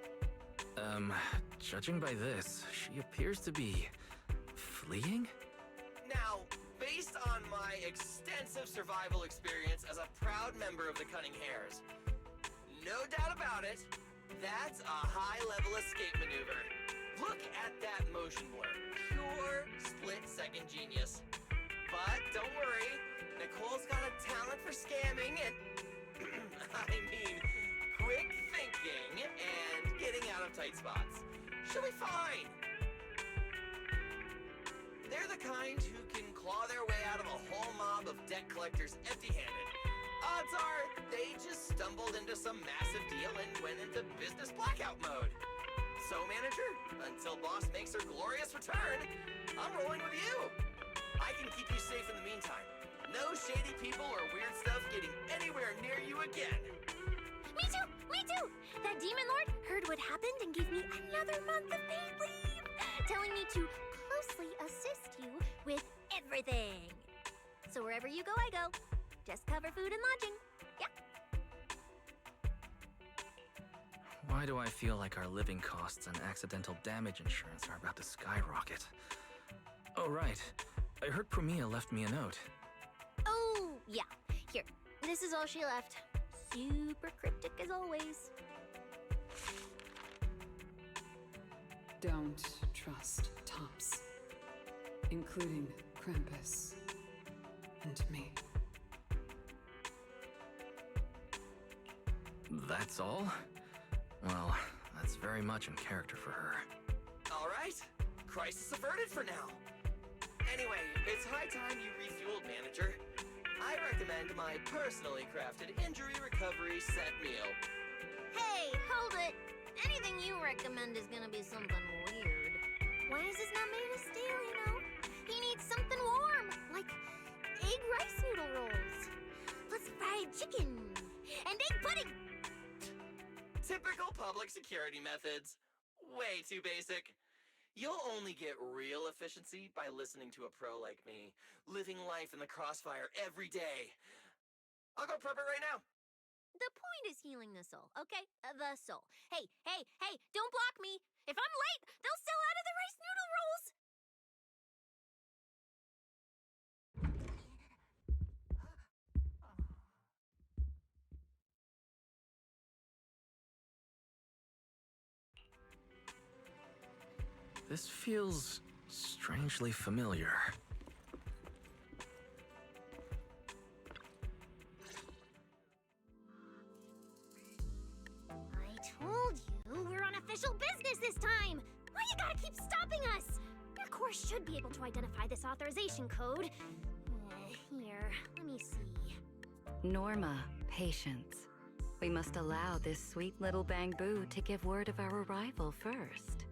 Judging by this, she appears to be fleeing? Now, based on my extensive survival experience as a proud member of the Cunning Hares, no doubt about it, that's a high-level escape maneuver. Look at that motion blur. Pure split-second genius. But don't worry, Nicole's got a talent for scamming and, I mean, quick thinking and getting out of tight spots. She'll be fine. They're the kind who can claw their way out of a whole mob of debt collectors empty-handed. Odds are they just stumbled into some massive deal and went into business blackout mode. So, manager, until boss makes her glorious return, I'm rolling with you. I can keep you safe in the meantime. No shady people or weird stuff getting anywhere near you again. Me too! Me too! That demon lord heard what happened and gave me another month of paid leave, telling me to closely assist you with everything. So wherever you go, I go. Just cover food and lodging. Yeah. Why do I feel like our living costs and accidental damage insurance are about to skyrocket? Oh, right. I heard Promia left me a note. Oh, yeah. Here. This is all she left. Super cryptic as always. Don't trust Tops, including Krampus and me. That's all? Well, that's very much in character for her. All right. Crisis averted for now. Anyway, it's high time you refueled, manager. I recommend my personally crafted injury recovery set meal. Hey, hold it. Anything you recommend is gonna be something weird. Why is this not made of steel, you know? He needs something warm, like egg rice noodle rolls, plus fried chicken, and egg pudding. Typical public security methods. Way too basic. You'll only get real efficiency by listening to a pro like me, living life in the crossfire every day. I'll go prep it right now. The point is healing the soul, okay? The soul. Hey, hey, hey, don't block me. If I'm late, they'll sell out of the rice noodle rolls. This feels strangely familiar. I told you we're on official business this time. Why you gotta keep stopping us? Your course should be able to identify this authorization code. Here, let me see. Norma, patience. We must allow this sweet little bamboo to give word of our arrival first.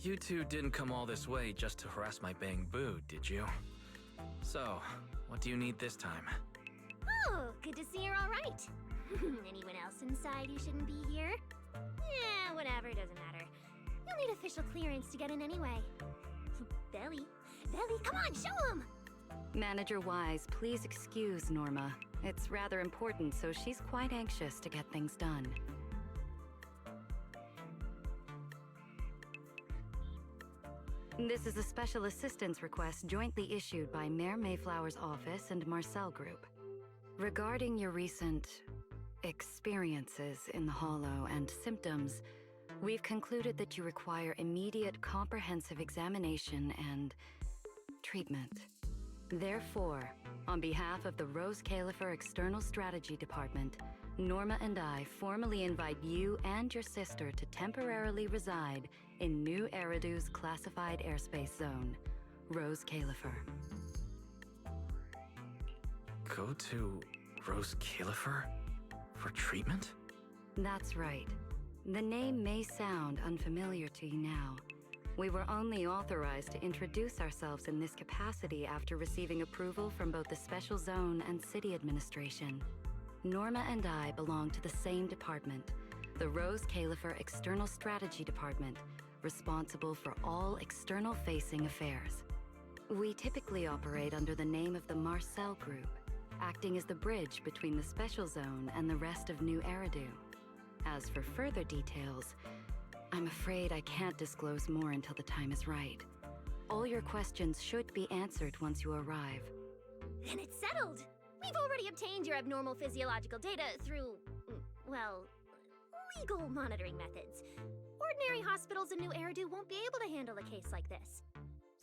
You two didn't come all this way just to harass my bamboo, did you? So, what do you need this time? Oh, good to see you're all right. Anyone else inside who shouldn't be here? Yeah, whatever, doesn't matter. You'll need official clearance to get in anyway. Belly, come on, show him! Manager Wise, please excuse Norma. It's rather important, so she's quite anxious to get things done. This is a special assistance request jointly issued by Mayor Mayflower's office and Marcel Group. Regarding your recent experiences in the Hollow and symptoms, we've concluded that you require immediate comprehensive examination and treatment. Therefore, on behalf of the Rose Califer External Strategy Department, Norma and I formally invite you and your sister to temporarily reside in New Eridu's classified airspace zone, Rose Califer. Go to Rose Califer for treatment? That's right. The name may sound unfamiliar to you now. We were only authorized to introduce ourselves in this capacity after receiving approval from both the Special Zone and City Administration. Norma and I belong to the same department, the Rose Califer External Strategy Department, responsible for all external-facing affairs. We typically operate under the name of the Marcel Group, acting as the bridge between the Special Zone and the rest of New Eridu. As for further details, I'm afraid I can't disclose more until the time is right. All your questions should be answered once you arrive. Then it's settled! We've already obtained your abnormal physiological data through, well, legal monitoring methods. Ordinary hospitals in New Eridu won't be able to handle a case like this.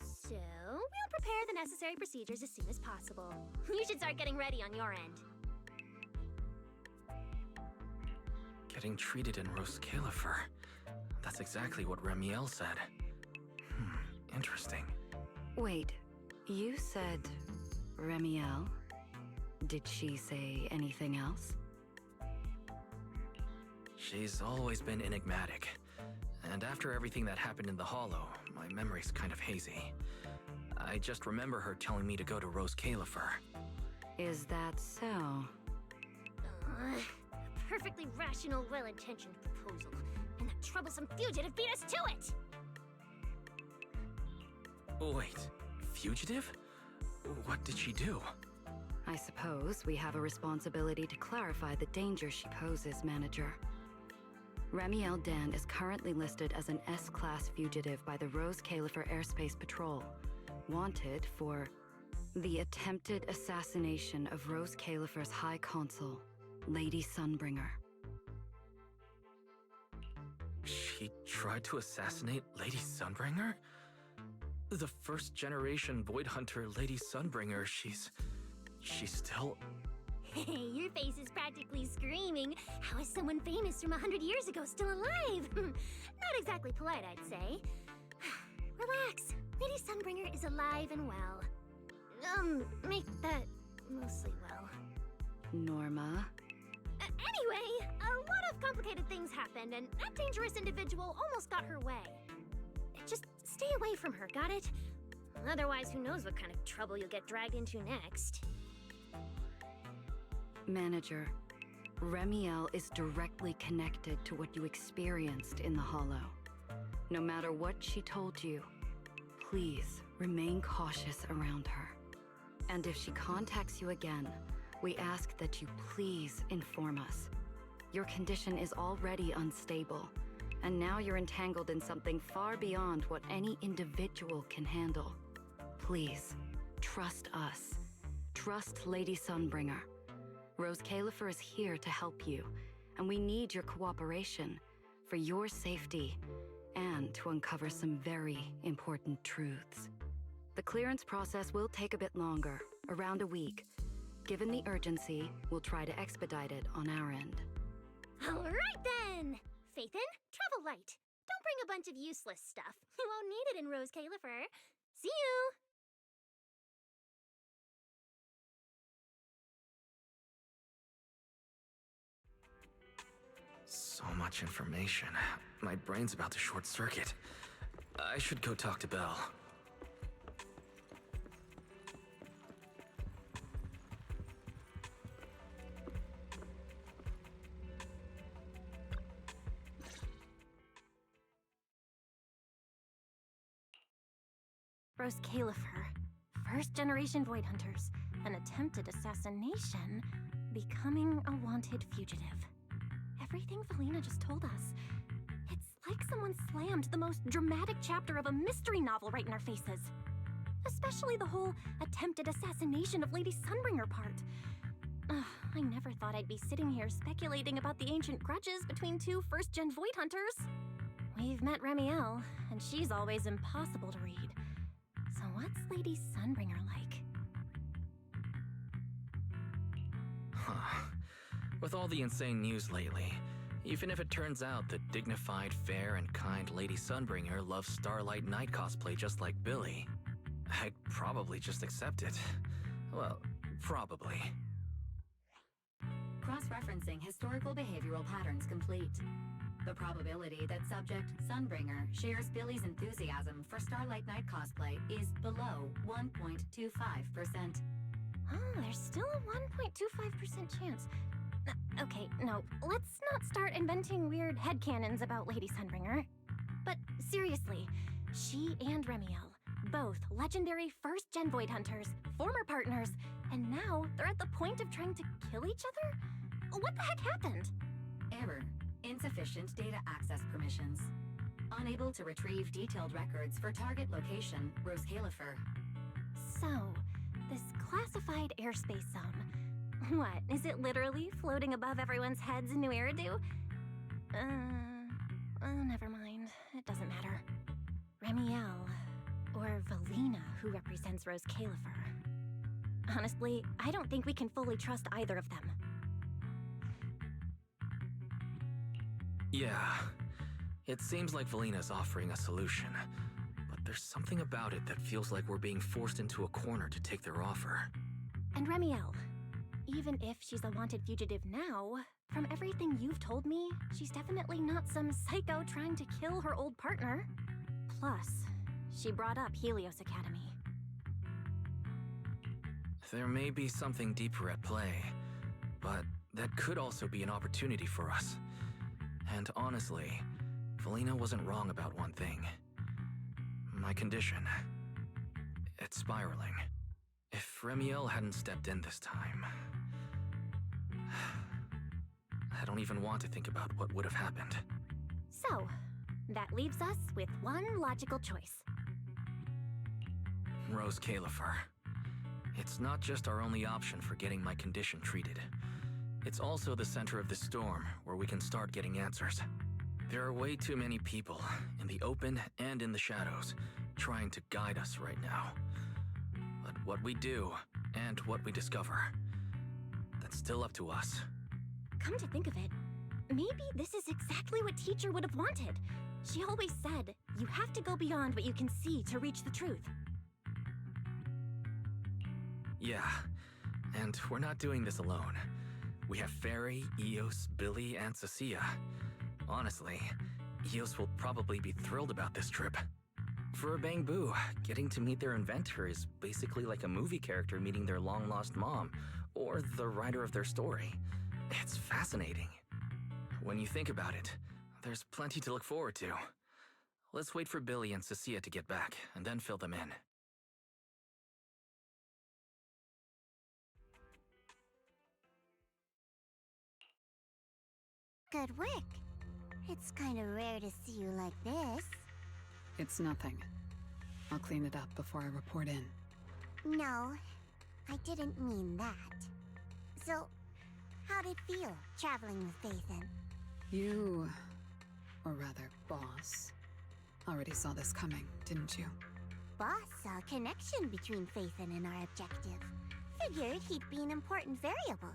So, we'll prepare the necessary procedures as soon as possible. You should start getting ready on your end. Getting treated in Rose Califer. That's exactly what Remiel said. Interesting. Wait, you said Remiel? Did she say anything else? She's always been enigmatic. And after everything that happened in the Hollow, my memory's kind of hazy. I just remember her telling me to go to Rose Califer. Is that so? A perfectly rational, well-intentioned proposal. And that troublesome fugitive beat us to it! Wait, fugitive? What did she do? I suppose we have a responsibility to clarify the danger she poses, Manager. Remiel Dan is currently listed as an S-Class fugitive by the Rose Califer Airspace Patrol, wanted for the attempted assassination of Rose Califer's High Consul, Lady Sunbringer. She tried to assassinate Lady Sunbringer? The first-generation Void Hunter Lady Sunbringer, she's still... Hey, your face is practically screaming. How is someone famous from 100 years ago still alive? Not exactly polite, I'd say. Relax. Lady Sunbringer is alive and well. Make that mostly well. Norma? Anyway, a lot of complicated things happened, and that dangerous individual almost got her way. Just stay away from her, got it? Otherwise, who knows what kind of trouble you'll get dragged into next. Manager, Remiel is directly connected to what you experienced in the Hollow. No matter what she told you, please remain cautious around her. And if she contacts you again, we ask that you please inform us. Your condition is already unstable, and now you're entangled in something far beyond what any individual can handle. Please, trust us. Trust Lady Sunbringer. Rose Califer is here to help you, and we need your cooperation for your safety and to uncover some very important truths. The clearance process will take a bit longer, around a week. Given the urgency, we'll try to expedite it on our end. All right then! Phaethon, travel light. Don't bring a bunch of useless stuff. You won't need it in Rose Califer. See you! So much information. My brain's about to short circuit. I should go talk to Belle. Rose Califer, first-generation Void Hunters, an attempted assassination, becoming a wanted fugitive. Everything Valina just told us, it's like someone slammed the most dramatic chapter of a mystery novel right in our faces. Especially the whole attempted assassination of Lady Sunbringer part. I never thought I'd be sitting here speculating about the ancient grudges between two first-gen Void Hunters. We've met Remiel, and she's always impossible to read. So what's Lady Sunbringer like? Huh. With all the insane news lately, even if it turns out the dignified, fair, and kind Lady Sunbringer loves Starlight Night cosplay just like Billy, I'd probably just accept it. Well, probably. Cross-referencing historical behavioral patterns complete. The probability that subject Sunbringer shares Billy's enthusiasm for Starlight Night cosplay is below 1.25%. Oh, there's still a 1.25% chance. Okay, no, let's not start inventing weird headcanons about Lady Sunbringer. But seriously, she and Remiel, both legendary first-gen Void Hunters, former partners, and now they're at the point of trying to kill each other? What the heck happened? Error. Insufficient data access permissions. Unable to retrieve detailed records for target location, Rose Califer. So, this classified airspace zone. What, is it literally floating above everyone's heads in New Eridu? Never mind. It doesn't matter. Remiel, or Valina, who represents Rose Califer. Honestly, I don't think we can fully trust either of them. Yeah. It seems like Valina's offering a solution, but there's something about it that feels like we're being forced into a corner to take their offer. And Remiel, even if she's a wanted fugitive now, from everything you've told me, she's definitely not some psycho trying to kill her old partner. Plus, she brought up Helios Academy. There may be something deeper at play, but that could also be an opportunity for us. And honestly, Valina wasn't wrong about one thing. My condition. It's spiraling. If Remiel hadn't stepped in this time... I don't even want to think about what would have happened. So, that leaves us with one logical choice. Rose Califer. It's not just our only option for getting my condition treated. It's also the center of the storm, where we can start getting answers. There are way too many people, in the open and in the shadows, trying to guide us right now. But what we do, and what we discover, that's still up to us. Come to think of it, maybe this is exactly what Teacher would have wanted. She always said, you have to go beyond what you can see to reach the truth. Yeah, and we're not doing this alone. We have Fairy, Eos, Billy, and Cecilia. Honestly, Eos will probably be thrilled about this trip. For a Bang Boo, getting to meet their inventor is basically like a movie character meeting their long-lost mom, or the writer of their story. It's fascinating. When you think about it, there's plenty to look forward to. Let's wait for Billy and Cecilia to get back, and then fill them in. Good work. It's kind of rare to see you like this. It's nothing. I'll clean it up before I report in. No, I didn't mean that. So, how'd it feel, traveling with Phaethon? You, or rather, Boss, already saw this coming, didn't you? Boss saw a connection between Phaethon and our objective. Figured he'd be an important variable.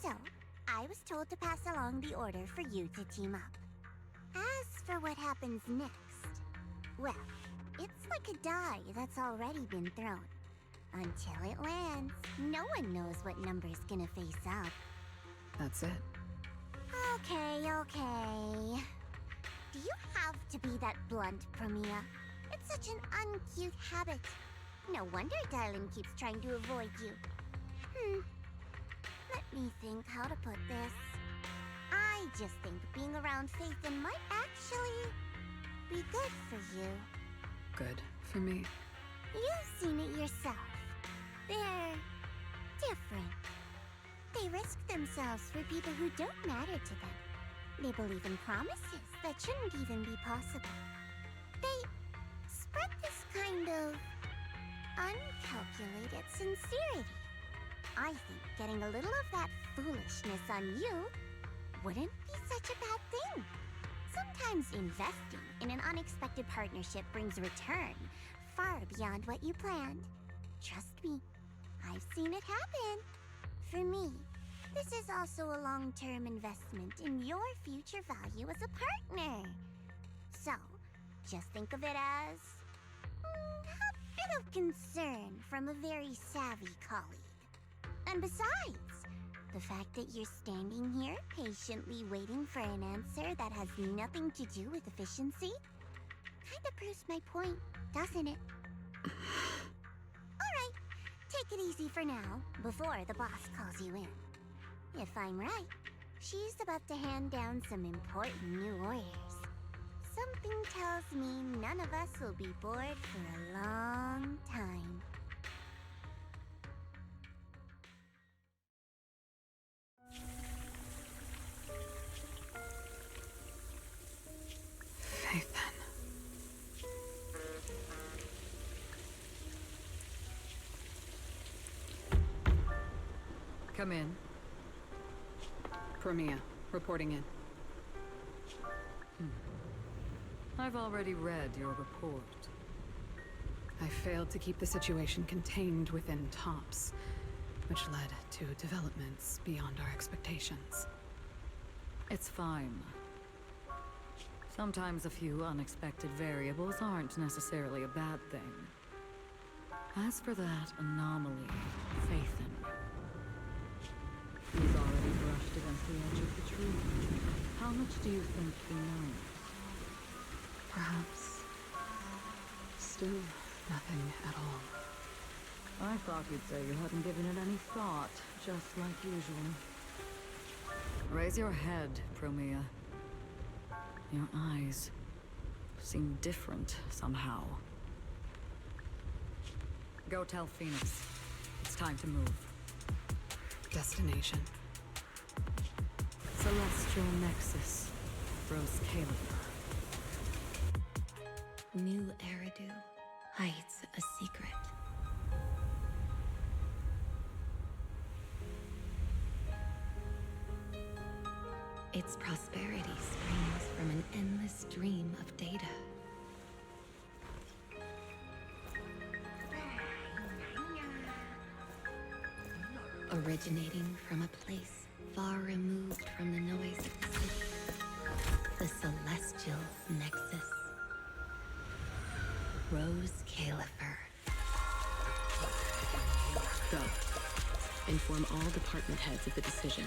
So, I was told to pass along the order for you to team up. As for what happens next, well, it's like a die that's already been thrown. Until it lands, no one knows what number's gonna face up. That's it. Okay. Do you have to be that blunt, Promia? It's such an uncute habit. No wonder Dylan keeps trying to avoid you. Let me think how to put this. I just think being around Phaethon might actually be good for you. Good for me. You've seen it yourself. They're different. They risk themselves for people who don't matter to them. They believe in promises that shouldn't even be possible. They spread this kind of uncalculated sincerity. I think getting a little of that foolishness on you wouldn't be such a bad thing. Sometimes investing in an unexpected partnership brings a return far beyond what you planned. Trust me, I've seen it happen. For me, this is also a long-term investment in your future value as a partner. So, just think of it as a bit of concern from a very savvy colleague. And besides, the fact that you're standing here patiently waiting for an answer that has nothing to do with efficiency kinda proves my point, doesn't it? Alright, take it easy for now, before the boss calls you in. If I'm right, She's about to hand down some important new orders. Something tells me none of us will be bored for a long time. Nathan. Come in. Promia, reporting in. I've already read your report. I failed to keep the situation contained within TOPS, which led to developments beyond our expectations. It's fine. Sometimes a few unexpected variables aren't necessarily a bad thing. As for that anomaly, Phaethon, he's already brushed against the edge of the truth. How much do you think he knows? Perhaps still nothing at all. I thought you'd say you hadn't given it any thought, just like usual. Raise your head, Promia. Your eyes seem different somehow. Go tell Phoenix. It's time to move. Destination. Celestial Nexus. Rose Caliber. New Eridu hides a secret. Its prosperity springs from an endless stream of data. Originating from a place far removed from the noise of the city. The Celestial Nexus. Rose Caliber. Go. Inform all department heads of the decision.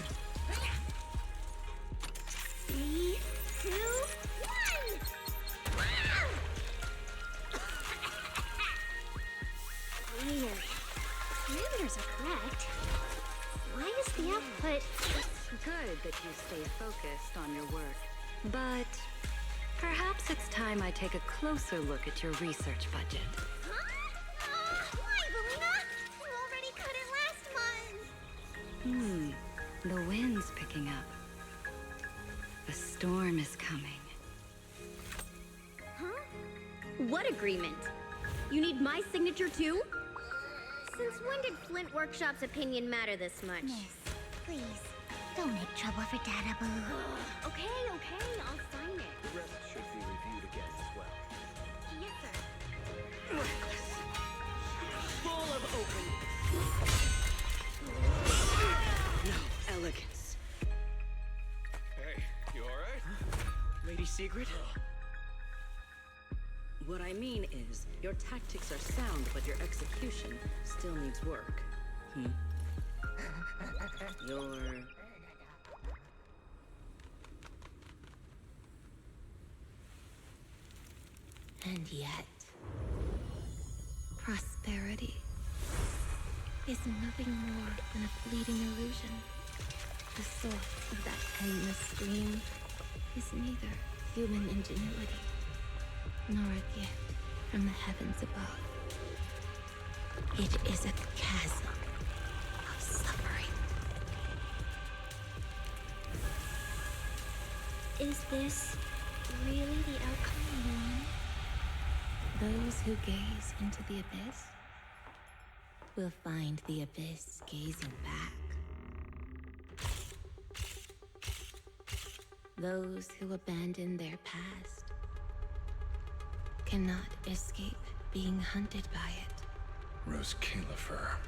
3, 2, 1! Weird. Parameters are correct. Why is the output... It's good that you stay focused on your work. But perhaps it's time I take a closer look at your research budget. Why, Belina? You already cut it last month! The wind's picking up. A storm is coming. Huh? What agreement? You need my signature too? Since when did Flint Workshop's opinion matter this much? Miss, please, don't make trouble for Dada Boo. Okay, I'll sign it. The rest should be reviewed again as well. Yes, sir. Full of open. No elegance. Hey, you alright? Lady Secret? What I mean is, your tactics are sound, but your execution still needs work. Your... And yet, prosperity is nothing more than a fleeting illusion. The source of that endless stream is neither human ingenuity nor a gift from the heavens above. It is a chasm of suffering. Is this really the outcome you want? Those who gaze into the abyss will find the abyss gazing back. Those who abandon their past cannot escape being hunted by it. Rose Caliber.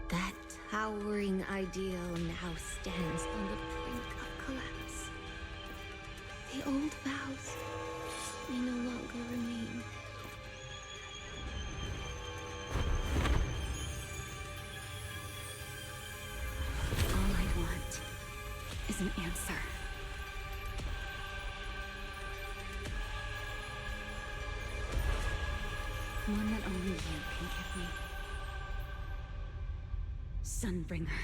That towering ideal now stands on the brink of collapse. The old vows may no longer remain. All I want is an answer. One that only you can give me. Sunbringer.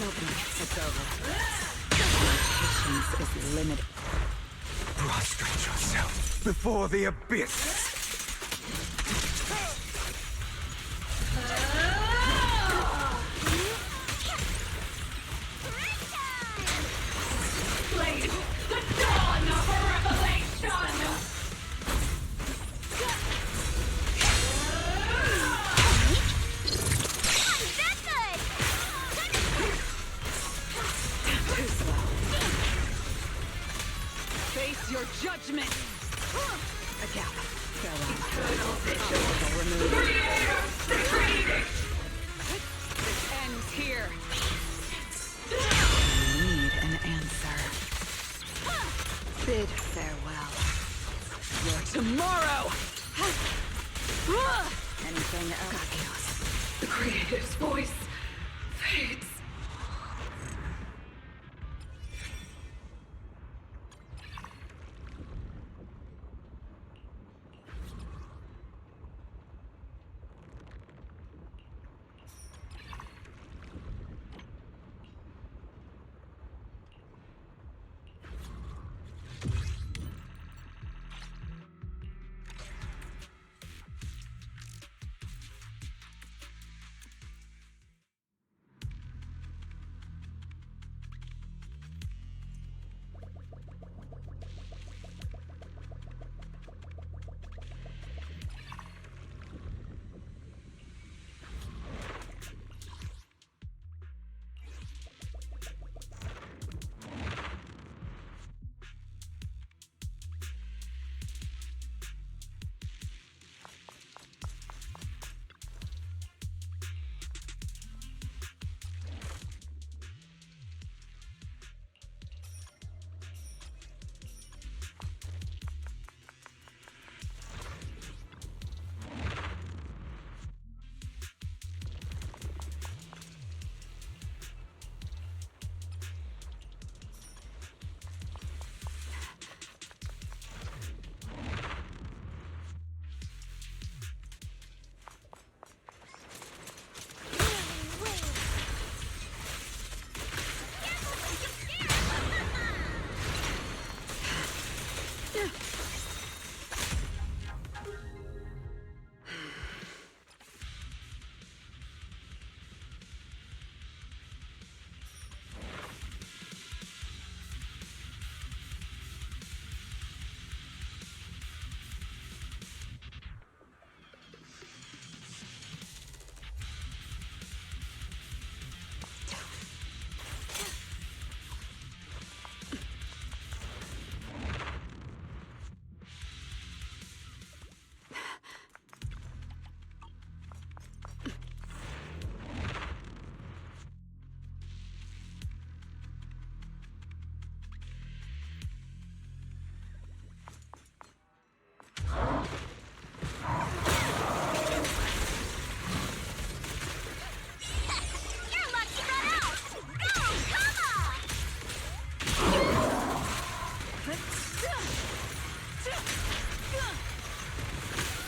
opening. It's over. My patience is limited. Prostrate yourself before the abyss. Blade, the dawn of a revelation! Too slow. Face your judgment! A gap. Farewell. Obstacle removed. This ends here. I need an answer. Bid farewell. Your tomorrow! Anything else? The creator's voice fades.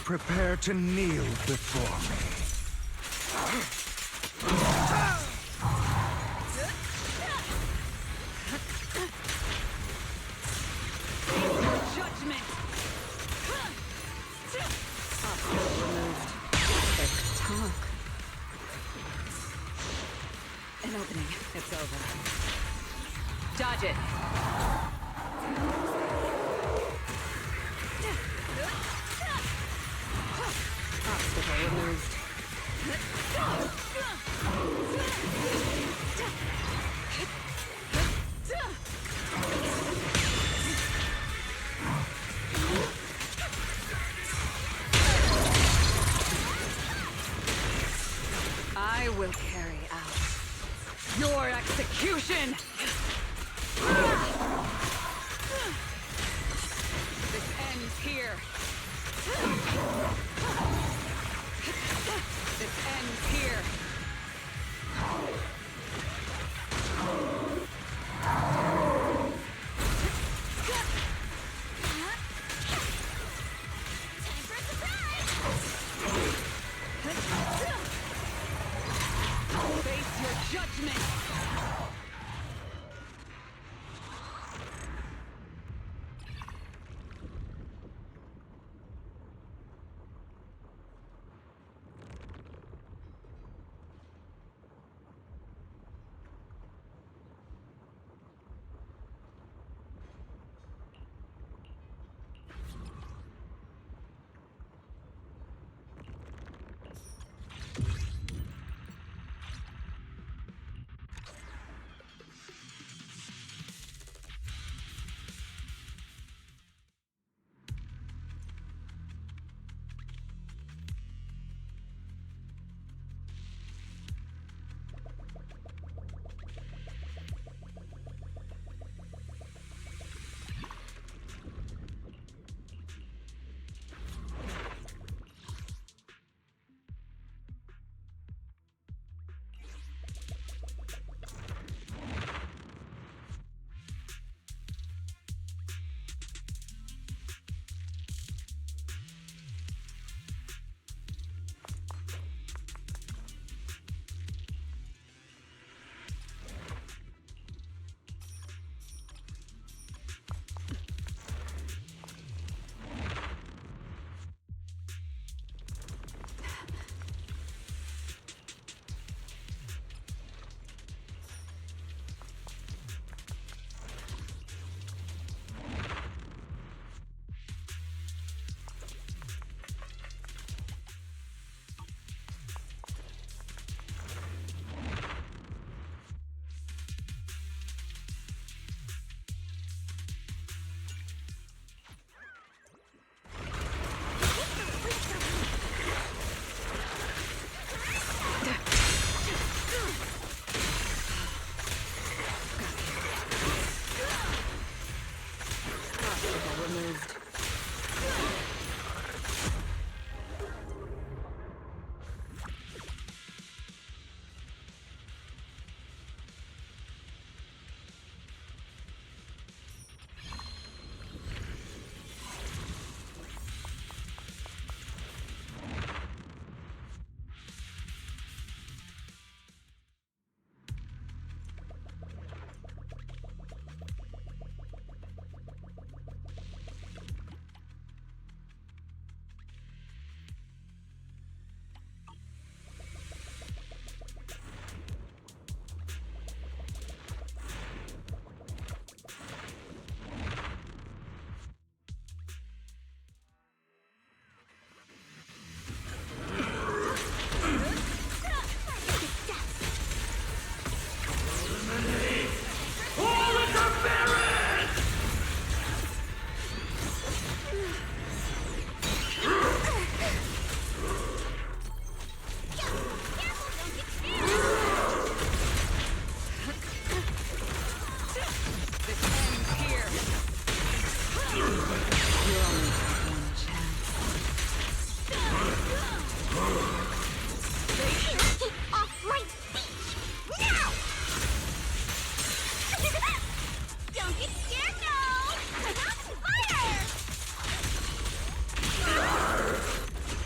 Prepare to kneel before me. Judgment! Obstacle removed. Quick talk. An opening. It's over. Dodge it. Obstacle removed. I will carry out your execution! This ends here. This ends here. Face your judgment!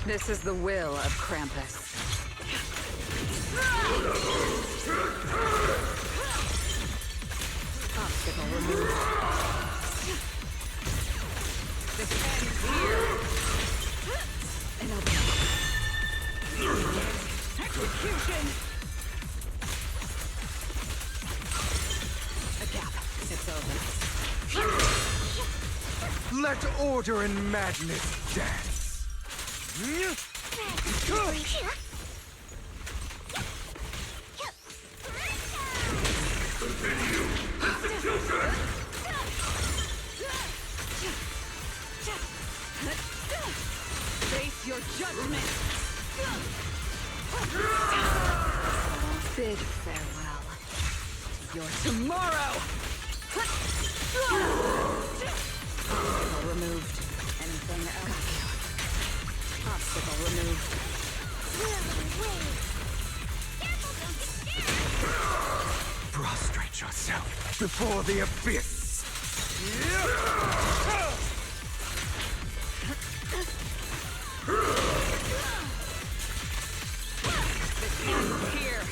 This is the will of Krampus. Obstacle removed. This ends here. Another. Execution. A gap. It's over. Let order and madness dance. Continue execution! Face your judgment. Bid farewell to your tomorrow. Obstacle removed. Anything else? Obstacle removed. Prostrate yourself before the abyss. This ends here.